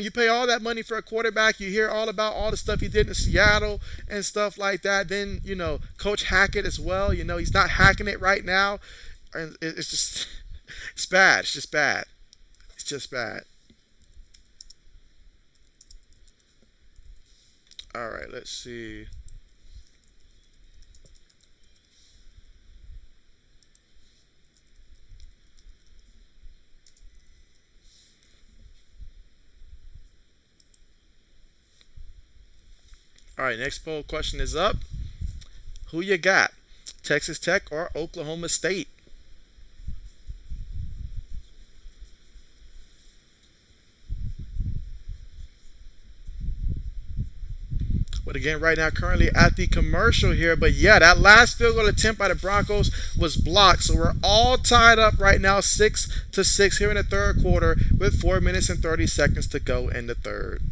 You pay all that money for a quarterback. You hear all about all the stuff he did in Seattle and stuff like that. Then, Coach Hackett as well. He's not hacking it right now. And it's just, it's bad. It's just bad. It's just bad. All right, let's see. All right, next poll question is up. Who you got? Texas Tech or Oklahoma State? But again, right now, currently at the commercial here. But yeah, that last field goal attempt by the Broncos was blocked. So we're all tied up right now, 6-6 here in the third quarter with 4 minutes and 30 seconds to go in the third.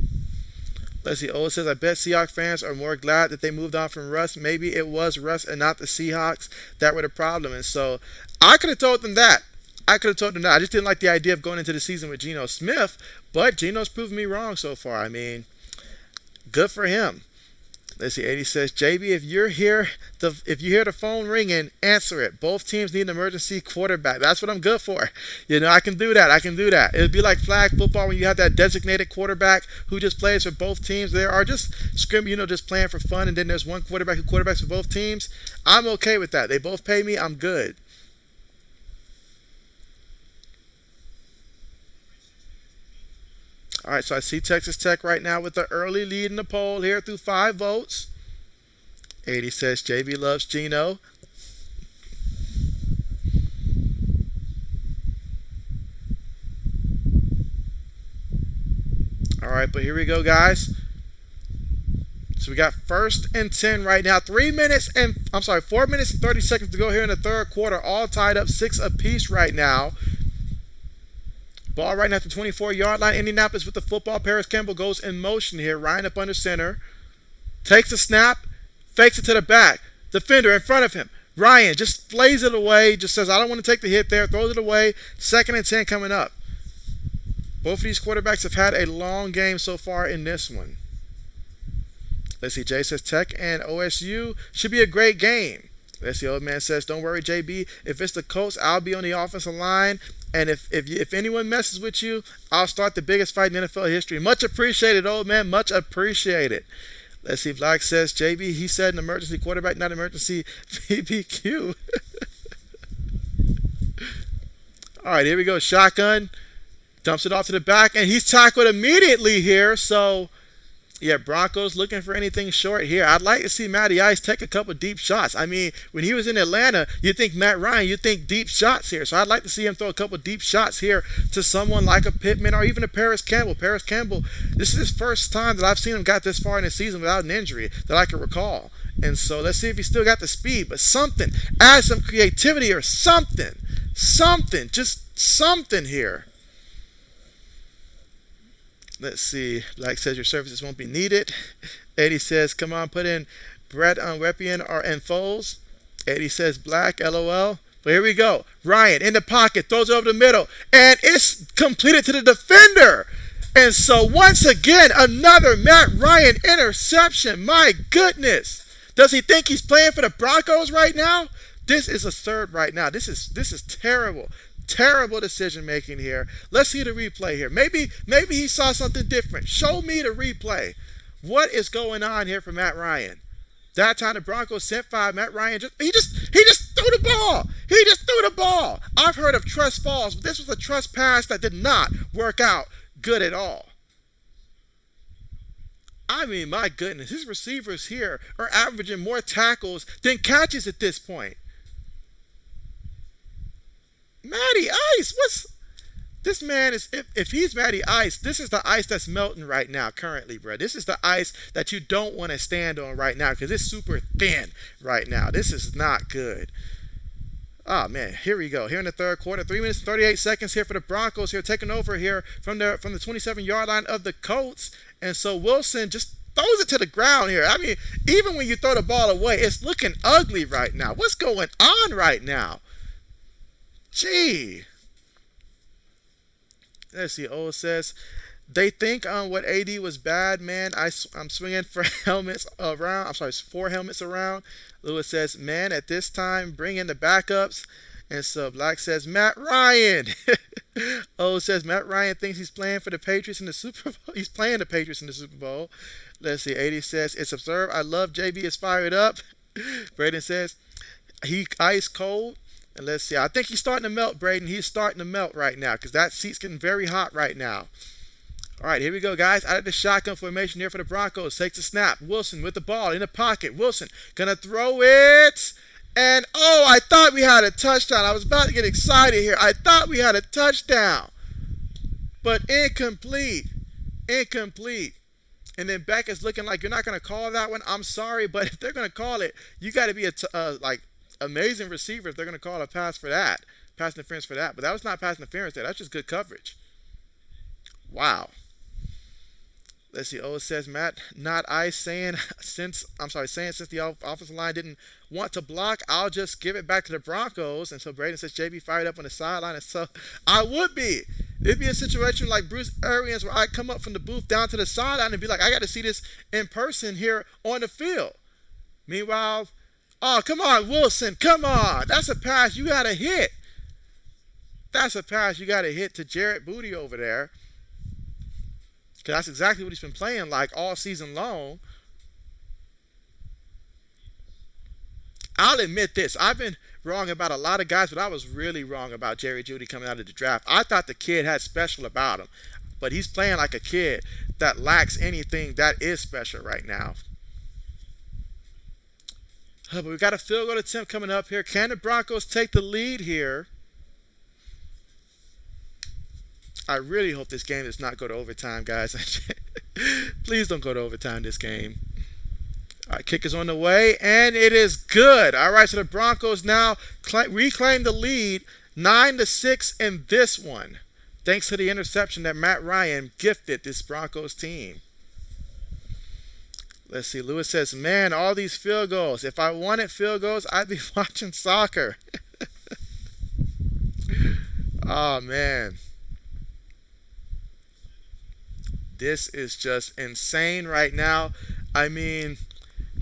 Let's see. O says, I bet Seahawks fans are more glad that they moved on from Russ. Maybe it was Russ and not the Seahawks that were the problem. And so I could have told them that. I just didn't like the idea of going into the season with Geno Smith, but Geno's proven me wrong so far. I mean, good for him. Let's see. 80 says, JB, if you hear the phone ringing, answer it. Both teams need an emergency quarterback. That's what I'm good for. I can do that. It would be like flag football when you have that designated quarterback who just plays for both teams. They are just just playing for fun, and then there's one quarterback who quarterbacks for both teams. I'm okay with that. They both pay me. I'm good. All right, so I see Texas Tech right now with the early lead in the poll here through 5 votes. 80 says JB loves Geno. All right, but here we go, guys. So we got 1st and 10 right now. 4 minutes and 30 seconds to go here in the third quarter. All tied up 6 apiece right now. Ball right now at the 24-yard line. Indianapolis with the football. Paris Campbell goes in motion here. Ryan up under center. Takes the snap. Fakes it to the back. Defender in front of him. Ryan just flays it away. Just says, I don't want to take the hit there. Throws it away. 2nd and 10 coming up. Both of these quarterbacks have had a long game so far in this one. Let's see. Jay says Tech and OSU should be a great game. Let's see. Old man says, don't worry, JB. If it's the Colts, I'll be on the offensive line. And if anyone messes with you, I'll start the biggest fight in NFL history. Much appreciated, old man. Much appreciated. Let's see. Black says, JB, he said an emergency quarterback, not emergency BBQ. All right, here we go. Shotgun. Dumps it off to the back, and he's tackled immediately here. So, yeah, Broncos looking for anything short here. I'd like to see Matty Ice take a couple deep shots. I mean, when he was in Atlanta, you think Matt Ryan, you think deep shots here. So I'd like to see him throw a couple deep shots here to someone like a Pittman or even a Paris Campbell. Paris Campbell, this is his first time that I've seen him got this far in the season without an injury that I can recall. And so let's see if he still got the speed. But something, add some creativity or something, just something here. Let's see. Like says your services won't be needed. Eddie says, come on, put in Brett on Wepian or and Foles. Eddie says black, LOL. But here we go. Ryan in the pocket, throws it over the middle, and it's completed to the defender. And so once again, another Matt Ryan interception. My goodness. Does he think he's playing for the Broncos right now? This is a third right now. This is terrible. Terrible decision making here. Let's see the replay here. Maybe he saw something different. Show me the replay. What is going on here for Matt Ryan? That time the Broncos sent 5. Matt Ryan just threw the ball. He just threw the ball. I've heard of trust falls, but this was a trust pass that did not work out good at all. I mean, my goodness, his receivers here are averaging more tackles than catches at this point. Matty Ice, this man is, if he's Matty Ice, this is the ice that's melting right now currently, bro. This is the ice that you don't want to stand on right now because it's super thin right now. This is not good. Oh, man, here we go. Here in the third quarter, 3 minutes and 38 seconds here for the Broncos here, taking over here from the 27-yard line of the Colts. And so Wilson just throws it to the ground here. I mean, even when you throw the ball away, it's looking ugly right now. What's going on right now? Gee. Let's see. O says, they think what AD was bad, man. I'm swinging for helmets around. I'm sorry, 4 helmets around. Lewis says, man, at this time, bring in the backups. And so Black says, Matt Ryan. O says, Matt Ryan thinks he's playing for the Patriots in the Super Bowl. He's playing the Patriots in the Super Bowl. Let's see. 80 says, it's absurd. I love JB is fired up. Braden says, he ice cold. And let's see. I think he's starting to melt, Braden. He's starting to melt right now because that seat's getting very hot right now. All right, here we go, guys. Out of the shotgun formation here for the Broncos. Takes a snap. Wilson with the ball in the pocket. Wilson gonna throw it. And, oh, I thought we had a touchdown. I was about to get excited here. I thought we had a touchdown. But incomplete. Incomplete. And then Beck is looking like you're not going to call that one. I'm sorry, but if they're going to call it, you got to be like amazing receiver if they're going to call a pass for that, pass interference for that. But that was not pass interference there. That's just good coverage. Wow. Let's see. Oh, it says Matt, not I saying since the offensive line didn't want to block, I'll just give it back to the Broncos. And so Braden says JB fired up on the sideline, and so I would be. It'd be a situation like Bruce Arians where I come up from the booth down to the sideline and be like, I got to see this in person here on the field. Meanwhile, oh come on Wilson, come on, that's a pass you got to hit. That's a pass you got to hit to Jarrett Booty over there. Because that's exactly what he's been playing like all season long. I'll admit this. I've been wrong about a lot of guys, but I was really wrong about Jerry Jeudy coming out of the draft. I thought the kid had special about him. But he's playing like a kid that lacks anything that is special right now. But we got a field goal attempt coming up here. Can the Broncos take the lead here? I really hope this game does not go to overtime, guys. Please don't go to overtime this game. All right, kick is on the way, and it is good. All right, so the Broncos now reclaim the lead 9-6 in this one, thanks to the interception that Matt Ryan gifted this Broncos team. Let's see. Lewis says, man, all these field goals. If I wanted field goals, I'd be watching soccer. Oh, man. This is just insane right now. I mean,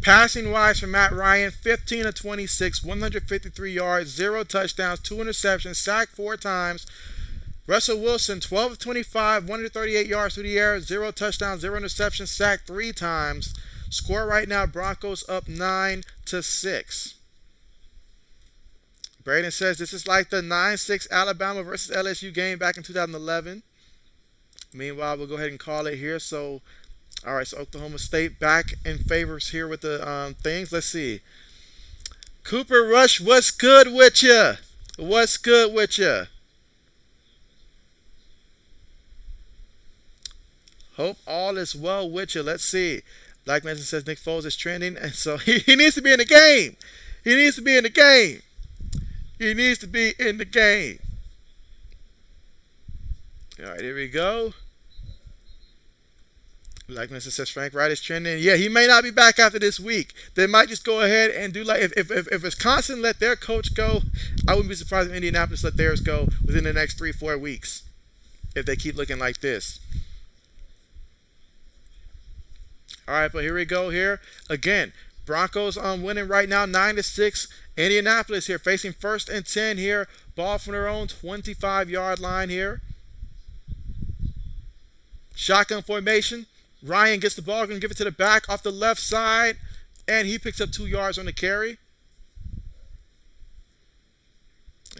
passing wise for Matt Ryan, 15 of 26, 153 yards, 0 touchdowns, 2 interceptions, sacked 4 times. Russell Wilson, 12 of 25, 138 yards through the air, 0 touchdowns, 0 interceptions, sacked 3 times. Score right now, Broncos up 9-6. Braden says this is like the 9-6 Alabama versus LSU game back in 2011. Meanwhile, we'll go ahead and call it here. So, all right, so Oklahoma State back in favors here with the things. Let's see. Cooper Rush, what's good with you? What's good with you? Hope all is well with you. Let's see. Black Mason says Nick Foles is trending, and so he needs to be in the game. He needs to be in the game. He needs to be in the game. All right, here we go. Like Mr. says, Frank Wright is trending. Yeah, he may not be back after this week. They might just go ahead and do like if Wisconsin let their coach go, I wouldn't be surprised if Indianapolis let theirs go within the next 3-4 weeks if they keep looking like this. All right, but here we go here again. Broncos winning right now 9-6. Indianapolis here facing 1st and 10 here. Ball from their own 25-yard line here. Shotgun formation. Ryan gets the ball, going to give it to the back off the left side, and he picks up 2 yards on the carry.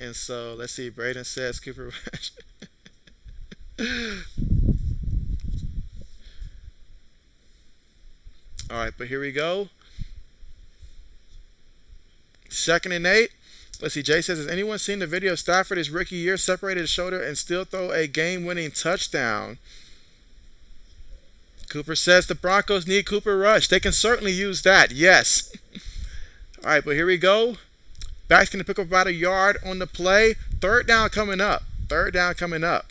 And so, let's see. Braden says, Cooper Rush. All right, but here we go. 2nd and 8. Let's see. Jay says, has anyone seen the video of Stafford his rookie year separated his shoulder and still throw a game-winning touchdown? Cooper says the Broncos need Cooper Rush. They can certainly use that. Yes. All right, but here we go. Back's going to pick up about a yard on the play. 3rd down coming up. 3rd down coming up.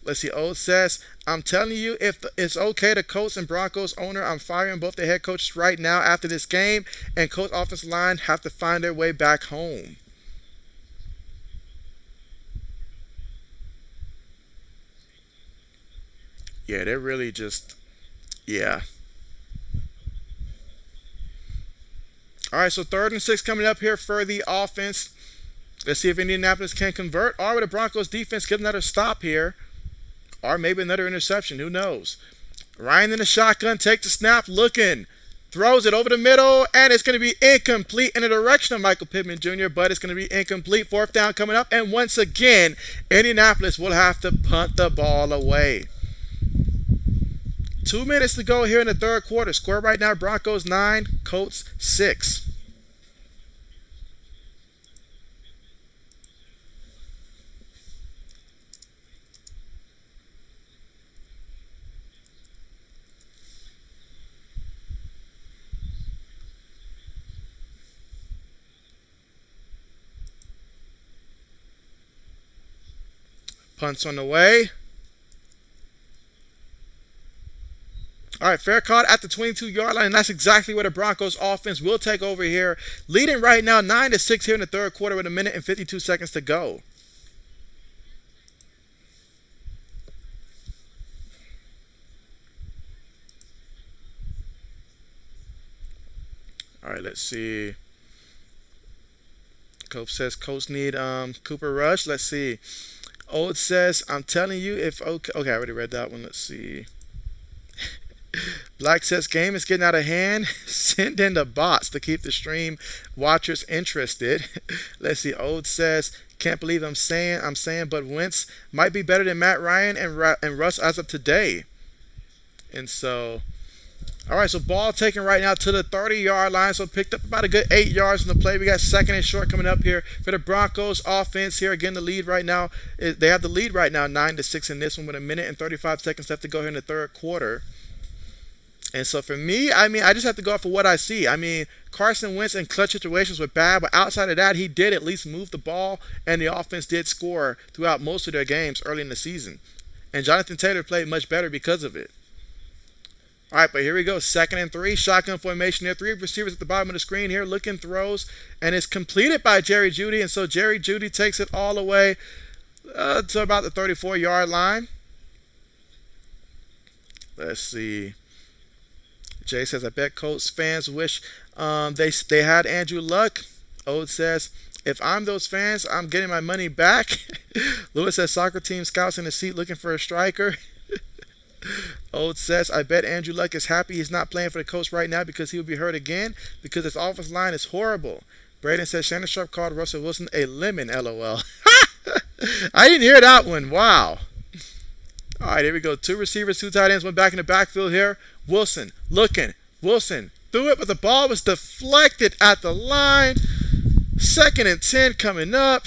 Let's see. Old says, I'm telling you, if it's okay, the Colts and Broncos owner, I'm firing both the head coaches right now after this game, and Colts offensive line have to find their way back home. Yeah, they're really just, yeah. All right, so 3rd and 6 coming up here for the offense. Let's see if Indianapolis can convert, or will the Broncos defense get another stop here, or maybe another interception. Who knows? Ryan in the shotgun, takes the snap, looking, throws it over the middle, and it's going to be incomplete in the direction of Michael Pittman Jr., but it's going to be incomplete. 4th down coming up, and once again, Indianapolis will have to punt the ball away. 2 minutes to go here in the 3rd quarter. Score right now, Broncos 9, Colts 6. Punts on the way. All right, fair caught at the 22-yard line. And that's exactly where the Broncos offense will take over here. Leading right now 9-6 here in the third quarter with a minute and 52 seconds to go. All right, let's see. Coach says Colts need Cooper Rush. Let's see. Old says, I'm telling you if okay, I already read that one. Let's see. Black says game is getting out of hand. Send in the bots to keep the stream watchers interested. Let's see. Old says can't believe I'm saying, but Wentz might be better than Matt Ryan and Russ as of today. And so, all right, so ball taken right now to the 30-yard line. So picked up about a good 8 yards in the play. We got second and short coming up here for the Broncos offense here. Again, the lead right now. They have the lead right now 9-6 in this one with a minute and 35 seconds left to go here in the third quarter. And so for me, I mean, I just have to go off of what I see. I mean, Carson Wentz in clutch situations were bad, but outside of that, he did at least move the ball, and the offense did score throughout most of their games early in the season. And Jonathan Taylor played much better because of it. All right, but here we go. Second and 3, shotgun formation there. 3 receivers at the bottom of the screen here, looking throws, and it's completed by Jerry Jeudy. And so Jerry Jeudy takes it all the way to about the 34-yard line. Let's see. Jay says, I bet Colts fans wish they had Andrew Luck. Ode says, if I'm those fans, I'm getting my money back. Lewis says, soccer team scouts in the seat looking for a striker. Ode says, I bet Andrew Luck is happy he's not playing for the Colts right now because he will be hurt again because his offensive line is horrible. Braden says, Shannon Sharp called Russell Wilson a lemon, LOL. I didn't hear that one. Wow. All right, here we go. 2 receivers, 2 tight ends, one back in the backfield here. Wilson looking. Wilson threw it, but the ball was deflected at the line. Second and 10 coming up.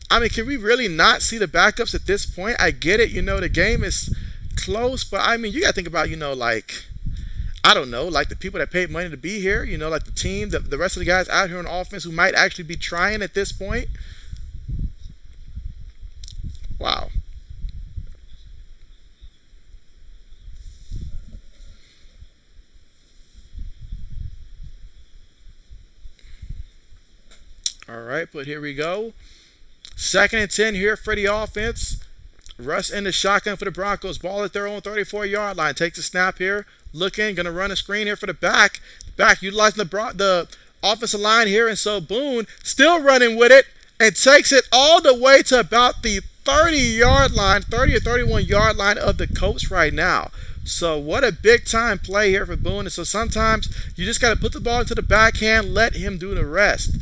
I mean, can we really not see the backups at this point? I get it. You know, the game is close, but I mean, you got to think about, you know, like, I don't know, like the people that paid money to be here, you know, like the team, the rest of the guys out here on offense who might actually be trying at this point. Wow. All right, but here we go. Second and 10 here for the offense. Russ in the shotgun for the Broncos. Ball at their own 34-yard line. Takes a snap here. Looking, going to run a screen here for the back. Back utilizing the offensive line here. And so Boone still running with it and takes it all the way to about the 30-yard line, 30 or 31-yard line of the Colts right now. So what a big-time play here for Boone. And so sometimes you just got to put the ball into the backhand, let him do the rest.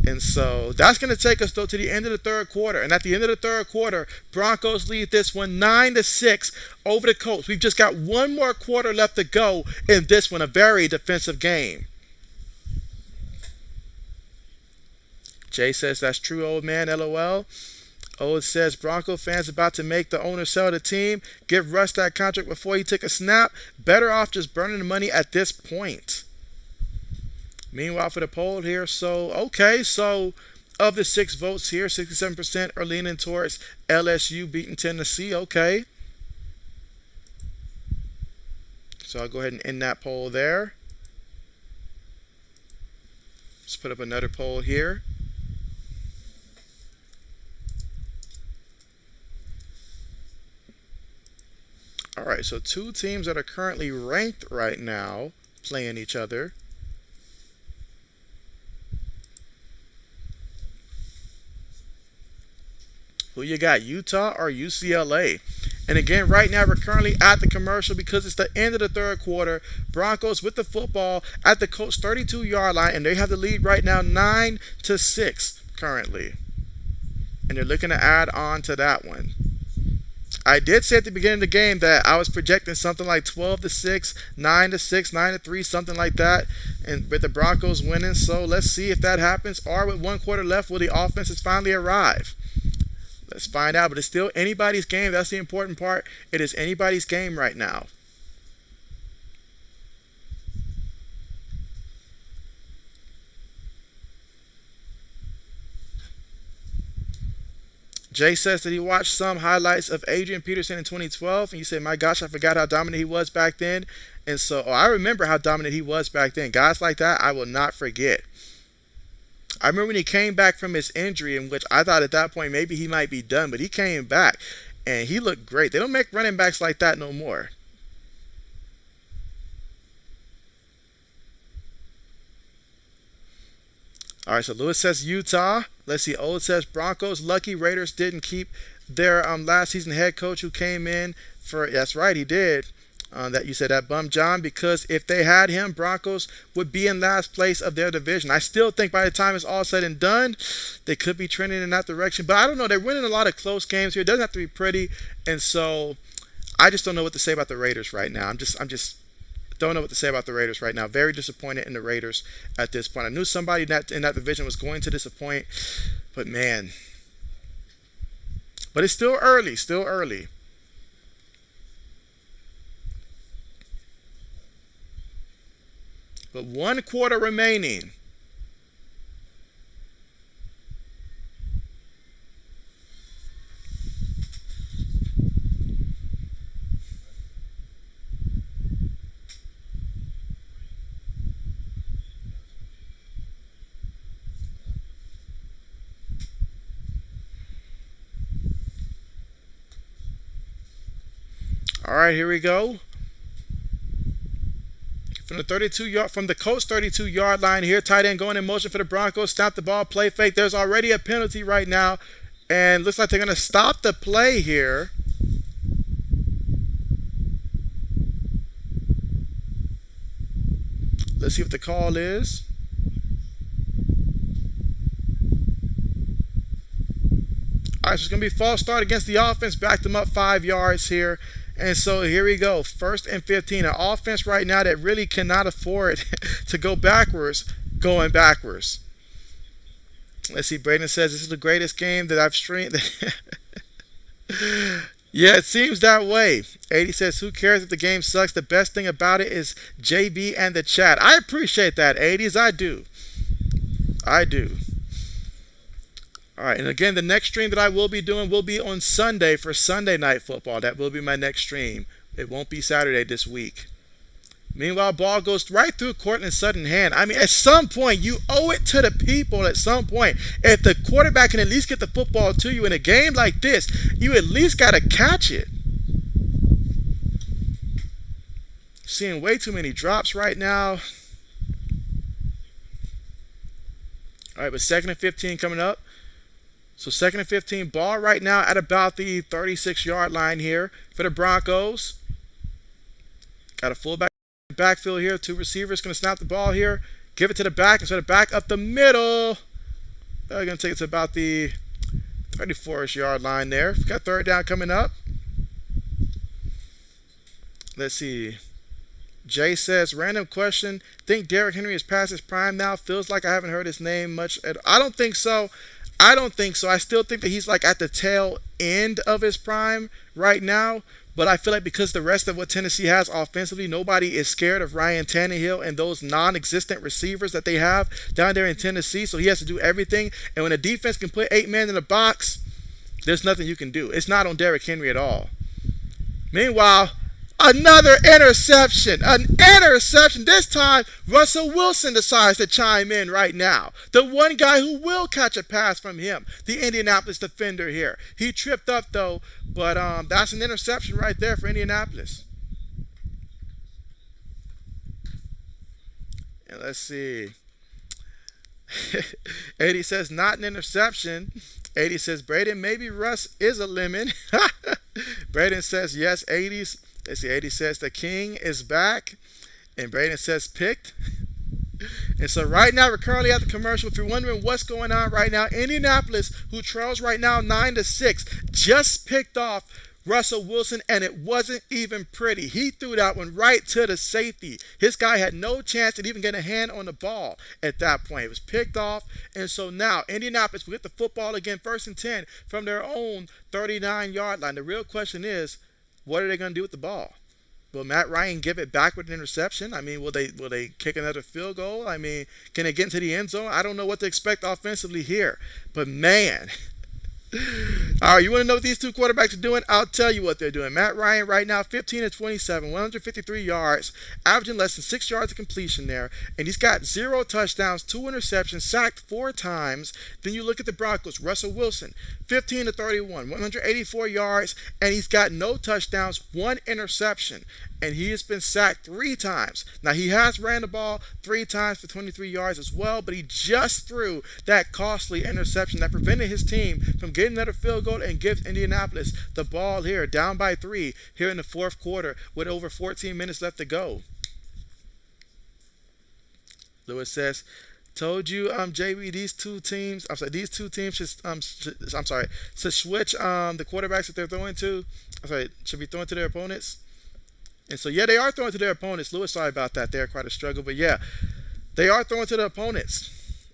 And so that's going to take us, though, to the end of the third quarter. And at the end of the third quarter, Broncos lead this one 9-6 over the Colts. We've just got one more quarter left to go in this one, a very defensive game. Jay says, that's true, old man, LOL. Old says, Bronco fans about to make the owner sell the team. Give Russ that contract before he took a snap. Better off just burning the money at this point. Meanwhile, for the poll here, so of the 6 votes here, 67% are leaning towards LSU beating Tennessee. Okay. So I'll go ahead and end that poll there. Let's put up another poll here. All right, so 2 teams that are currently ranked right now playing each other. Who you got, Utah or UCLA? And again, right now we're currently at the commercial because it's the end of the third quarter. Broncos with the football at the Colts 32-yard line, and they have the lead right now 9-6 currently. And they're looking to add on to that one. I did say at the beginning of the game that I was projecting something like 12-6, 9-6, 9-3, something like that, and with the Broncos winning. So let's see if that happens. Or with 1 quarter left, will the offenses finally arrive? Let's find out, but it's still anybody's game. That's the important part. It is anybody's game right now. Jay says that he watched some highlights of Adrian Peterson in 2012, and he said, "My gosh, I forgot how dominant he was back then." And so, I remember how dominant he was back then. Guys like that, I will not forget. I remember when he came back from his injury, in which I thought at that point maybe he might be done, but he came back and he looked great. They don't make running backs like that no more. All right, so Lewis says Utah. Let's see. Old says Broncos. Lucky Raiders didn't keep their last season head coach who came in for. That's right, he did. That you said that bum John, because if they had him, Broncos would be in last place of their division. I still think by the time it's all said and done, they could be trending in that direction. But I don't know. They're winning a lot of close games here. It doesn't have to be pretty, and so I just don't know what to say about the Raiders right now. I'm just don't know what to say about the Raiders right now. Very disappointed in the Raiders at this point. I knew somebody in that division was going to disappoint, but man. But it's still early, still early. But 1 quarter remaining. All right, here we go. From the Colts 32-yard line here, tight end going in motion for the Broncos. Stop the ball, play fake. There's already a penalty right now, and looks like they're going to stop the play here. Let's see what the call is. All right, so it's going to be a false start against the offense. Back them up 5 yards here. And so here we go. 1st and 15. An offense right now that really cannot afford to go backwards, going backwards. Let's see. Braden says, "This is the greatest game that I've streamed." Yeah, it seems that way. 80 says, "Who cares if the game sucks? The best thing about it is JB and the chat." I appreciate that, 80s. I do. I do. All right, and again, the next stream that I will be doing will be on Sunday for Sunday Night Football. That will be my next stream. It won't be Saturday this week. Meanwhile, ball goes right through Cortland Sutton's hand. I mean, at some point, you owe it to the people at some point. If the quarterback can at least get the football to you in a game like this, you at least got to catch it. Seeing way too many drops right now. All right, but 2nd and 15 coming up. So 2nd and 15, ball right now at about the 36-yard line here for the Broncos. Got a fullback backfield here. 2 receivers going to snap the ball here. Give it to the back. Instead of back up the middle. They're going to take it to about the 34-ish yard line there. Got 3rd down coming up. Let's see. Jay says, "Random question. Think Derrick Henry is past his prime now? Feels like I haven't heard his name much. I don't think so. I still think that he's like at the tail end of his prime right now. But I feel like because the rest of what Tennessee has offensively, nobody is scared of Ryan Tannehill and those non-existent receivers that they have down there in Tennessee. So he has to do everything. And when a defense can put 8 men in the box, there's nothing you can do. It's not on Derrick Henry at all. Meanwhile, another interception. An interception. This time, Russell Wilson decides to chime in right now. The one guy who will catch a pass from him, the Indianapolis defender here. He tripped up, though, but that's an interception right there for Indianapolis. And let's see. 80 says, "Not an interception." 80 says, "Braden, maybe Russ is a lemon." Braden says, "Yes, 80s." Let's see, 80 says, "The king is back." And Braden says, "Picked." And so right now, we're currently at the commercial. If you're wondering what's going on right now, Indianapolis, who trails right now 9-6, just picked off Russell Wilson, and it wasn't even pretty. He threw that one right to the safety. His guy had no chance at even getting a hand on the ball at that point. It was picked off, and so now Indianapolis will get the football again, 1st and 10 from their own 39-yard line. The real question is, what are they going to do with the ball? Will Matt Ryan give it back with an interception? I mean, will they kick another field goal? I mean, can they get into the end zone? I don't know what to expect offensively here. But, man, All right, you want to know what these two quarterbacks are doing? I'll tell you what they're doing. Matt Ryan right now, 15 to 27, 153 yards, averaging less than 6 yards of completion there, and he's got 0 touchdowns, 2 interceptions, sacked 4 times. Then you look at the Broncos, Russell Wilson, 15 to 31, 184 yards, and he's got no touchdowns, 1 interception, and he has been sacked 3 times. Now he has ran the ball 3 times for 23 yards as well, but he just threw that costly interception that prevented his team from getting another field goal and gives Indianapolis the ball here, down by 3 here in the fourth quarter with over 14 minutes left to go. Lewis says, "Told you, JB, these two teams should switch the quarterbacks that they're throwing to. Should be throwing to their opponents." And so, yeah, they are throwing to their opponents. Lewis, sorry about that. They're quite a struggle. But, yeah, they are throwing to their opponents.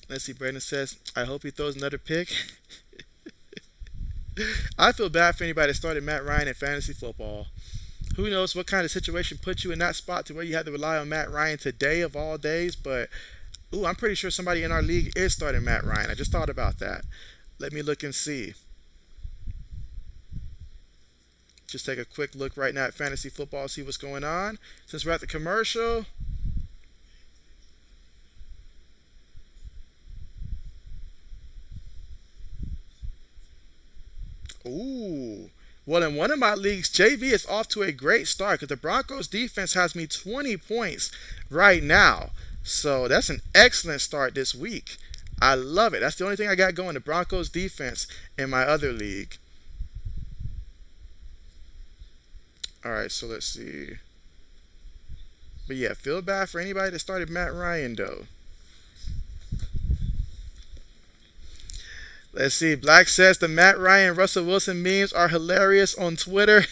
Let's see. Brandon says, "I hope he throws another pick." I feel bad for anybody that started Matt Ryan in fantasy football. Who knows what kind of situation put you in that spot to where you had to rely on Matt Ryan today of all days. But, I'm pretty sure somebody in our league is starting Matt Ryan. I just thought about that. Let me look and see. Just take a quick look right now at fantasy football, see what's going on. Since we're at the commercial. Ooh. Well, in one of my leagues, JV is off to a great start because the Broncos defense has me 20 points right now. So that's an excellent start this week. I love it. That's the only thing I got going, the Broncos defense in my other league. All right, so let's see. But yeah, feel bad for anybody that started Matt Ryan, though. Let's see. Black says the Matt Ryan Russell Wilson memes are hilarious on Twitter.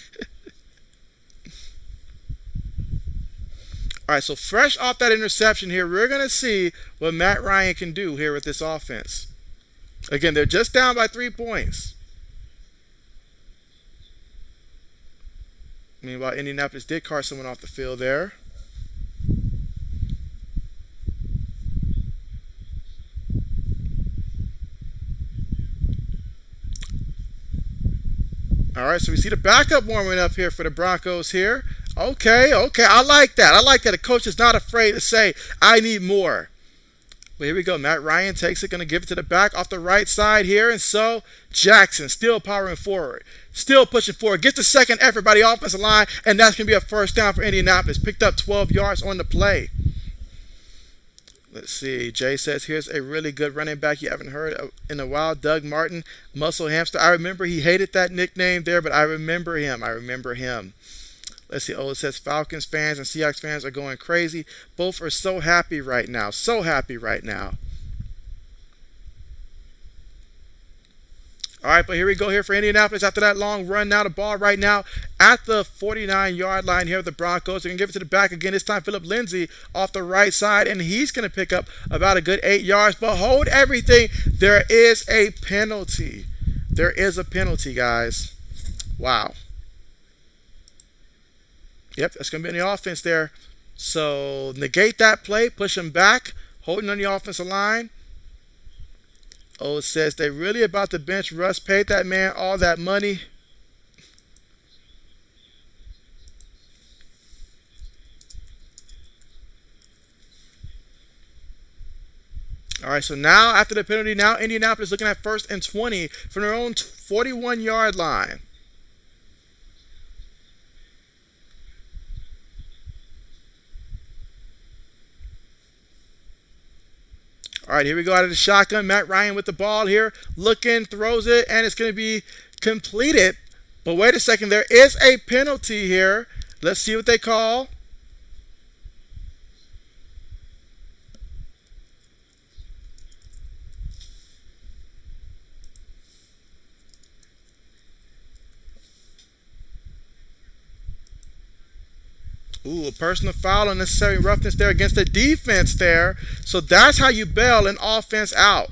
All right, so fresh off that interception here, we're going to see what Matt Ryan can do here with this offense. Again, they're just down by 3 points. Meanwhile, Indianapolis did cart someone off the field there. All right, so we see the backup warming up here for the Broncos here. Okay. I like that. I like that the coach is not afraid to say, I need more. Well, here we go. Matt Ryan takes it, going to give it to the back off the right side here. And so Jackson still powering forward, still pushing forward. Gets the second effort by the offensive line, and that's going to be a first down for Indianapolis. Picked up 12 yards on the play. Let's see. Jay says, here's a really good running back you haven't heard of in a while, Doug Martin, Muscle Hamster. I remember he hated that nickname there, but I remember him. Let's see. Oh, it says Falcons fans and Seahawks fans are going crazy. Both are so happy right now. All right, but here we go here for Indianapolis after that long run. Now the ball right now at the 49-yard line here of the Broncos. They're going to give it to the back again. This time Philip Lindsay off the right side, and he's going to pick up about a good 8 yards. But hold everything. There is a penalty. There is a penalty, guys. Wow. Yep, that's going to be in the offense there. So negate that play, push him back, holding on the offensive line. Oh, it says they really about to bench Russ, paid that man all that money. All right, so now after the penalty, now Indianapolis looking at 1st and 20 from their own 41-yard line. All right, here we go out of the shotgun. Matt Ryan with the ball here. Looking, throws it, and it's going to be completed. But wait a second, there is a penalty here. Let's see what they call. Ooh, a personal foul, unnecessary roughness there against the defense there. So that's how you bail an offense out.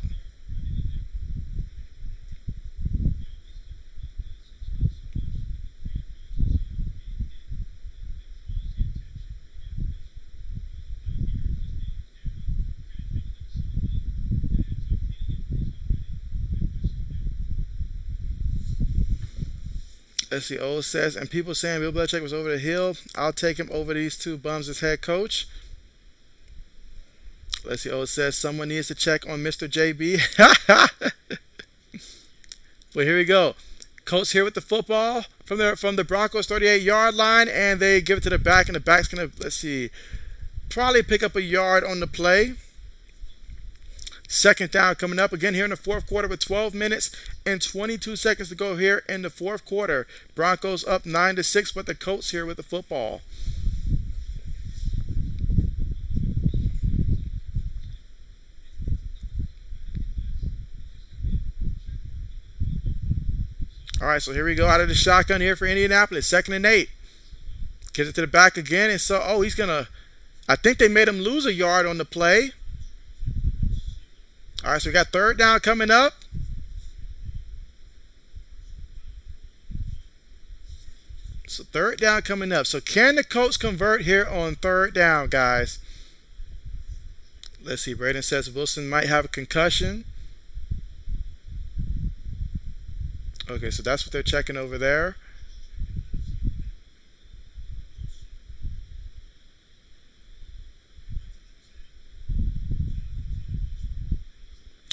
Let's see. O says, and people saying Bill Belichick was over the hill. I'll take him over these two bums as head coach. Let's see. O says someone needs to check on Mr. JB. Well, here we go. Colts here with the football from the Broncos 38-yard line, and they give it to the back, and the back's gonna, let's see, probably pick up a yard on the play. Second down coming up again here in the fourth quarter with 12 minutes and 22 seconds to go here in the fourth quarter. Broncos up 9-6, but the Colts here with the football. All right, so here we go out of the shotgun here for Indianapolis. 2nd and 8. Gives it to the back again, and so, he's going to, I think they made him lose a yard on the play. All right, so we got 3rd down coming up. So 3rd down coming up. So can the Colts convert here on 3rd down, guys? Let's see. Braden says Wilson might have a concussion. Okay, so that's what they're checking over there.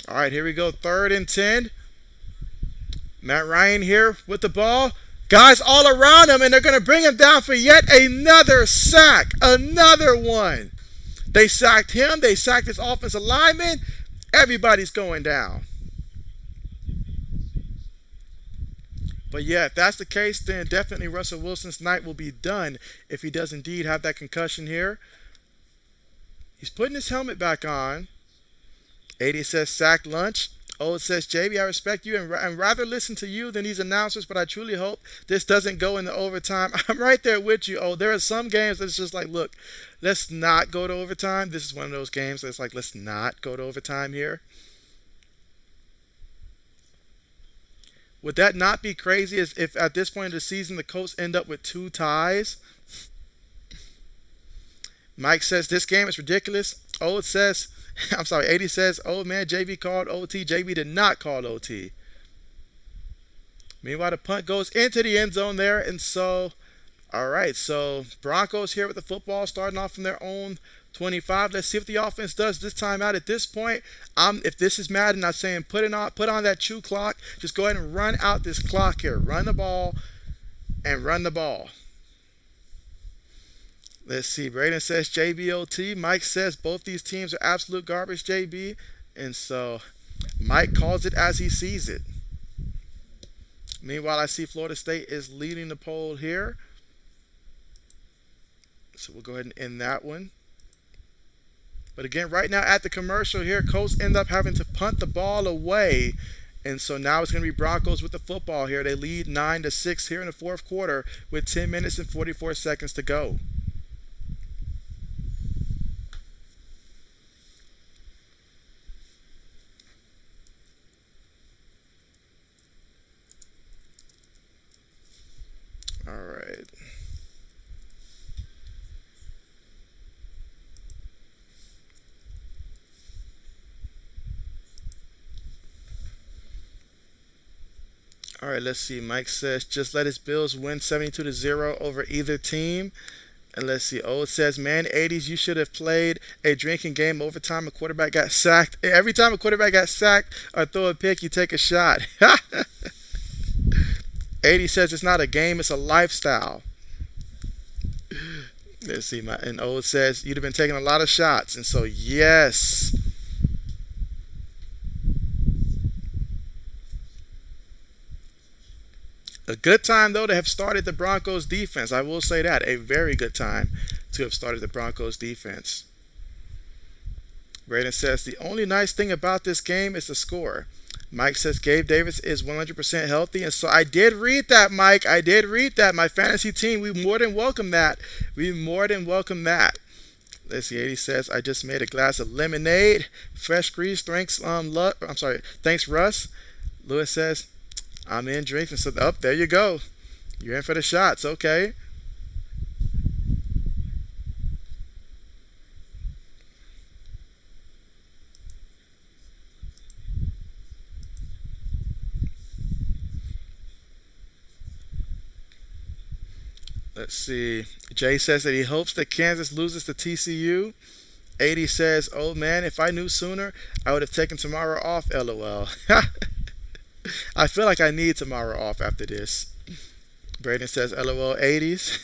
All right, here we go. 3rd and 10. Matt Ryan here with the ball. Guys all around him, and they're going to bring him down for yet another sack. Another one. They sacked him. They sacked his offensive lineman. Everybody's going down. But yeah, if that's the case, then definitely Russell Wilson's night will be done if he does indeed have that concussion here. He's putting his helmet back on. 80 says sack lunch. Oh, it says, JB, I respect you and rather listen to you than these announcers, but I truly hope this doesn't go into overtime. I'm right there with you. Oh, there are some games that's just like, look, let's not go to overtime. This is one of those games that's like, let's not go to overtime here. Would that not be crazy as if at this point of the season the Colts end up with 2 ties? Mike says this game is ridiculous. Oh, it says, I'm sorry, 80 says, oh man, JB called OT. JB did not call OT. Meanwhile, the punt goes into the end zone there. And so, all right, so Broncos here with the football starting off from their own 25. Let's see what the offense does this time out. At this point, if this is Madden, I'm saying put on that chew clock. Just go ahead and run out this clock here. Run the ball and run the ball. Let's see. Braden says JBOT. Mike says both these teams are absolute garbage, JB. And so Mike calls it as he sees it. Meanwhile, I see Florida State is leading the poll here. So we'll go ahead and end that one. But again, right now at the commercial here, Colts end up having to punt the ball away. And so now it's going to be Broncos with the football here. They lead 9-6 here in the fourth quarter with 10 minutes and 44 seconds to go. All right. All right, let's see. Mike says, just let his Bills win 72-0 over either team. And let's see. Oh, it says, man, 80s, you should have played a drinking game overtime a quarterback got sacked. Every time a quarterback got sacked or throw a pick, you take a shot. 80 says, it's not a game, it's a lifestyle. Let's see. And O says, you'd have been taking a lot of shots. And so, yes. A good time, though, to have started the Broncos defense. I will say that. A very good time to have started the Broncos defense. Braden says, the only nice thing about this game is the score. Mike says, Gabe Davis is 100% healthy. And so I did read that, Mike. I did read that. My fantasy team, we more than welcome that. We more than welcome that. Let's see. 80 says, I just made a glass of lemonade. Fresh squeeze. Thanks, thanks, Russ. Lewis says, I'm in drinking. So, there you go. You're in for the shots. Okay. Let's see. Jay says that he hopes that Kansas loses to TCU. 80 says, "Oh man, if I knew sooner, I would have taken tomorrow off." LOL. I feel like I need tomorrow off after this. Braden says, "LOL." 80s.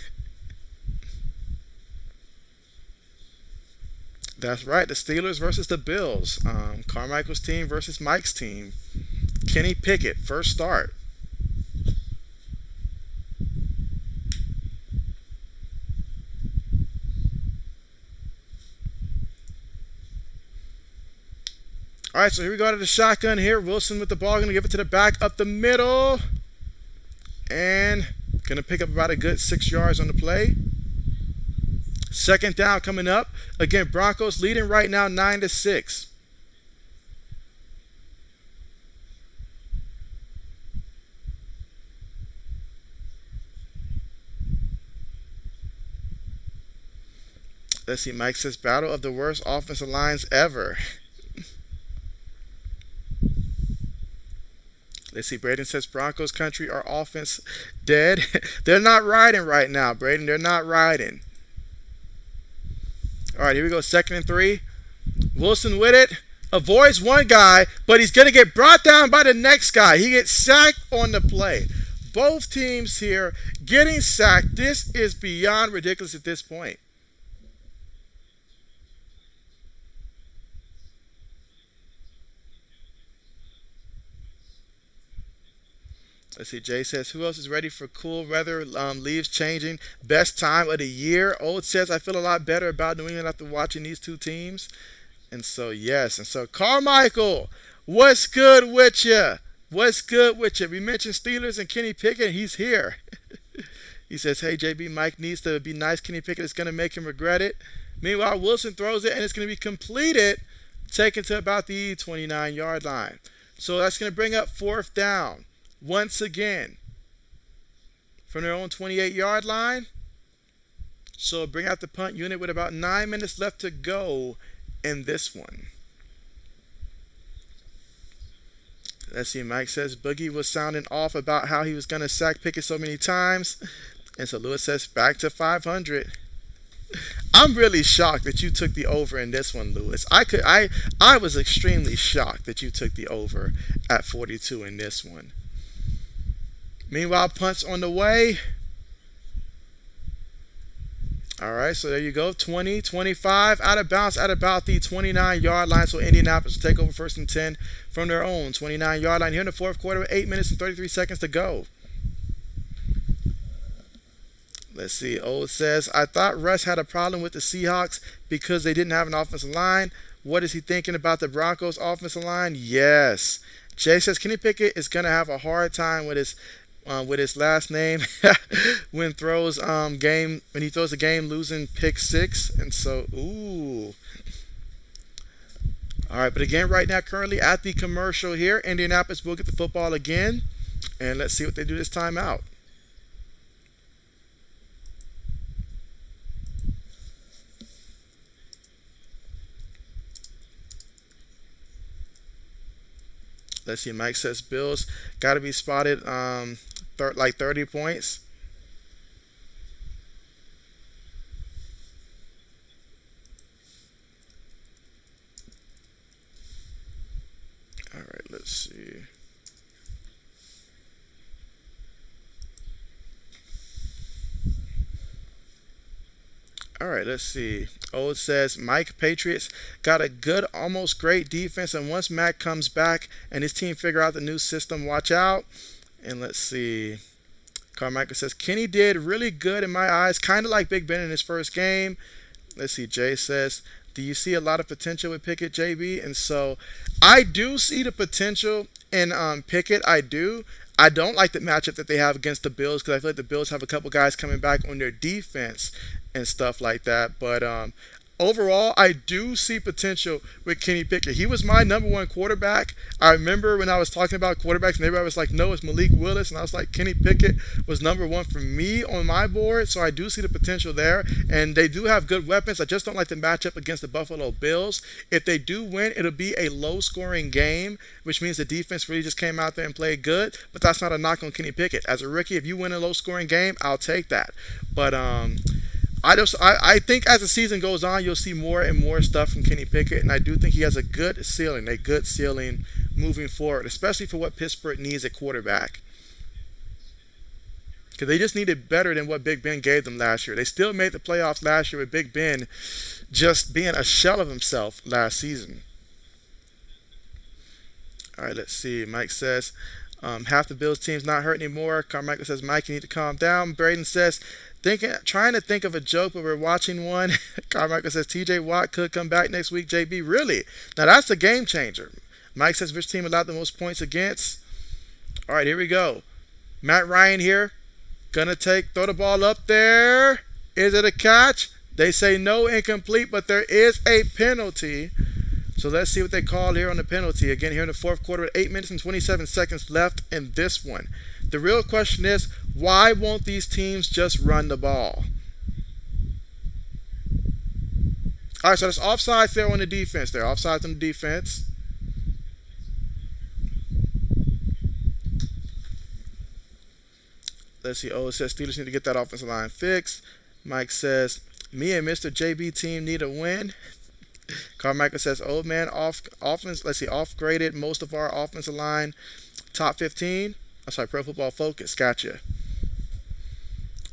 That's right. The Steelers versus the Bills. Carmichael's team versus Mike's team. Kenny Pickett, first start. All right, so here we go to the shotgun here. Wilson with the ball, going to give it to the back up the middle. And going to pick up about a good 6 yards on the play. Second down coming up. Again, Broncos leading right now 9-6. Let's see, Mike says, battle of the worst offensive lines ever. Let's see, Braden says, Broncos country, our offense dead. They're not riding right now, Braden. They're not riding. All right, here we go. 2nd and 3. Wilson with it. Avoids one guy, but he's going to get brought down by the next guy. He gets sacked on the play. Both teams here getting sacked. This is beyond ridiculous at this point. Let's see. Jay says, who else is ready for cool weather? Leaves changing. Best time of the year. Old says, I feel a lot better about New England after watching these two teams. And so, yes. And so, Carmichael, what's good with you? What's good with you? We mentioned Steelers and Kenny Pickett. He's here. He says, hey, JB, Mike needs to be nice. Kenny Pickett is going to make him regret it. Meanwhile, Wilson throws it, and it's going to be completed, taken to about the 29-yard line. So that's going to bring up 4th down. Once again, from their own 28-yard line. So bring out the punt unit with about 9 minutes left to go in this one. Let's see, Mike says Boogie was sounding off about how he was going to sack Pickett so many times. And so Lewis says back to 500. I'm really shocked that you took the over in this one, Lewis. I was extremely shocked that you took the over at 42 in this one. Meanwhile, punts on the way. All right, so there you go. 20, 25, out of bounds at about the 29-yard line. So Indianapolis will take over 1st and 10 from their own 29-yard line here in the 4th quarter with 8 minutes and 33 seconds to go. Let's see. Old says, I thought Russ had a problem with the Seahawks because they didn't have an offensive line. What is he thinking about the Broncos offensive line? Yes. Jay says Kenny Pickett is going to have a hard time with his last name when he throws a game losing pick 6. And so, ooh. All right, but again, right now, currently at the commercial here, Indianapolis will get the football again. And let's see what they do this time out. Let's see, Mike says Bills got to be spotted like 30 points. All right, let's see. All right, let's see. Old says Mike Patriots got a good, almost great defense, and once Mac comes back and his team figure out the new system, watch out. And let's see. Carmichael says Kenny did really good in my eyes, kind of like Big Ben in his first game. Let's see. Jay says, do you see a lot of potential with Pickett, JB? And so I do see the potential in Pickett. I do. I don't like the matchup that they have against the Bills because I feel like the Bills have a couple guys coming back on their defense and stuff like that. But overall, I do see potential with Kenny Pickett. He was my number one quarterback. I remember when I was talking about quarterbacks, and everybody was like, no, it's Malik Willis. And I was like, Kenny Pickett was number one for me on my board. So I do see the potential there. And they do have good weapons. I just don't like the matchup against the Buffalo Bills. If they do win, it'll be a low scoring game, which means the defense really just came out there and played good. But that's not a knock on Kenny Pickett. As a rookie, if you win a low scoring game, I'll take that. But I think as the season goes on, you'll see more and more stuff from Kenny Pickett, and I do think he has a good ceiling moving forward, especially for what Pittsburgh needs at quarterback. Because they just needed better than what Big Ben gave them last year. They still made the playoffs last year with Big Ben just being a shell of himself last season. All right, let's see. Mike says, half the Bills team's not hurt anymore. Carmichael says, Mike, you need to calm down. Braden says, trying to think of a joke, but we're watching one. Carmichael says TJ Watt could come back next week. JB, really? Now that's a game changer. Mike says which team allowed the most points against? All right, here we go. Matt Ryan here. Gonna throw the ball up there. Is it a catch? They say no, incomplete, but there is a penalty. So let's see what they call here on the penalty. Again, here in the fourth quarter with 8 minutes and 27 seconds left in this one. The real question is, why won't these teams just run the ball? All right, so there's offsides there on the defense. There, offsides on the defense. Let's see. Oh, it says Steelers need to get that offensive line fixed. Mike says, me and Mr. JB team need a win. Carmichael says, old man offense. Let's see, off-graded most of our offensive line. Top 15. I'm sorry, Pro Football Focus. Gotcha.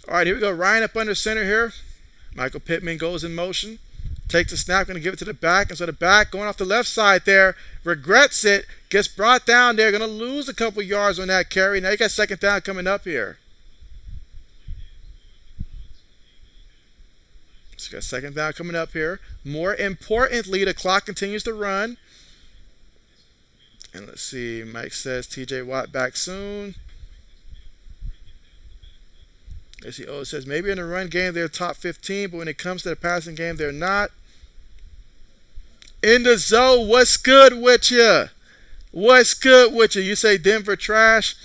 All right, here we go. Ryan up under center here. Michael Pittman goes in motion. Takes the snap, going to give it to the back. And so the back going off the left side there. Regrets it. Gets brought down there. Going to lose a couple yards on that carry. Now you got second down coming up here. So you got second down coming up here. More importantly, the clock continues to run. And let's see. Mike says TJ Watt back soon. Let's see. Oh, it says maybe in the run game they're top 15, but when it comes to the passing game, they're not. In the zone, what's good with you? What's good with you? You say Denver trash?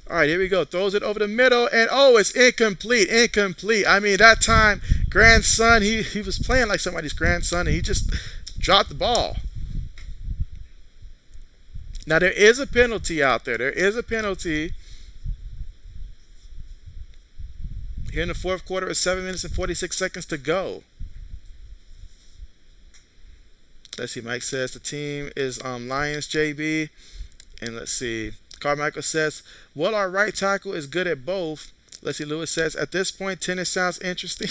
All right, here we go. Throws it over the middle, and oh, it's incomplete. Incomplete. I mean, that time, grandson, he was playing like somebody's grandson, and he just dropped the ball. Now, there is a penalty out there. There is a penalty. Here in the fourth quarter with 7 minutes and 46 seconds to go. Let's see. Mike says the team is Lions, JB. And let's see. Carmichael says, well, our right tackle is good at both. Let's see. Lewis says, at this point, tennis sounds interesting.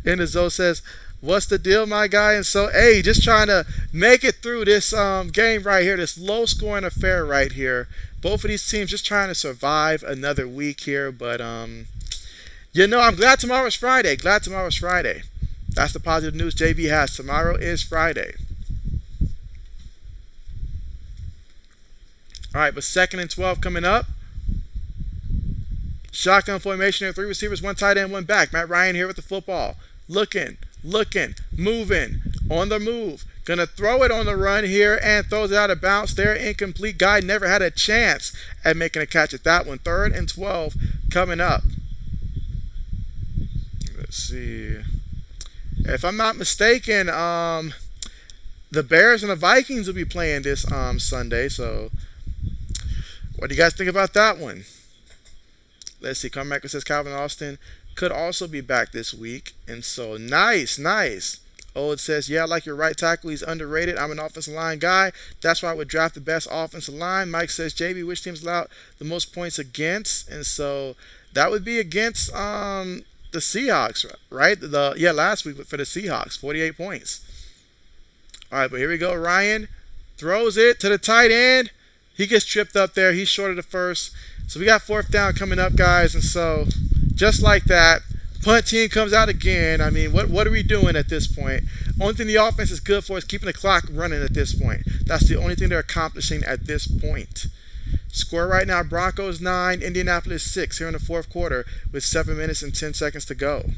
And the Zoe says, what's the deal, my guy? And so, hey, just trying to make it through this game right here, this low-scoring affair right here. Both of these teams just trying to survive another week here. But, you know, I'm glad tomorrow's Friday. Glad tomorrow's Friday. That's the positive news JB has. Tomorrow is Friday. All right, but 2nd and 12 coming up. Shotgun formation here. 3 receivers, 1 tight end, 1 back. Matt Ryan here with the football. Looking, moving, on the move. Going to throw it on the run here and throws it out of bounds there. Incomplete. Guy never had a chance at making a catch at that one. 3rd and 12 coming up. Let's see. If I'm not mistaken, the Bears and the Vikings will be playing this Sunday. So, what do you guys think about that one? Let's see. Carmichael says Calvin Austin could also be back this week. And so, nice. Oh, it says, yeah, I like your right tackle. He's underrated. I'm an offensive line guy. That's why I would draft the best offensive line. Mike says, JB, which team's allowed the most points against? And so, that would be against the Seahawks, right? Last week for the Seahawks, 48 points. All right, but here we go. Ryan throws it to the tight end. He gets tripped up there. He's short of the first. So we got 4th down coming up, guys. And so just like that, punt team comes out again. I mean, what are we doing at this point? Only thing the offense is good for is keeping the clock running at this point. That's the only thing they're accomplishing at this point. Score right now, Broncos 9, Indianapolis 6 here in the fourth quarter with 7 minutes and 10 seconds to go.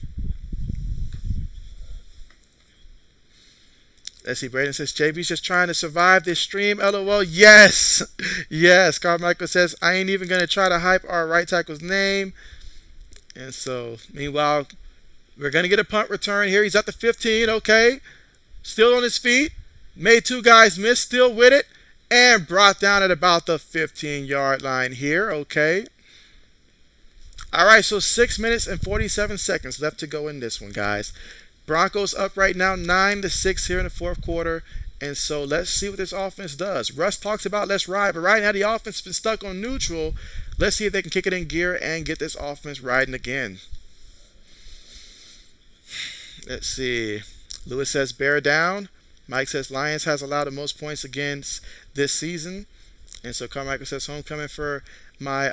Let's see. Braden says JB's just trying to survive this stream. LOL. Yes. Yes. Carmichael says I ain't even going to try to hype our right tackle's name. And so, meanwhile, we're going to get a punt return here. He's at the 15. Okay. Still on his feet. Made two guys miss. Still with it. And brought down at about the 15-yard line here. Okay. All right. So 6 minutes and 47 seconds left to go in this one, guys. Broncos up right now 9-6 here in the fourth quarter. And so let's see what this offense does. Russ talks about let's ride. But right now the offense has been stuck on neutral. Let's see if they can kick it in gear and get this offense riding again. Let's see. Lewis says bear down. Mike says Lions has allowed the most points against this season. And so Carmichael says homecoming for my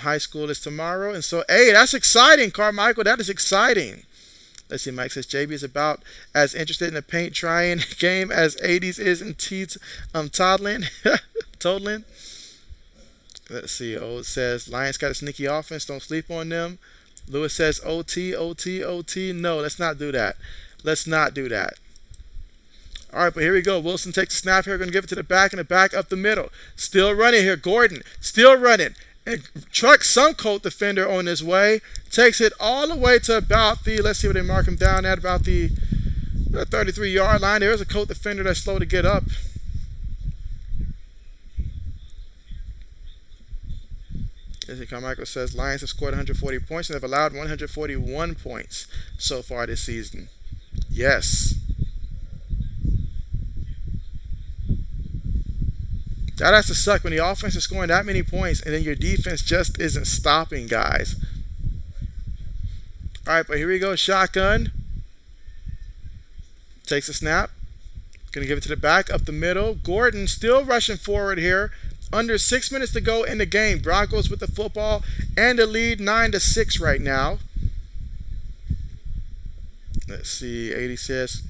high school is tomorrow. And so, hey, that's exciting, Carmichael. That is exciting. Let's see. Mike says JB is about as interested in the paint trying game as 80s is in toddling. Toddling. Let's see. Old says Lions got a sneaky offense. Don't sleep on them. Lewis says OT, OT, OT. No, let's not do that. Let's not do that. All right, but here we go. Wilson takes the snap here. Going to give it to the back, and the back up the middle. Still running here. Gordon still running. And trucks some Colt defender on his way. Takes it all the way to about the, let's see what they mark him down at, about the 33-yard line. There's a Colt defender that's slow to get up. As Carmichael says, Lions have scored 140 points and have allowed 141 points so far this season. Yes. That has to suck when the offense is scoring that many points and then your defense just isn't stopping, guys. All right, but here we go. Shotgun. Takes a snap. Going to give it to the back, up the middle. Gordon still rushing forward here. Under 6 minutes to go in the game. Broncos with the football and the lead 9-6 right now. Let's see. 80 says,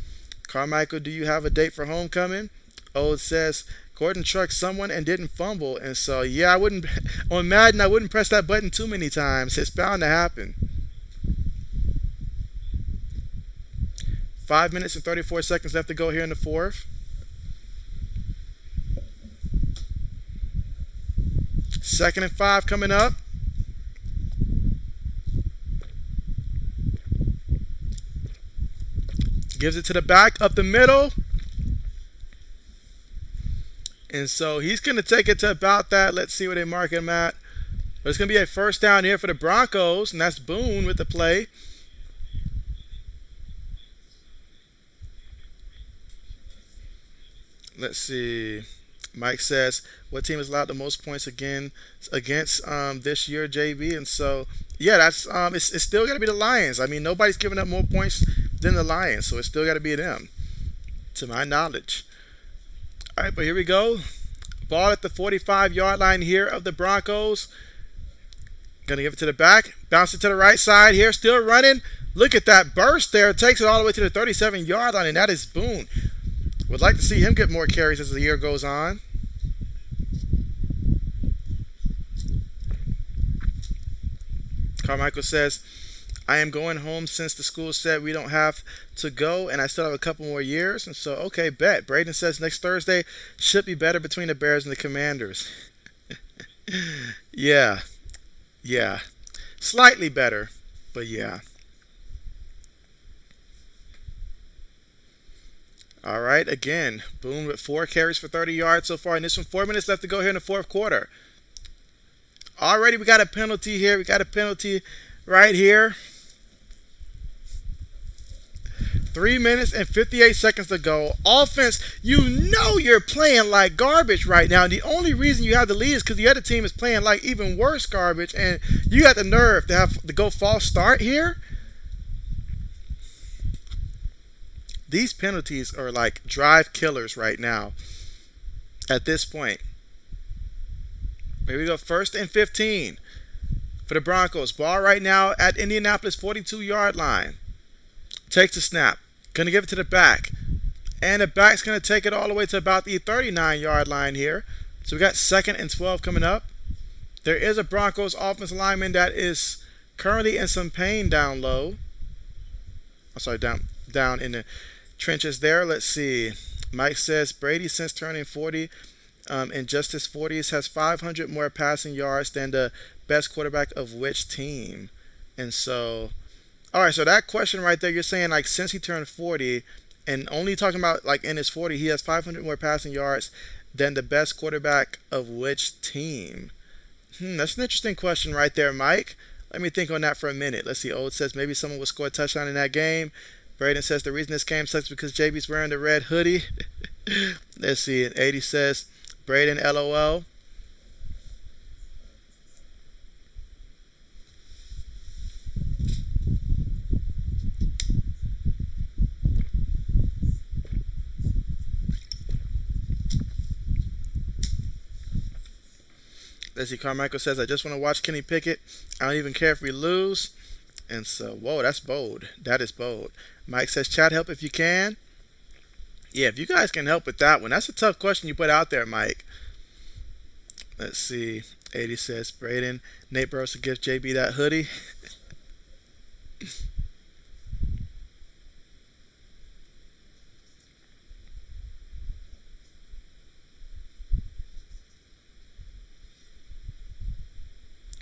Carmichael, do you have a date for homecoming? Old says, Gordon trucked someone and didn't fumble. And so, yeah, I wouldn't, on Madden, I wouldn't press that button too many times. It's bound to happen. 5 minutes and 34 seconds left to go here in the fourth. Second and 5 coming up. Gives it to the back, up the middle. And so he's going to take it to about that. Let's see where they mark him at. But it's going to be a first down here for the Broncos, and that's Boone with the play. Let's see. Mike says, what team has allowed the most points again against this year, JB? And so, yeah, that's it's still got to be the Lions. I mean, nobody's giving up more points than the Lions, so it's still got to be them, to my knowledge. All right, but here we go. Ball at the 45-yard line here of the Broncos. Going to give it to the back. Bounce it to the right side here. Still running. Look at that burst there. Takes it all the way to the 37-yard line, and that is Boone. Would like to see him get more carries as the year goes on. Carmichael says, I am going home since the school said we don't have to go, and I still have a couple more years. And so, okay, bet. Braden says next Thursday should be better between the Bears and the Commanders. Yeah. Slightly better, but yeah. All right, again, Boone with 4 carries for 30 yards so far. And this one, 4 minutes left to go here in the fourth quarter. Already we got a penalty here. We got a penalty right here. 3 minutes and 58 seconds to go. Offense, you know you're playing like garbage right now. And the only reason you have the lead is because the other team is playing like even worse garbage. And you got the nerve to have to go false start here. These penalties are like drive killers right now at this point. Here we go. 1st and 15 for the Broncos. Ball right now at Indianapolis 42-yard line. Takes the snap. Going to give it to the back. And the back's going to take it all the way to about the 39-yard line here. So we got 2nd and 12 coming up. There is a Broncos offensive lineman that is currently in some pain down low. I'm sorry, down in the trenches there. Let's see. Mike says Brady, since turning 40, in just his 40s, has 500 more passing yards than the best quarterback of which team? And so, all right, so that question right there, you're saying like since he turned 40, and only talking about like in his 40, he has 500 more passing yards than the best quarterback of which team? That's an interesting question right there, Mike. Let me think on that for a minute. Let's see. Old says maybe someone will score a touchdown in that game. Braden says the reason this game sucks because JB's wearing the red hoodie. Let's see. And 80 says Braden LOL. Let's see. Carmichael says I just want to watch Kenny Pickett. I don't even care if we lose. And so, whoa, that's bold. That is bold. Mike says, chat, help if you can. Yeah, if you guys can help with that one. That's a tough question you put out there, Mike. Let's see. 80 says, Braden, Nate Burrows to give JB that hoodie.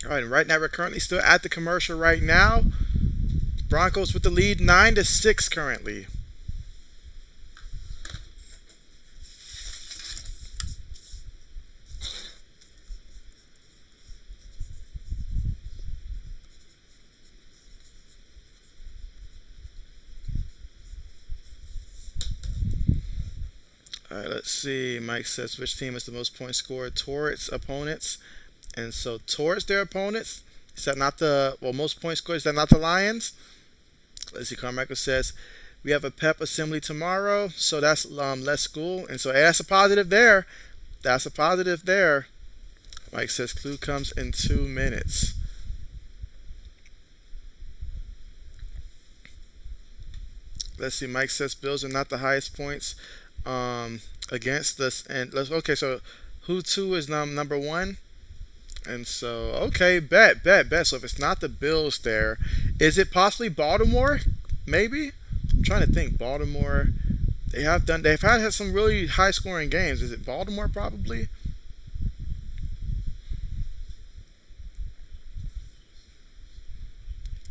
All right, and right now we're currently still at the commercial right now. Broncos with the lead 9-6 currently. All right, let's see. Mike says which team is the most points scored towards opponents. And so towards their opponents, is that not the, well, most points scored, is that not the Lions? Let's see. Carmichael says we have a pep assembly tomorrow, so that's less school. And so hey, that's a positive there. That's a positive there. Mike says clue comes in 2 minutes. Let's see. Mike says Bills are not the highest points against us. And let's, okay, so who two is number one? And so, okay, bet. So if it's not the Bills there, is it possibly Baltimore? Maybe? I'm trying to think. Baltimore. They've had some really high scoring games. Is it Baltimore probably?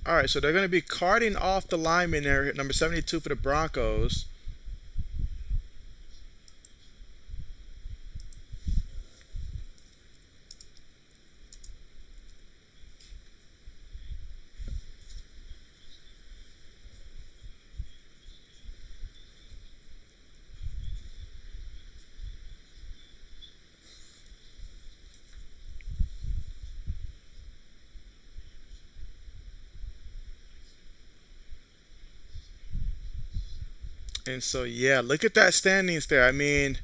All right, so they're going to be carting off the lineman there, number 72 for the Broncos. And so, yeah, look at that standings there. I mean,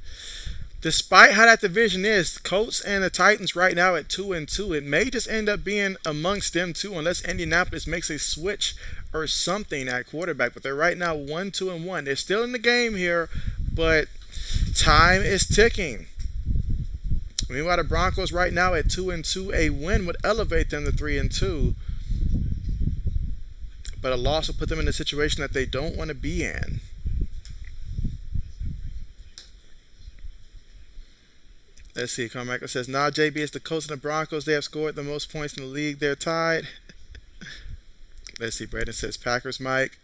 despite how that division is, Colts and the Titans right now at 2-2, it may just end up being amongst them too, unless Indianapolis makes a switch or something at quarterback. But they're right now 1-2-1. They're still in the game here, but time is ticking. Meanwhile, the Broncos right now at 2-2, a win would elevate them to 3-2, but a loss will put them in a situation that they don't want to be in. Let's see. Carmichael says, now JB is the Colts and the Broncos. They have scored the most points in the league. They're tied. Let's see. Brandon says Packers, Mike.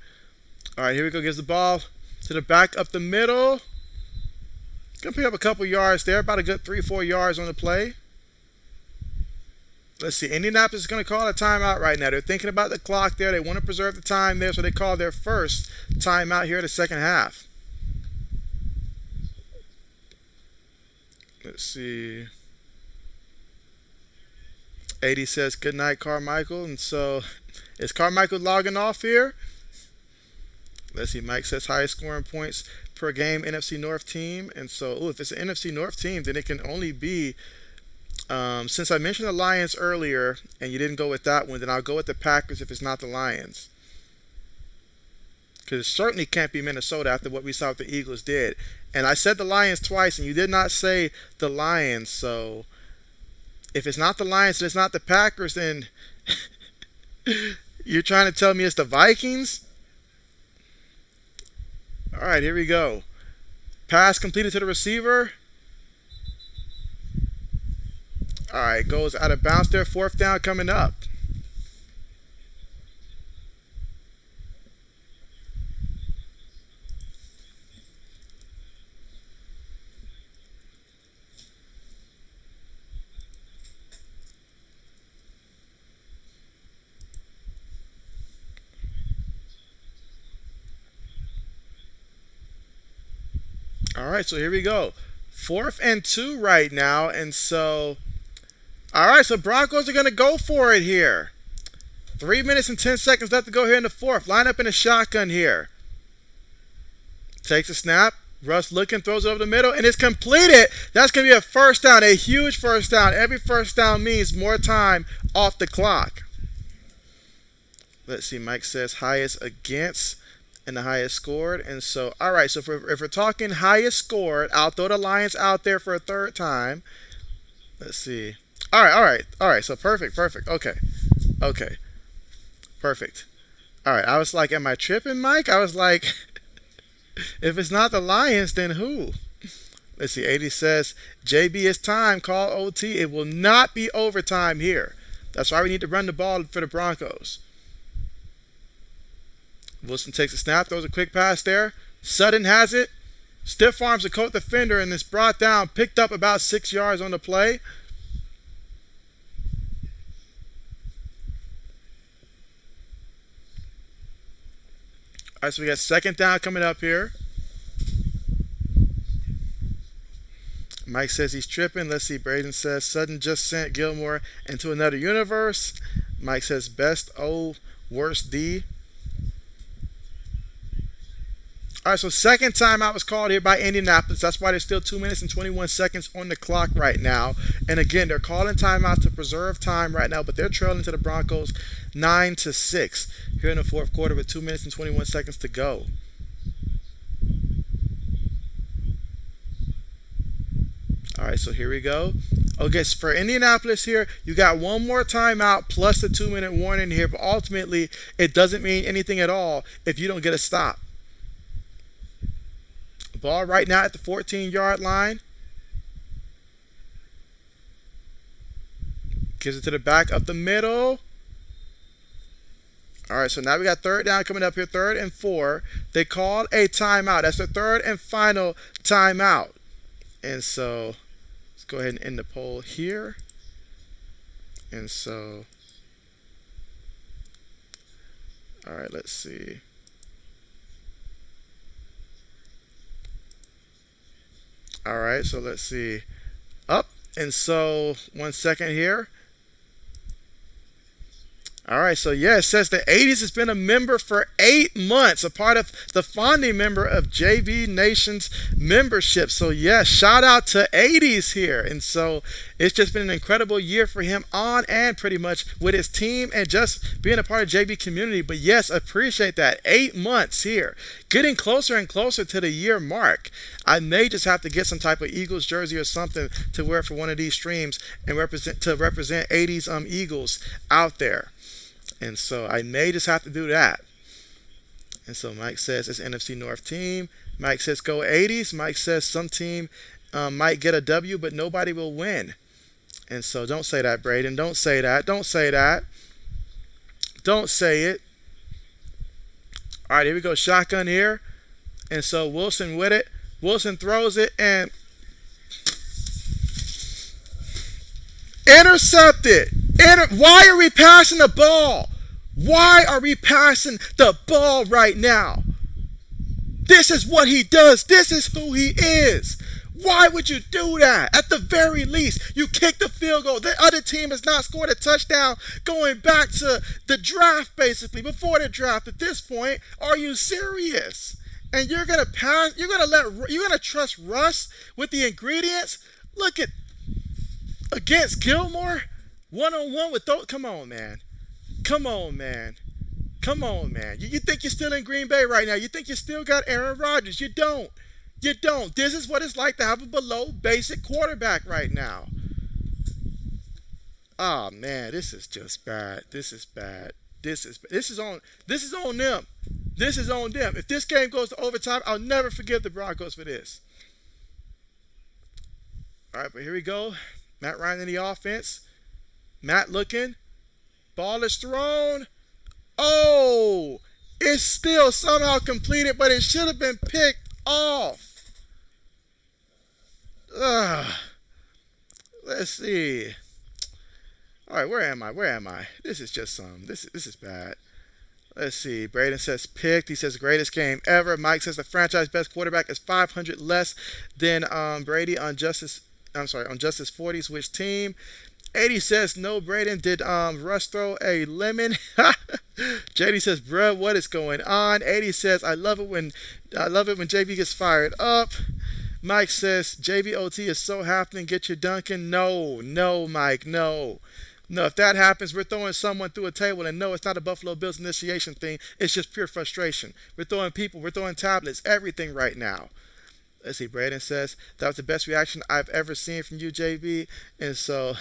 All right, here we go. Gives the ball to the back up the middle. Gonna pick up a couple yards there. About a good 3-4 yards on the play. Let's see. Indianapolis is going to call a timeout right now. They're thinking about the clock there. They want to preserve the time there, so they call their first timeout here in the second half. Let's see. 80 says, good night, Carmichael. And so, is Carmichael logging off here? Let's see. Mike says, highest scoring points per game NFC North team. And so, if it's an NFC North team, then it can only be, since I mentioned the Lions earlier, and you didn't go with that one, then I'll go with the Packers if it's not the Lions. Because it certainly can't be Minnesota after what we saw what the Eagles did. And I said the Lions twice, and you did not say the Lions. So if it's not the Lions and it's not the Packers, then you're trying to tell me it's the Vikings? All right, here we go. Pass completed to the receiver. All right, goes out of bounds there. Fourth down coming up. All right, so here we go. 4th and 2 right now. And so, all right, so Broncos are going to go for it here. 3 minutes and 10 seconds left to go here in the fourth. Line up in a shotgun here. Takes a snap. Russ looking, throws it over the middle, and it's completed. That's going to be a first down, a huge first down. Every first down means more time off the clock. Let's see, Mike says highest against and the highest scored. And so, all right, so if we're talking highest scored, I'll throw the Lions out there for a third time. Let's see. All right. So perfect. Okay. Perfect. All right, I was like, am I tripping, Mike? I was like, if it's not the Lions, then who? Let's see. 80 says, JB, it's time. Call OT. It will not be overtime here. That's why we need to run the ball for the Broncos. Wilson takes a snap, throws a quick pass there. Sutton has it. Stiff arms the Colt defender, and it's brought down, picked up about 6 yards on the play. All right, so we got second down coming up here. Mike says he's tripping. Let's see. Braden says Sutton just sent Gilmore into another universe. Mike says best O, worst D. All right, so second timeout was called here by Indianapolis. That's why there's still 2 minutes and 21 seconds on the clock right now. And again, they're calling timeout to preserve time right now, but they're trailing to the Broncos 9-6 here in the fourth quarter with 2 minutes and 21 seconds to go. All right, so here we go. Okay, so for Indianapolis here, you got one more timeout plus the 2-minute warning here, but ultimately it doesn't mean anything at all if you don't get a stop. Ball right now at the 14-yard line. Gives it to the back up the middle. All right, so now we got third down coming up here, 3rd and 4. They called a timeout. That's the third and final timeout. And so let's go ahead and end the poll here. And so, all right, let's see. All right, so let's see. Up. And so, 1 second here. All right, so yeah, it says the 80s has been a member for 8 months, a part of the founding member of JB Nation's membership. So yeah, shout out to 80s here. And so it's just been an incredible year for him on and pretty much with his team and just being a part of JB community. But yes, appreciate that. 8 months here, getting closer and closer to the year mark. I may just have to get some type of Eagles jersey or something to wear for one of these streams and represent 80s Eagles out there. And so I may just have to do that. And so Mike says it's NFC North team. Mike says go 80s. Mike says some team might get a W, but nobody will win. And so don't say that, Braden. Don't say that. Don't say that. Don't say it. All right, here we go. Shotgun here. And so Wilson with it. Wilson throws it and intercepted. Why are we passing the ball? Why are we passing the ball right now? This is what he does. This is who he is. Why would you do that? At the very least, you kick the field goal. The other team has not scored a touchdown going back to the draft, basically, before the draft at this point. Are you serious? And you're going to pass, you're going to trust Russ with the ingredients? Look at, against Gilmore? One-on-one with those. Come on, man. Come on, man. Come on, man. You think you're still in Green Bay right now? You think you still got Aaron Rodgers? You don't. You don't. This is what it's like to have a below basic quarterback right now. Oh, man. This is just bad. This is bad. This is on them. This is on them. If this game goes to overtime, I'll never forgive the Broncos for this. All right, but here we go. Matt Ryan in the offense. Matt looking. Ball is thrown. Oh, it's still somehow completed, but it should have been picked off. Ugh. Let's see. All right, where am I? Where am I? This is just some. This is bad. Let's see. Braden says picked. He says greatest game ever. Mike says the franchise best quarterback is 500 less than Brady on Justice. I'm sorry, on Justice 40's which team? 80 says no. Braden did Russ throw a lemon? JD says, bruh, what is going on? 80 says I love it when JB gets fired up. Mike says JBOT is so happening. Get your Duncan. No, no, Mike, no. No, if that happens, we're throwing someone through a table, and no, it's not a Buffalo Bills initiation thing. It's just pure frustration. We're throwing people, we're throwing tablets, everything right now. Let's see, Braden says, that was the best reaction I've ever seen from you, JB. And so,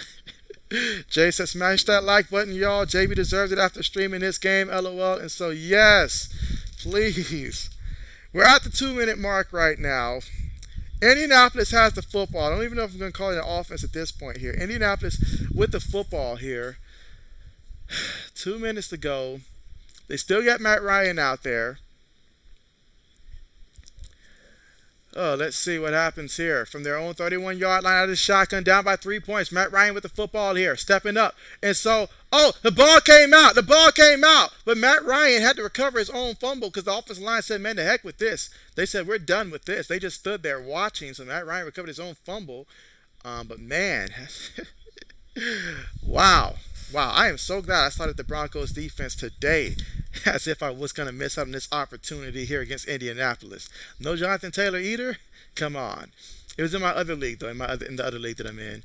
Jay says, smash that like button, y'all. JB deserves it after streaming this game, LOL. And so, yes, please. We're at the 2-minute mark right now. Indianapolis has the football. I don't even know if I'm going to call it an offense at this point here. Indianapolis with the football here. 2 minutes to go. They still got Matt Ryan out there. Oh, let's see what happens here. From their own 31-yard line out of the shotgun, down by 3 points. Matt Ryan with the football here, stepping up. And so, oh, the ball came out. The ball came out. But Matt Ryan had to recover his own fumble because the offensive line said, man, the heck with this. They said, we're done with this. They just stood there watching. So Matt Ryan recovered his own fumble. But, man, wow. Wow, I am so glad I started the Broncos defense today as if I was going to miss out on this opportunity here against Indianapolis. No Jonathan Taylor either? Come on. It was in my other league, though, in the other league that I'm in.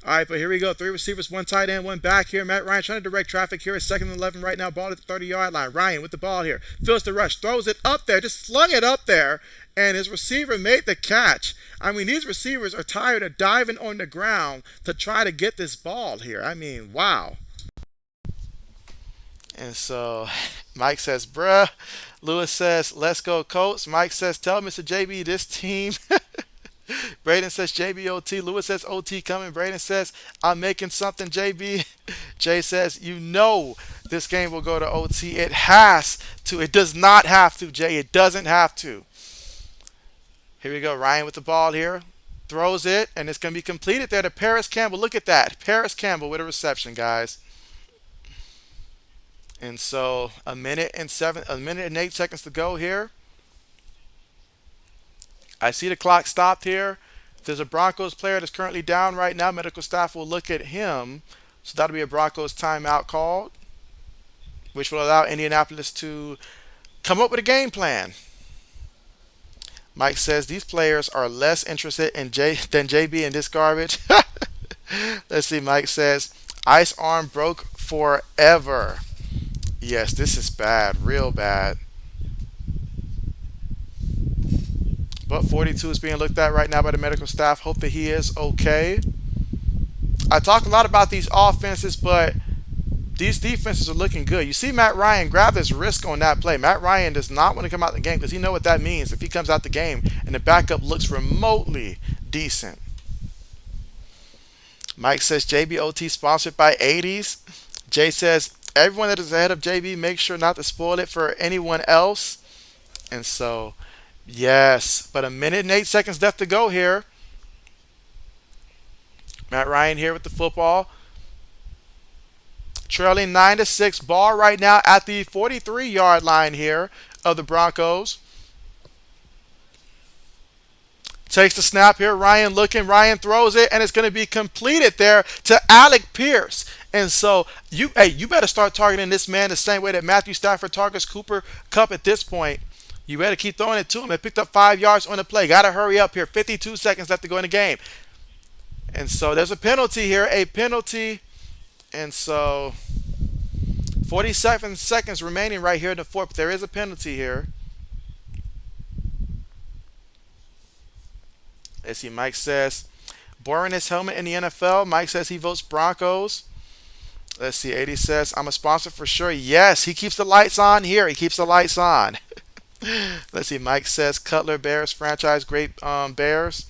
All right, but here we go. 3 receivers, 1 tight end, 1 back here. Matt Ryan trying to direct traffic here. It's 2nd and 11 right now. Ball at the 30-yard line. Ryan with the ball here. Feels the rush. Throws it up there. Just slung it up there. And his receiver made the catch. I mean, these receivers are tired of diving on the ground to try to get this ball here. I mean, wow. And so Mike says, bruh. Lewis says, let's go, Colts. Mike says, tell Mr. JB this team. Braden says, JBOT. Lewis says, OT coming. Braden says, I'm making something, JB. Jay says, you know this game will go to OT. It has to. It does not have to, Jay. It doesn't have to. Here we go. Ryan with the ball here. Throws it, and it's going to be completed there to Paris Campbell. Look at that. Paris Campbell with a reception, guys. And so a minute and 8 seconds to go here. I see the clock stopped here. There's a Broncos player that's currently down right now. Medical staff will look at him. So that'll be a Broncos timeout called, which will allow Indianapolis to come up with a game plan. Mike says these players are less interested in than JB in this garbage. Let's see. Mike says ice arm broke forever. Yes, this is bad, real bad. But 42 is being looked at right now by the medical staff. Hope that he is okay. I talk a lot about these offenses, but these defenses are looking good. You see Matt Ryan grab this risk on that play. Matt Ryan does not want to come out the game because he knows what that means if he comes out the game and the backup looks remotely decent. Mike says JBOT sponsored by 80s. Jay says everyone that is ahead of JB, make sure not to spoil it for anyone else. And so, yes, but a minute and 8 seconds left to go here. Matt Ryan here with the football. Trailing 9-6. Ball right now at the 43-yard line here of the Broncos. Takes the snap here. Ryan looking. Ryan throws it, and it's going to be completed there to Alec Pierce. And so, you better start targeting this man the same way that Matthew Stafford targets Cooper Kupp at this point. You better keep throwing it to him. They picked up 5 yards on the play. Got to hurry up here. 52 seconds left to go in the game. And so, there's a penalty here. A penalty. And so, 47 seconds remaining right here in the fourth. But there is a penalty here. Let's see. Mike says, boringest helmet in the NFL. Mike says he votes Broncos. Let's see. 80 says, I'm a sponsor for sure. Yes, he keeps the lights on here. He keeps the lights on. Let's see. Mike says, Cutler Bears franchise, great Bears.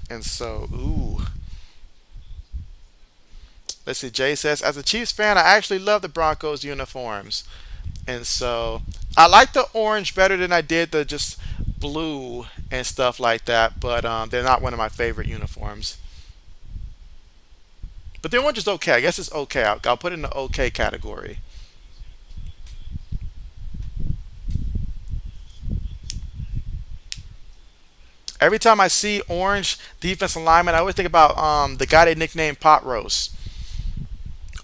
And so, ooh. Let's see. Jay says, as a Chiefs fan, I actually love the Broncos uniforms. And so, I like the orange better than I did the just blue and stuff like that. But they're not one of my favorite uniforms. But the orange is okay. I guess it's okay. I'll put it in the okay category. Every time I see orange defensive lineman, I always think about the guy they nicknamed Pot Roast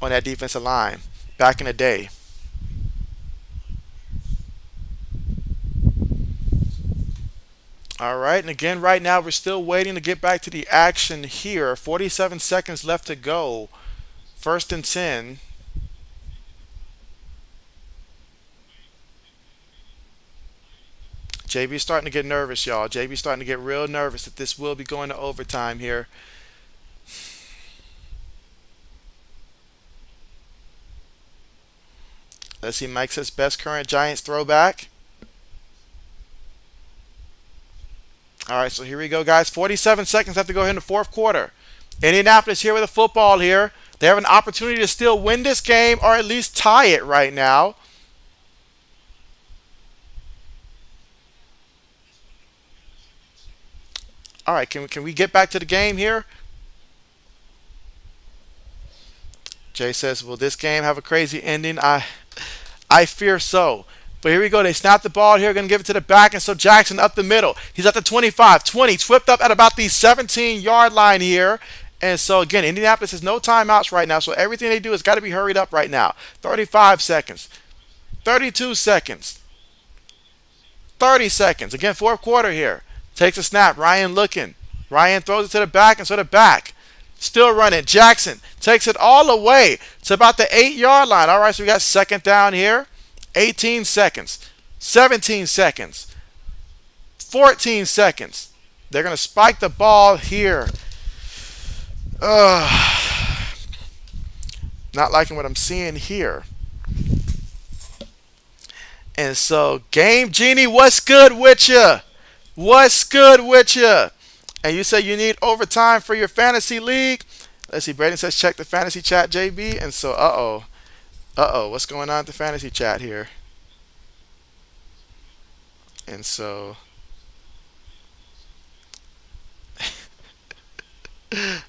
on that defensive line back in the day. All right, and again, right now we're still waiting to get back to the action here. 47 seconds left to go. First and 10. JB starting to get nervous, y'all. JB starting to get real nervous that this will be going to overtime here. Let's see, Mike says best current Giants throwback. All right, so here we go, guys. 47 seconds left to go here in the fourth quarter. Indianapolis here with the football here. They have an opportunity to still win this game or at least tie it right now. All right, can we get back to the game here? Jay says, will this game have a crazy ending? I fear so. But here we go. They snap the ball here. Going to give it to the back. And so Jackson up the middle. He's at the 25, 20. Swift up at about the 17-yard line here. And so, again, Indianapolis has no timeouts right now. So everything they do has got to be hurried up right now. 35 seconds. 32 seconds. 30 seconds. Again, fourth quarter here. Takes a snap. Ryan looking. Ryan throws it to the back. And so the back. Still running. Jackson takes it all the way to about the 8-yard line. All right, so we got second down here. 18 seconds. 17 seconds. 14 seconds. They're going to spike the ball here. Not liking what I'm seeing here. And so, Game Genie, what's good with you? What's good with you? And you say you need overtime for your fantasy league. Let's see. Braden says check the fantasy chat, JB. And so, what's going on at the fantasy chat here? And so,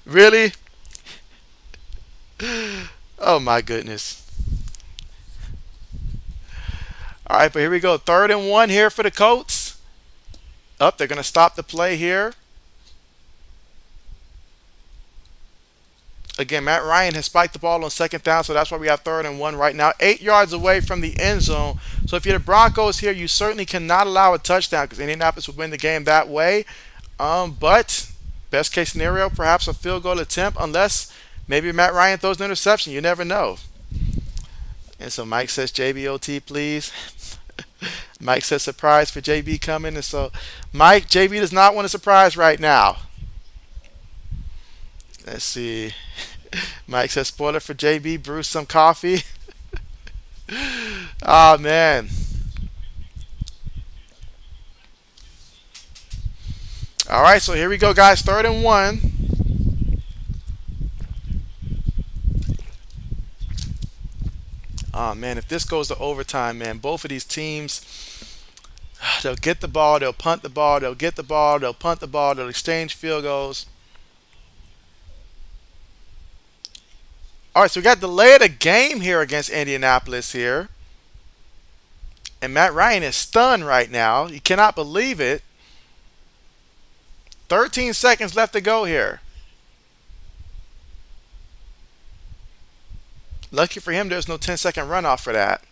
really? Oh my goodness. All right, but here we go. Third and 1 here for the Colts. Up, they're going to stop the play here. Again, Matt Ryan has spiked the ball on second down, so that's why we have third and 1 right now. 8 yards away from the end zone. So if you're the Broncos here, you certainly cannot allow a touchdown because Indianapolis would win the game that way. But best case scenario, perhaps a field goal attempt, unless maybe Matt Ryan throws an interception. You never know. And so Mike says JBOT, please. Mike says surprise for JB coming. And so Mike, JB does not want a surprise right now. Let's see. Mike says spoiler for JB, brew some coffee. Oh man. All right, so here we go, guys. Third and 1. Oh man, if this goes to overtime, man, both of these teams, they'll get the ball, they'll punt the ball, they'll get the ball, they'll punt the ball, they'll exchange field goals. All right, so we got delay of the game here against Indianapolis here. And Matt Ryan is stunned right now. He cannot believe it. 13 seconds left to go here. Lucky for him, there's no 10-second runoff for that.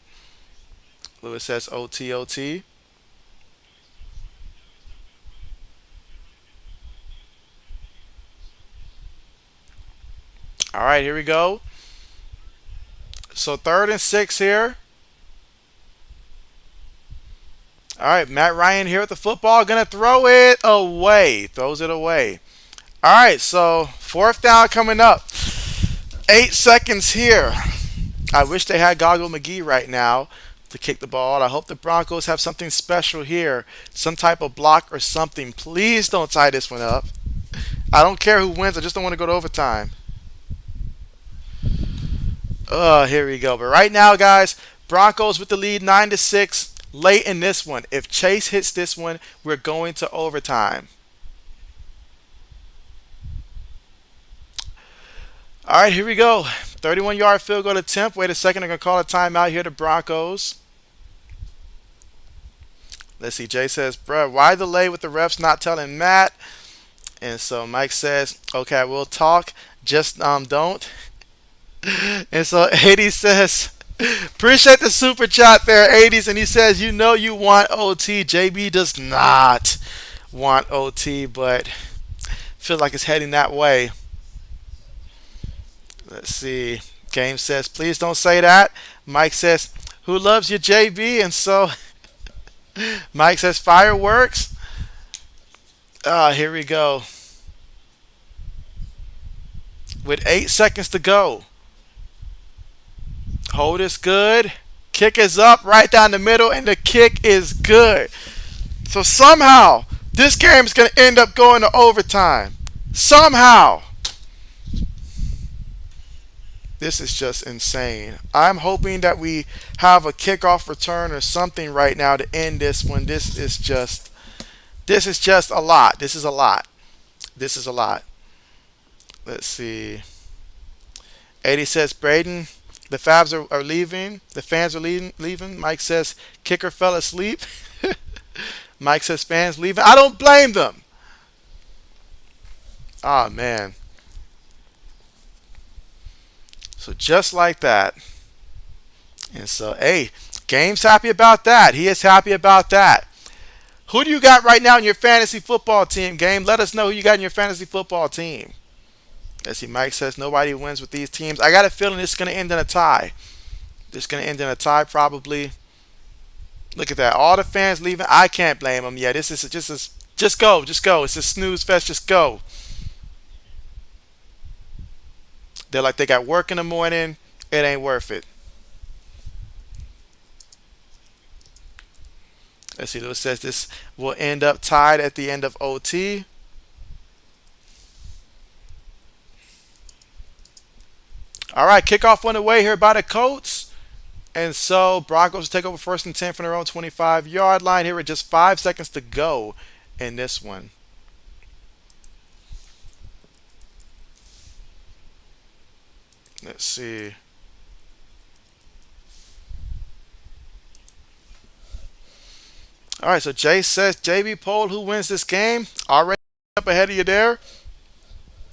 Lewis says OT, OT. All right, here we go. So third and 6 here. All right, Matt Ryan here with the football. Going to throw it away. Throws it away. All right, so fourth down coming up. 8 seconds here. I wish they had Goggle McGee right now to kick the ball. I hope the Broncos have something special here, some type of block or something. Please don't tie this one up. I don't care who wins. I just don't want to go to overtime. Here we go. But right now, guys, Broncos with the lead 9-6 late in this one. If Chase hits this one, we're going to overtime. All right, here we go. 31-yard field goal attempt. Wait a second. They're going to call a timeout here, the Broncos. Let's see. Jay says, bruh, why delay with the refs not telling Matt? And so Mike says, okay, we'll talk. Just don't. And so 80 says, appreciate the super chat there, 80s. And he says, you know you want OT. JB does not want OT, but feels like it's heading that way. Let's see. Game says, please don't say that. Mike says, who loves you, JB? And so Mike says, fireworks. Here we go. With 8 seconds to go. Hold is good. Kick is up right down the middle, and the kick is good. So somehow, this game is going to end up going to overtime. Somehow. This is just insane. I'm hoping that we have a kickoff return or something right now to end this one. This is just a lot. This is a lot. This is a lot. Let's see. 80 says, Braden, the Fabs are leaving. The fans are leaving. Mike says, kicker fell asleep. Mike says, fans leaving. I don't blame them. Oh, man. So just like that. And so, hey, Game's happy about that. He is happy about that. Who do you got right now in your fantasy football team, Game? Let us know who you got in your fantasy football team. Let's see, Mike says nobody wins with these teams. I got a feeling it's going to end in a tie. It's going to end in a tie probably. Look at that. All the fans leaving. I can't blame them. Yeah, this is just go. Just go. It's a snooze fest. Just go. They're like they got work in the morning. It ain't worth it. Let's see. Lewis says this will end up tied at the end of OT. All right, kickoff on the way here by the Colts. And so Broncos take over 1st and 10 from their own 25-yard line here with just 5 seconds to go in this one. Let's see. All right, so Jay says, JB poll who wins this game. Already up ahead of you there.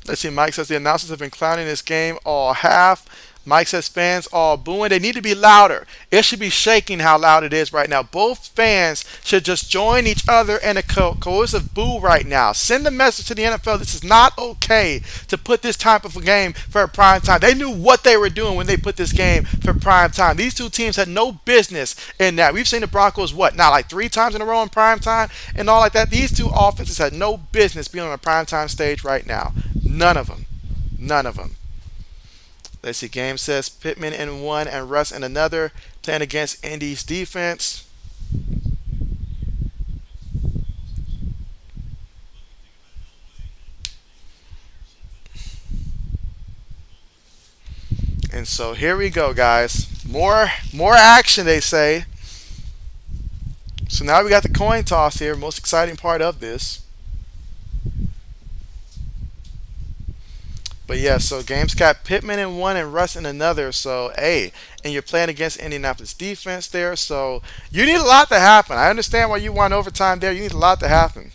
Let's see, Mike says the announcers have been clowning this game all half. Mike says fans all booing. They need to be louder. It should be shaking how loud it is right now. Both fans should just join each other in a cohesive boo right now. Send a message to the NFL. This is not okay to put this type of a game for a prime time. They knew what they were doing when they put this game for prime time. These two teams had no business in that. We've seen the Broncos, now like 3 times in a row in prime time and all like that. These two offenses had no business being on a prime time stage right now. None of them. None of them. Let's see. Game says Pittman in one and Russ in another. Playing against Indy's defense. And so here we go, guys. More action, they say. So now we got the coin toss here. Most exciting part of this. But yeah, so game's got Pittman in one and Russ in another. So, hey, and you're playing against Indianapolis defense there. So you need a lot to happen. I understand why you want overtime there. You need a lot to happen.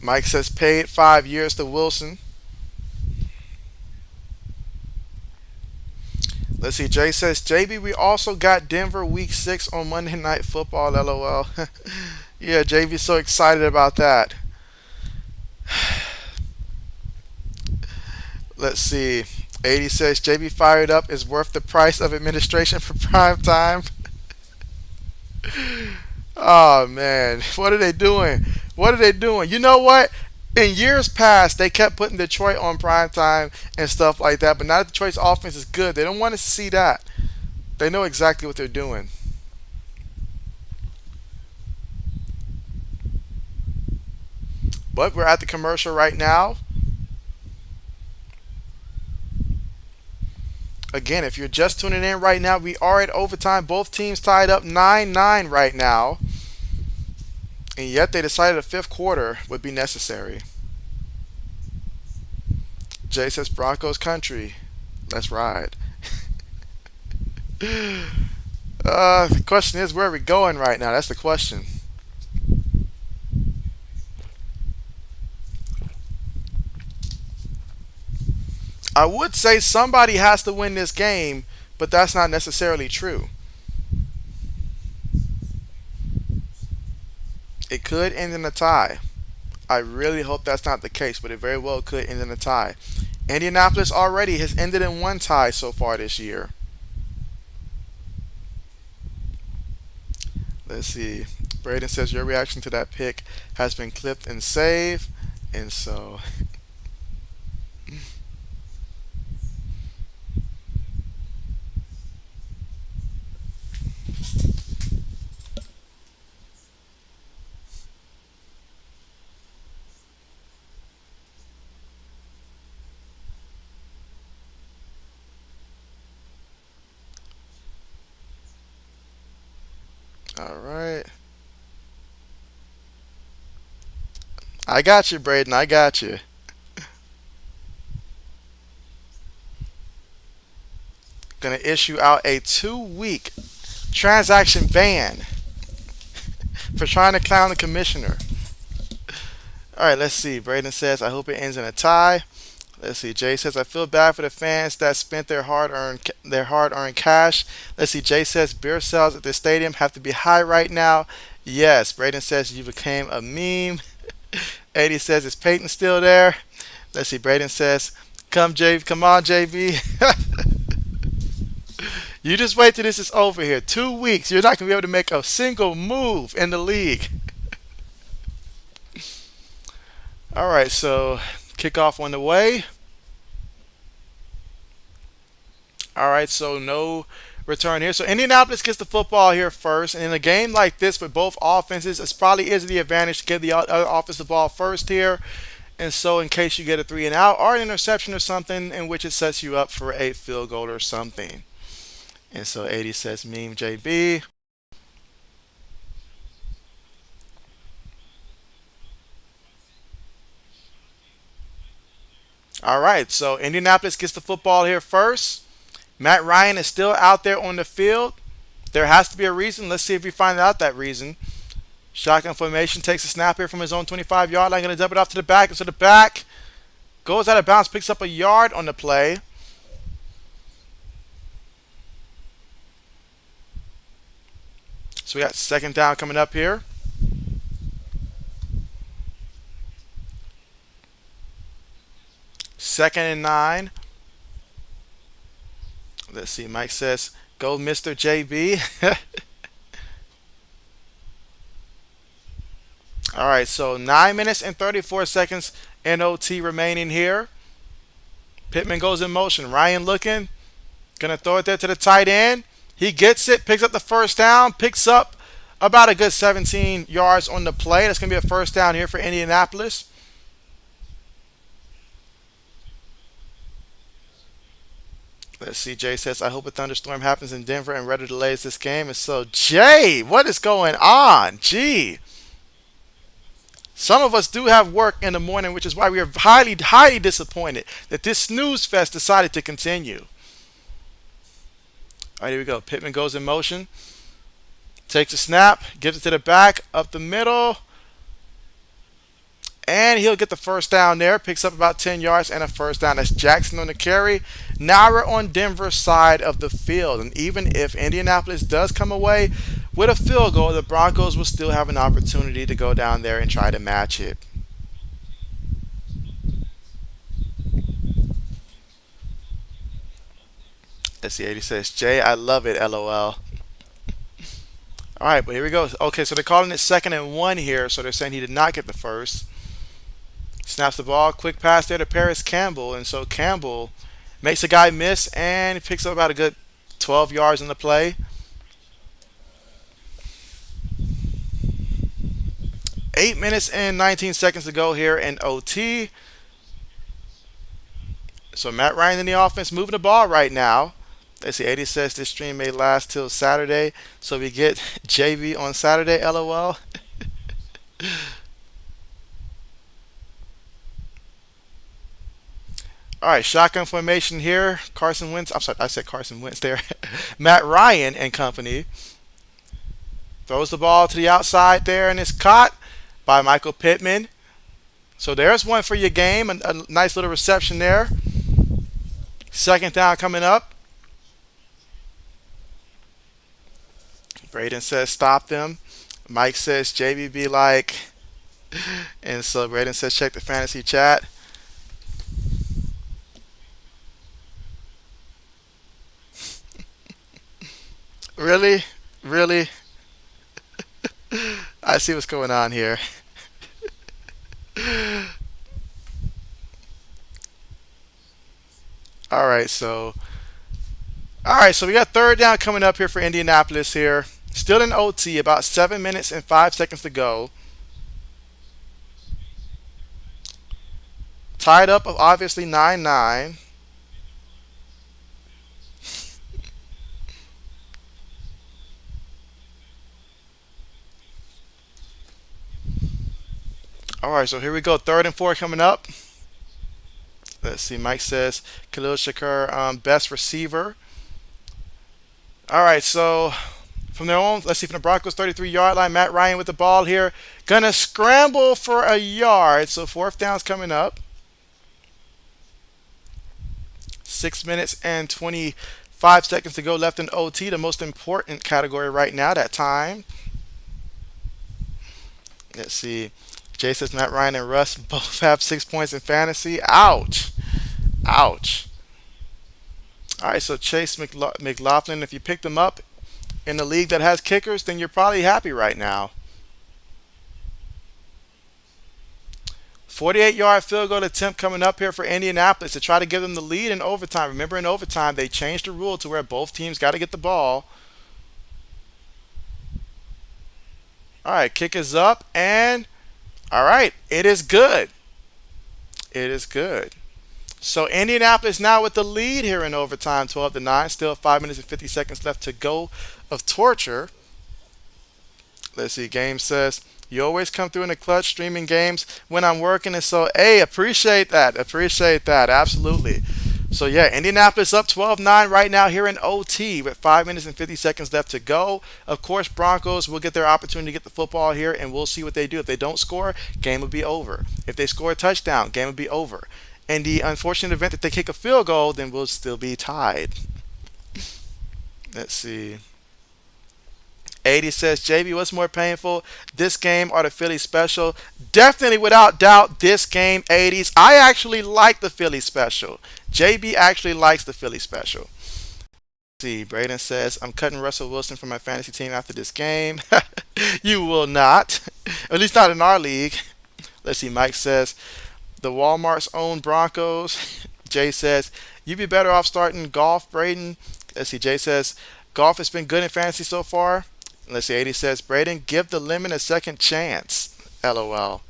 Mike says paid 5 years to Wilson. Let's see. Jay says, JB, we also got Denver week 6 on Monday Night Football, LOL. Yeah, JB's so excited about that. Let's see. 80 says, JB fired up is worth the price of administration for prime time. Oh man, what are they doing? What are they doing? You know what? In years past, they kept putting Detroit on prime time and stuff like that, but now that Detroit's offense is good, they don't want to see that. They know exactly what they're doing. But we're at the commercial right now. Again, if you're just tuning in right now, we are at overtime. Both teams tied up 9-9 right now. And yet they decided a fifth quarter would be necessary. Jay says Broncos country. Let's ride. The question is, where are we going right now? That's the question. I would say somebody has to win this game, but that's not necessarily true. It could end in a tie. I really hope that's not the case, but it very well could end in a tie. Indianapolis already has ended in one tie so far this year. Let's see. Braden says your reaction to that pick has been clipped and saved. And so, all right. I got you, Braden. I got you. Gonna issue out a 2 week transaction ban for trying to clown the commissioner. All right, let's see. Braden says, I hope it ends in a tie. Let's see. Jay says, I feel bad for the fans that spent their hard earned cash. Let's see. Jay says, beer sales at the stadium have to be high right now. Yes. Braden says, you became a meme. 80 says, is Peyton still there? Let's see. Braden says, come on, JB. You just wait till this is over here. 2 weeks. You're not going to be able to make a single move in the league. All right, so kickoff on the way. All right, so no return here. So Indianapolis gets the football here first. And in a game like this with both offenses, it probably is the advantage to give the other offense the ball first here. And so in case you get a three and out or an interception or something in which it sets you up for a field goal or something. And so 80 says meme JB. All right, so Indianapolis gets the football here first. Matt Ryan is still out there on the field. There has to be a reason. Let's see if we find out that reason. Shotgun formation, takes a snap here from his own 25-yard line. Going to dump it off to the back. So the back goes out of bounds, picks up a yard on the play. So we got second down coming up here. Second and 9. Let's see. Mike says, go Mr. JB. All right, so 9 minutes and 34 seconds NOT remaining here. Pittman goes in motion. Ryan looking. Going to throw it there to the tight end. He gets it, picks up the first down, picks up about a good 17 yards on the play. That's going to be a first down here for Indianapolis. Let's see. Jay says, I hope a thunderstorm happens in Denver and weather delays this game. And so, Jay, what is going on? Gee. Some of us do have work in the morning, which is why we are highly, highly disappointed that this snooze fest decided to continue. All right, here we go. Pittman goes in motion. Takes a snap. Gives it to the back. Up the middle. And he'll get the first down there. Picks up about 10 yards and a first down. That's Jackson on the carry. Now we're on Denver's side of the field. And even if Indianapolis does come away with a field goal, the Broncos will still have an opportunity to go down there and try to match it. Let's see. 80 says, Jay, I love it, LOL. All right, but here we go. Okay, so they're calling it 2nd and 1 here, so they're saying he did not get the first. Snaps the ball, quick pass there to Paris Campbell, and so Campbell makes a guy miss and he picks up about a good 12 yards in the play. 8 minutes and 19 seconds to go here in OT. So Matt Ryan in the offense moving the ball right now. Let's see, 80 says this stream may last till Saturday. So we get JV on Saturday, LOL. All right, shotgun formation here. Carson Wentz. I'm sorry, I said Carson Wentz there. Matt Ryan and company throws the ball to the outside there, and it's caught by Michael Pittman. So there's one for your game. A nice little reception there. 2nd down coming up. Braden says stop them. Mike says JBB like. And so Braden says check the fantasy chat. Really? Really? I see what's going on here. All right, so we got 3rd down coming up here for Indianapolis here. Still in OT, about 7 minutes and 5 seconds to go. Tied up of obviously 9-9. All right, so here we go. 3rd and 4 coming up. Let's see. Mike says Khalil Shakur, best receiver. All right, so from their own, let's see, from the Broncos 33-yard line, Matt Ryan with the ball here. Gonna scramble for a yard. So 4th down's coming up. 6 minutes and 25 seconds to go left in OT, the most important category right now, that time. Let's see. Jay says Matt Ryan and Russ both have 6 points in fantasy. Ouch. Ouch. All right, so Chase McLaughlin, if you picked him up in the league that has kickers, then you're probably happy right now. 48-yard field goal attempt coming up here for Indianapolis to try to give them the lead in overtime. Remember, in overtime, they changed the rule to where both teams got to get the ball. All right, kick is up, and all right, it is good. It is good. So Indianapolis now with the lead here in overtime, 12-9. Still 5 minutes and 50 seconds left to go of torture. Let's see. Game says you always come through in the clutch streaming games when I'm working, and so hey, appreciate that. Appreciate that. Absolutely. So yeah, Indianapolis up 12-9 right now here in OT with 5 minutes and 50 seconds left to go. Of course, Broncos will get their opportunity to get the football here, and we'll see what they do. If they don't score, game will be over. If they score a touchdown, game will be over. In the unfortunate event that they kick a field goal, then we'll still be tied. Let's see. 80 says, JB, what's more painful, this game or the Philly special? Definitely, without doubt, this game, 80s. I actually like the Philly special. JB actually likes the Philly special. Let's see, Braden says, I'm cutting Russell Wilson from my fantasy team after this game. You will not. At least not in our league. Let's see, Mike says, the Walmart's own Broncos. Jay says, you'd be better off starting golf, Braden. Let's see, Jay says, golf has been good in fantasy so far. Let's see, 80 says, Braden, give the lemon a second chance. LOL.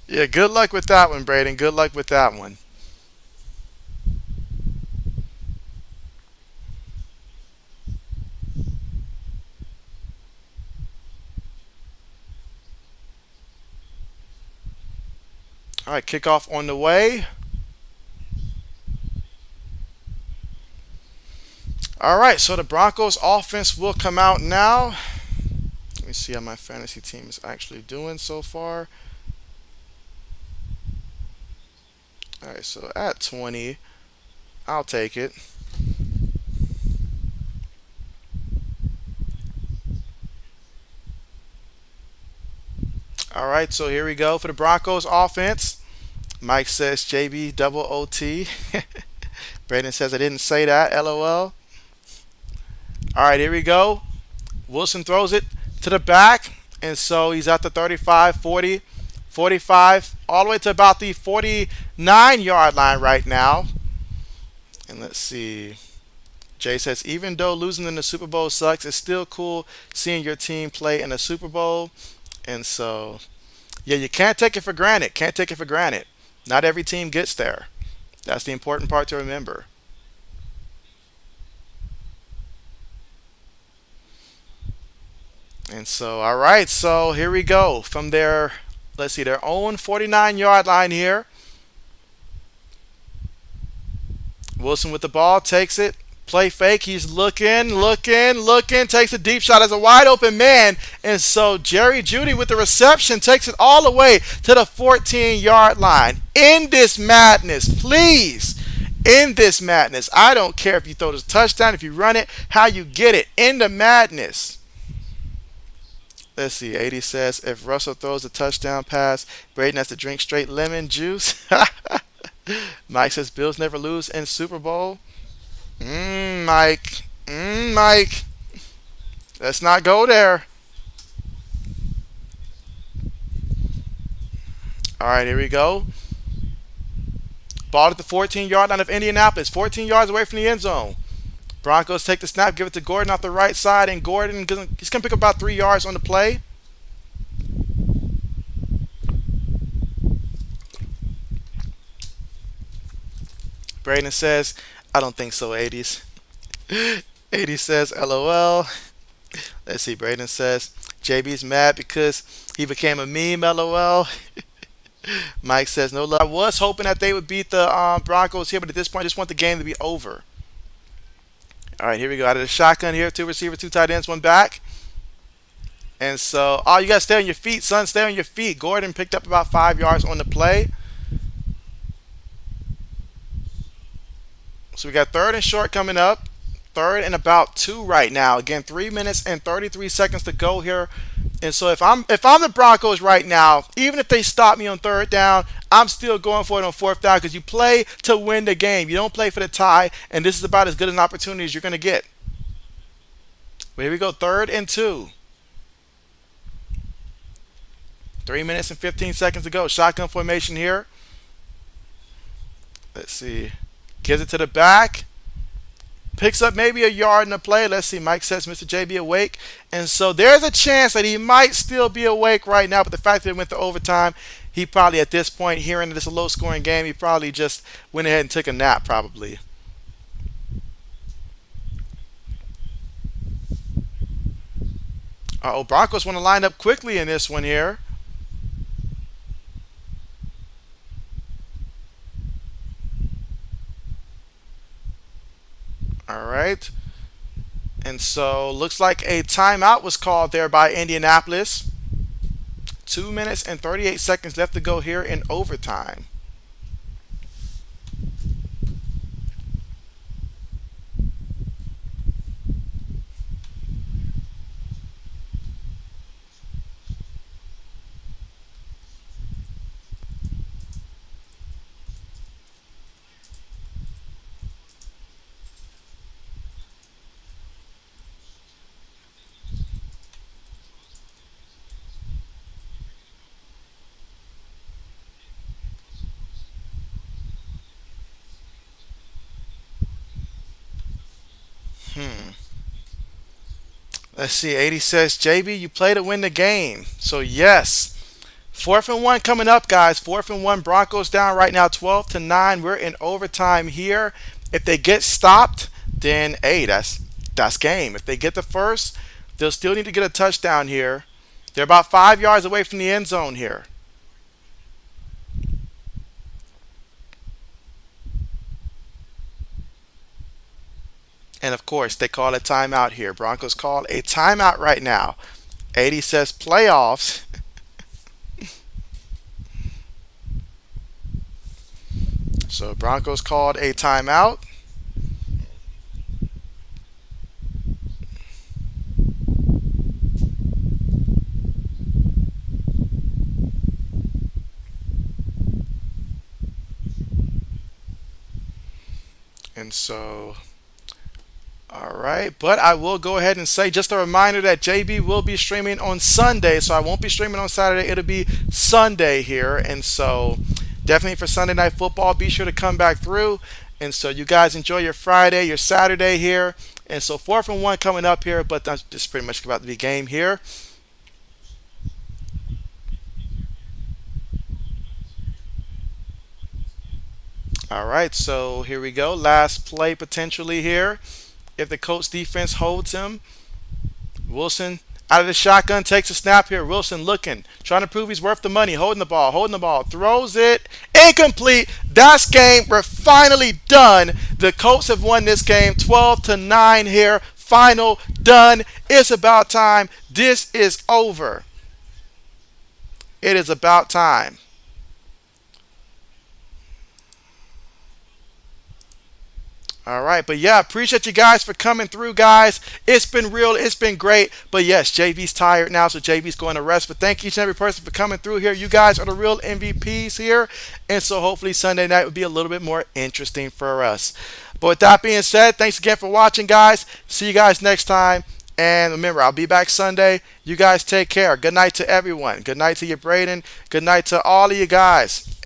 Yeah, good luck with that one, Braden. Good luck with that one. All right, kickoff on the way. All right, so the Broncos offense will come out now. Let me see how my fantasy team is actually doing so far. All right, so at 20, I'll take it. All right, so here we go for the Broncos offense. Mike says JB double OT. Brandon says I didn't say that. LOL. All right, here we go. Wilson throws it to the back, and so he's at the 35, 40, 45, all the way to about the 49-yard line right now. And let's see. Jay says, even though losing in the Super Bowl sucks, it's still cool seeing your team play in the Super Bowl. And so, yeah, you can't take it for granted. Can't take it for granted. Not every team gets there. That's the important part to remember. And so, all right, so here we go. From their, let's see, their own 49-yard line here. Wilson with the ball, takes it. Play fake. He's looking, takes a deep shot as a wide open man. And so Jerry Jeudy with the reception takes it all the way to the 14-yard line. End this madness, please. End this madness. I don't care if you throw the touchdown, if you run it, how you get it. End the madness. Let's see. 80 says, if Russell throws a touchdown pass, Braden has to drink straight lemon juice. Mike says, Bills never lose in Super Bowl. Mike. Mike. Let's not go there. All right, here we go. Ball at the 14-yard line of Indianapolis. 14 yards away from the end zone. Broncos take the snap, give it to Gordon off the right side, and Gordon, he's going to pick up about 3 yards on the play. Braden says, I don't think so, 80s. 80 says, LOL. Let's see, Braden says, JB's mad because he became a meme, LOL. Mike says, no love. I was hoping that they would beat the Broncos here, but at this point, I just want the game to be over. All right, here we go. Out of the shotgun here, 2 receivers, 2 tight ends, 1 back. And so, oh, you got to stay on your feet, son. Stay on your feet. Gordon picked up about 5 yards on the play. So we got 3rd and short coming up. 3rd and about 2 right now. Again, 3 minutes and 33 seconds to go here. And so if I'm the Broncos right now, even if they stop me on 3rd down, I'm still going for it on 4th down because you play to win the game. You don't play for the tie, and this is about as good an opportunity as you're going to get. But here we go, 3rd and 2. 3 minutes and 15 seconds to go. Shotgun formation here. Let's see. Gives it to the back. Picks up maybe a yard in the play. Let's see. Mike says Mr. JB awake. And so there's a chance that he might still be awake right now. But the fact that it went to overtime, he probably at this point, hearing that it's a low-scoring game, he probably just went ahead and took a nap probably. Uh-oh, Broncos want to line up quickly in this one here. All right. And so looks like a timeout was called there by Indianapolis. 2 minutes and 38 seconds left to go here in overtime. Let's see. 80 says, JB, you play to win the game. So, yes. 4th and 1 coming up, guys. 4th and 1. Broncos down right now 12-9. We're in overtime here. If they get stopped, then, hey, that's game. If they get the first, they'll still need to get a touchdown here. They're about 5 yards away from the end zone here. And of course, they call a timeout here. Broncos call a timeout right now. 80 says playoffs. So Broncos called a timeout. And so, all right. But I will go ahead and say just a reminder that JB will be streaming on Sunday. So I won't be streaming on Saturday. It'll be Sunday here. And so definitely for Sunday Night Football, be sure to come back through. And so you guys enjoy your Friday, your Saturday here. And so 4th and 1 coming up here. But that's just pretty much about the game here. All right. So here we go. Last play potentially here. If the Colts defense holds him, Wilson out of the shotgun takes a snap here. Wilson looking, trying to prove he's worth the money, holding the ball, throws it, incomplete. That's game. We're finally done. The Colts have won this game 12-9 here. Final done. It's about time. This is over. It is about time. All right, but yeah, appreciate you guys for coming through, guys. It's been real, it's been great. But yes, JV's tired now, so JV's going to rest. But thank each and every person for coming through here. You guys are the real MVPs here, and so hopefully Sunday night will be a little bit more interesting for us. But with that being said, thanks again for watching, guys. See you guys next time. And remember, I'll be back Sunday. You guys take care. Good night to everyone. Good night to you, Braden. Good night to all of you guys.